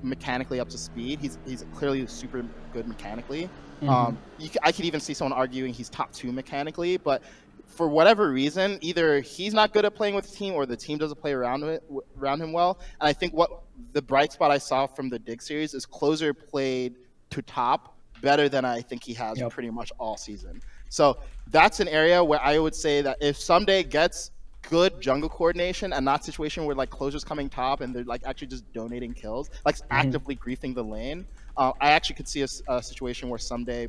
mechanically up to speed. He's clearly super good mechanically. I could even see someone arguing he's top 2 mechanically, but for whatever reason, either he's not good at playing with the team or the team doesn't play around him well. And I think what the bright spot I saw from the Dig series is closer played to top better than I think he has pretty much all season. So that's an area where I would say that if Someday gets good jungle coordination and not situation where like closers coming top and they're like actually just donating kills, like actively griefing the lane, I actually could see a situation where Someday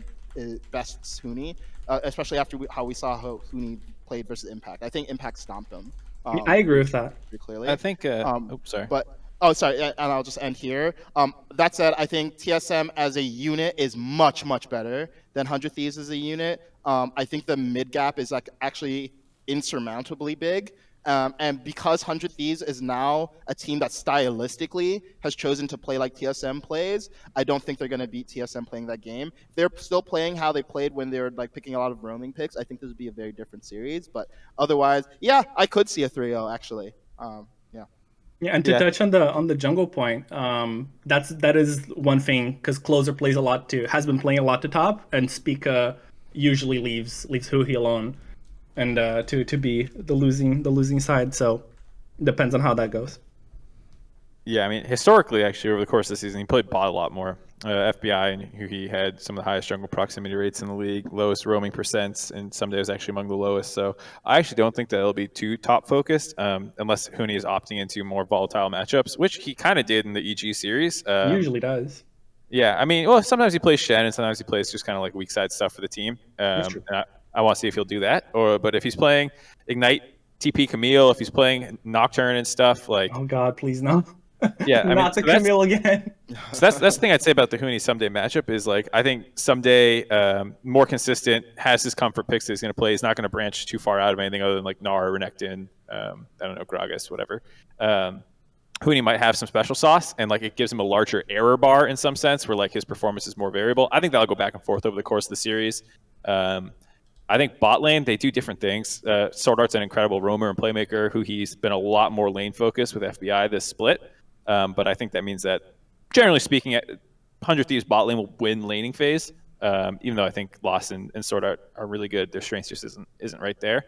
bests Huni, especially after how we saw how Huni played versus Impact. I think Impact stomped him. I agree with that. Pretty clearly. I think. Sorry. Sorry, and I'll just end here. That said, I think TSM as a unit is much, much better than 100 Thieves as a unit. I think the mid gap is like actually insurmountably big. And because 100 Thieves is now a team that stylistically has chosen to play like TSM plays, I don't think they're going to beat TSM playing that game. If they're still playing how they played when they were like picking a lot of roaming picks, I think this would be a very different series. But otherwise, yeah, I could see a 3-0 actually. Yeah, and to touch on the jungle point, that is one thing because Closer plays a lot too, has been playing a lot to top, and Spica usually leaves Huhi alone, and to be the losing side. So depends on how that goes. Yeah, I mean, historically, actually, over the course of the season, he played bot a lot more. FBI and Huhi had some of the highest jungle proximity rates in the league, lowest roaming percents, and Someday was actually among the lowest. So I actually don't think that it'll be too top focused, unless Huni is opting into more volatile matchups, which he kind of did in the EG series. He usually does. Yeah, I mean, well, sometimes he plays Shen, and sometimes he plays just kind of like weak side stuff for the team. That's true. And I want to see if he'll do that. But if he's playing Ignite, TP Camille, if he's playing Nocturne and stuff, like, oh God, please no. Yeah, I not mean, the Camille again. So that's the thing I'd say about the Huni Someday matchup is like I think Someday more consistent, has his comfort picks that he's going to play. He's not going to branch too far out of anything other than like Gnar, Renekton, I don't know, Gragas, whatever. Huni might have some special sauce, and like it gives him a larger error bar in some sense, where like his performance is more variable. I think that'll go back and forth over the course of the series. I think bot lane, they do different things. Sword Art's an incredible roamer and playmaker who he's been a lot more lane focused with FBI this split. But I think that means that, generally speaking, 100 Thieves bot lane will win laning phase. Even though I think Lost and Sword Art are really good, their strength just isn't right there.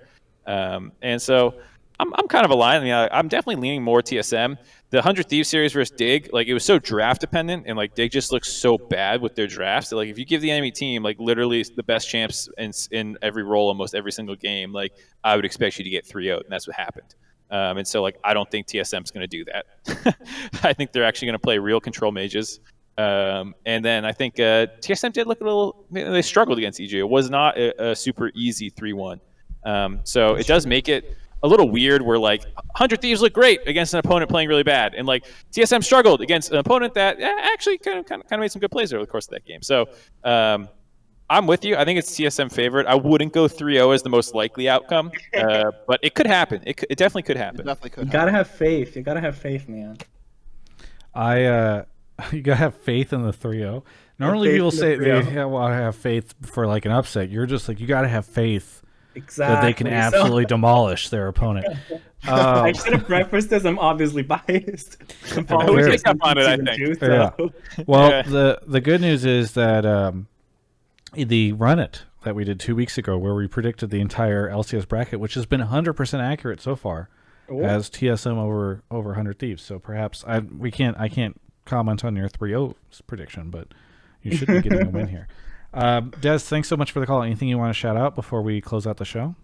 And so I'm kind of aligned. I mean, I'm definitely leaning more TSM. The 100 Thieves series versus Dig, like it was so draft dependent, and like Dig just looks so bad with their drafts. That, like if you give the enemy team like literally the best champs in every role, almost every single game, like I would expect you to get 3-0, and that's what happened. And so, like, I don't think TSM's going to do that. I think they're actually going to play real control mages. And then I think TSM did look a little. They struggled against EG. It was not a super easy 3-1. So it does make it a little weird where, like, 100 Thieves look great against an opponent playing really bad. And, like, TSM struggled against an opponent that actually kind of made some good plays over the course of that game. So I'm with you. I think it's TSM favorite. I wouldn't go 3-0 as the most likely outcome, but it could happen. It definitely could happen. It definitely could. You gotta have faith. You gotta have faith, man. You gotta have faith in the 3-0. Normally people say they have faith for like an upset. You're just like, you gotta have faith that they can absolutely demolish their opponent. I should have prefaced this. I'm obviously biased. We pick up on it, I think. Yeah. Well, the good news is that the Run It that we did 2 weeks ago, where we predicted the entire LCS bracket, which has been 100% accurate so far, as TSM over 100 Thieves. So perhaps I can't comment on your 3-0 prediction, but you should be getting a win here. Des, thanks so much for the call. Anything you want to shout out before we close out the show?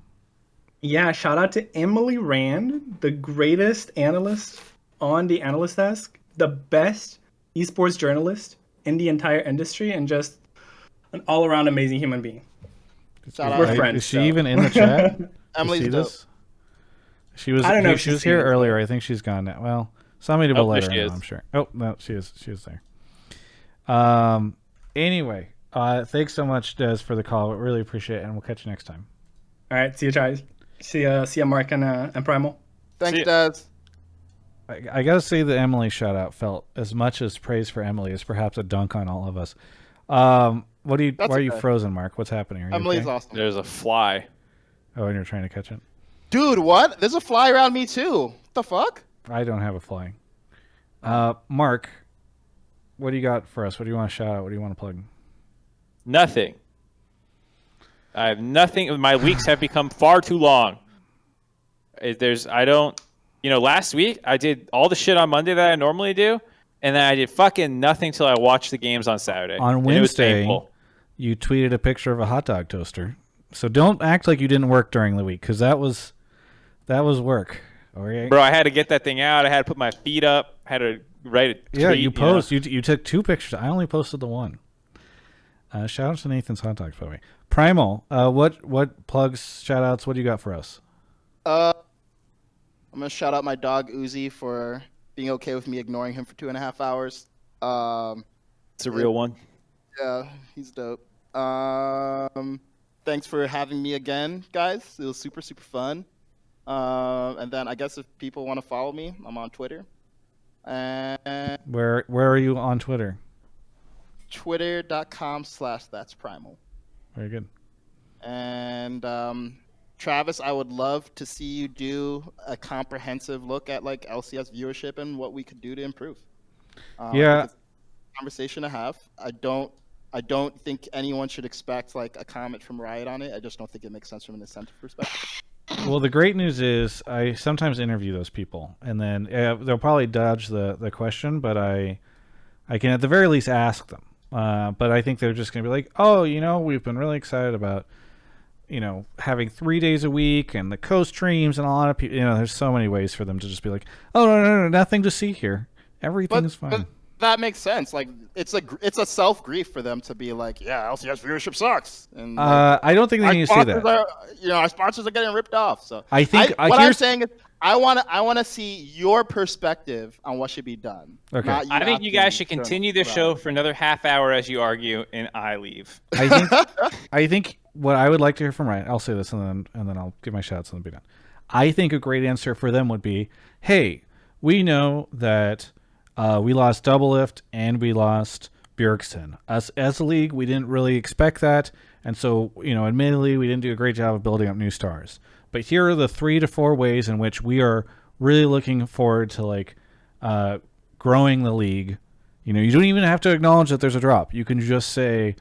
Yeah, shout out to Emily Rand, the greatest analyst on the analyst desk, the best esports journalist in the entire industry, and just an all-around amazing human being. We're friends. Is she even in the chat? Emily's dope. She was. I don't know if she was here earlier. I think she's gone now. Well, somebody will let her know, I'm sure. Oh no, she is. She is there. Anyway, thanks so much, Des, for the call. We really appreciate it, and we'll catch you next time. All right, see you, guys. See ya, Mark and Primal. Thanks, See ya. Daz. I gotta say the Emily shout out felt as much as praise for Emily as perhaps a dunk on all of us. What do you? That's Why are you okay. frozen, Mark? What's happening? Are you Emily's okay? awesome. There's a fly. Oh, and you're trying to catch it. Dude, what? There's a fly around me too. What the fuck? I don't have a fly. Mark, what do you got for us? What do you want to shout out? What do you want to plug? Nothing. I have nothing. My weeks have become far too long. Last week I did all the shit on Monday that I normally do, and then I did fucking nothing till I watched the games on Saturday. On And it was Wednesday, painful. you tweeted a picture of a hot dog toaster. So don't act like you didn't work during the week, because that was work. Okay. Bro, I had to get that thing out. I had to put my feet up. I had to write a Yeah, tweet, you post. You took 2 pictures. I only posted the one. Shout out to Nathan's hot dogs, by the way. Primal, what plugs, shout outs, what do you got for us? I'm gonna shout out my dog Uzi for being okay with me ignoring him for 2.5 hours. It's a real one. Yeah, he's dope. Thanks for having me again, guys. It was super, super fun. And then I guess if people want to follow me, I'm on Twitter. And Where are you on Twitter? twitter.com/that'sprimal. Very good. And Travis, I would love to see you do a comprehensive look at like LCS viewership and what we could do to improve. Yeah. It's a conversation to have. I don't think anyone should expect like a comment from Riot on it. I just don't think it makes sense from an incentive perspective. Well, the great news is I sometimes interview those people, and then they'll probably dodge the question, but I can at the very least ask them. But I think they're just going to be like, oh, we've been really excited about, having 3 days a week and the co-streams and a lot of people, there's so many ways for them to just be like, oh, no, nothing to see here. Everything's fine. But that makes sense. Like it's a self grief for them to be like, yeah, LCS viewership sucks. And like, I don't think they need to say that. Our sponsors are getting ripped off. So I think what I'm saying is, I want to see your perspective on what should be done. Okay. not I think you asking guys should continue the Right. show for another half hour as you argue, and I leave. I think what I would like to hear from Ryan, I'll say this and then I'll give my shots and then be done. I think a great answer for them would be, hey, we know that we lost Doublelift and we lost Bjergsen. Us as a league, we didn't really expect that, and so admittedly, we didn't do a great job of building up new stars. But here are the 3 to 4 ways in which we are really looking forward to growing the league. You don't even have to acknowledge that there's a drop. You can just say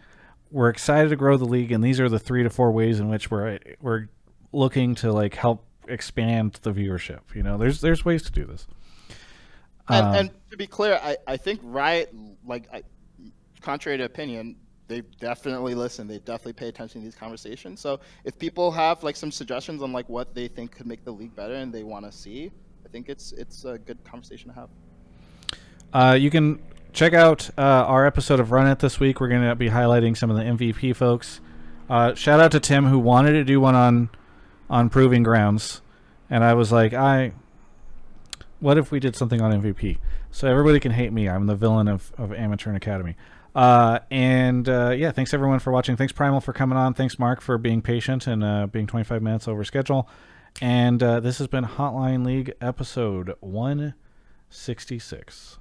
we're excited to grow the league, and these are the 3 to 4 ways in which we're looking to help expand the viewership. There's ways to do this. And to be clear, I think Riot, contrary to opinion, they definitely listen. They definitely pay attention to these conversations. So if people have some suggestions on what they think could make the league better and they want to see, I think it's a good conversation to have. You can check out our episode of Run It this week. We're going to be highlighting some of the MVP folks. Shout out to Tim, who wanted to do one on Proving Grounds, and I was like, what if we did something on MVP? So everybody can hate me. I'm the villain of Amateur and Academy. Thanks everyone for watching. Thanks Primal for coming on. Thanks Mark for being patient and being 25 minutes over schedule. And this has been Hotline League episode 166.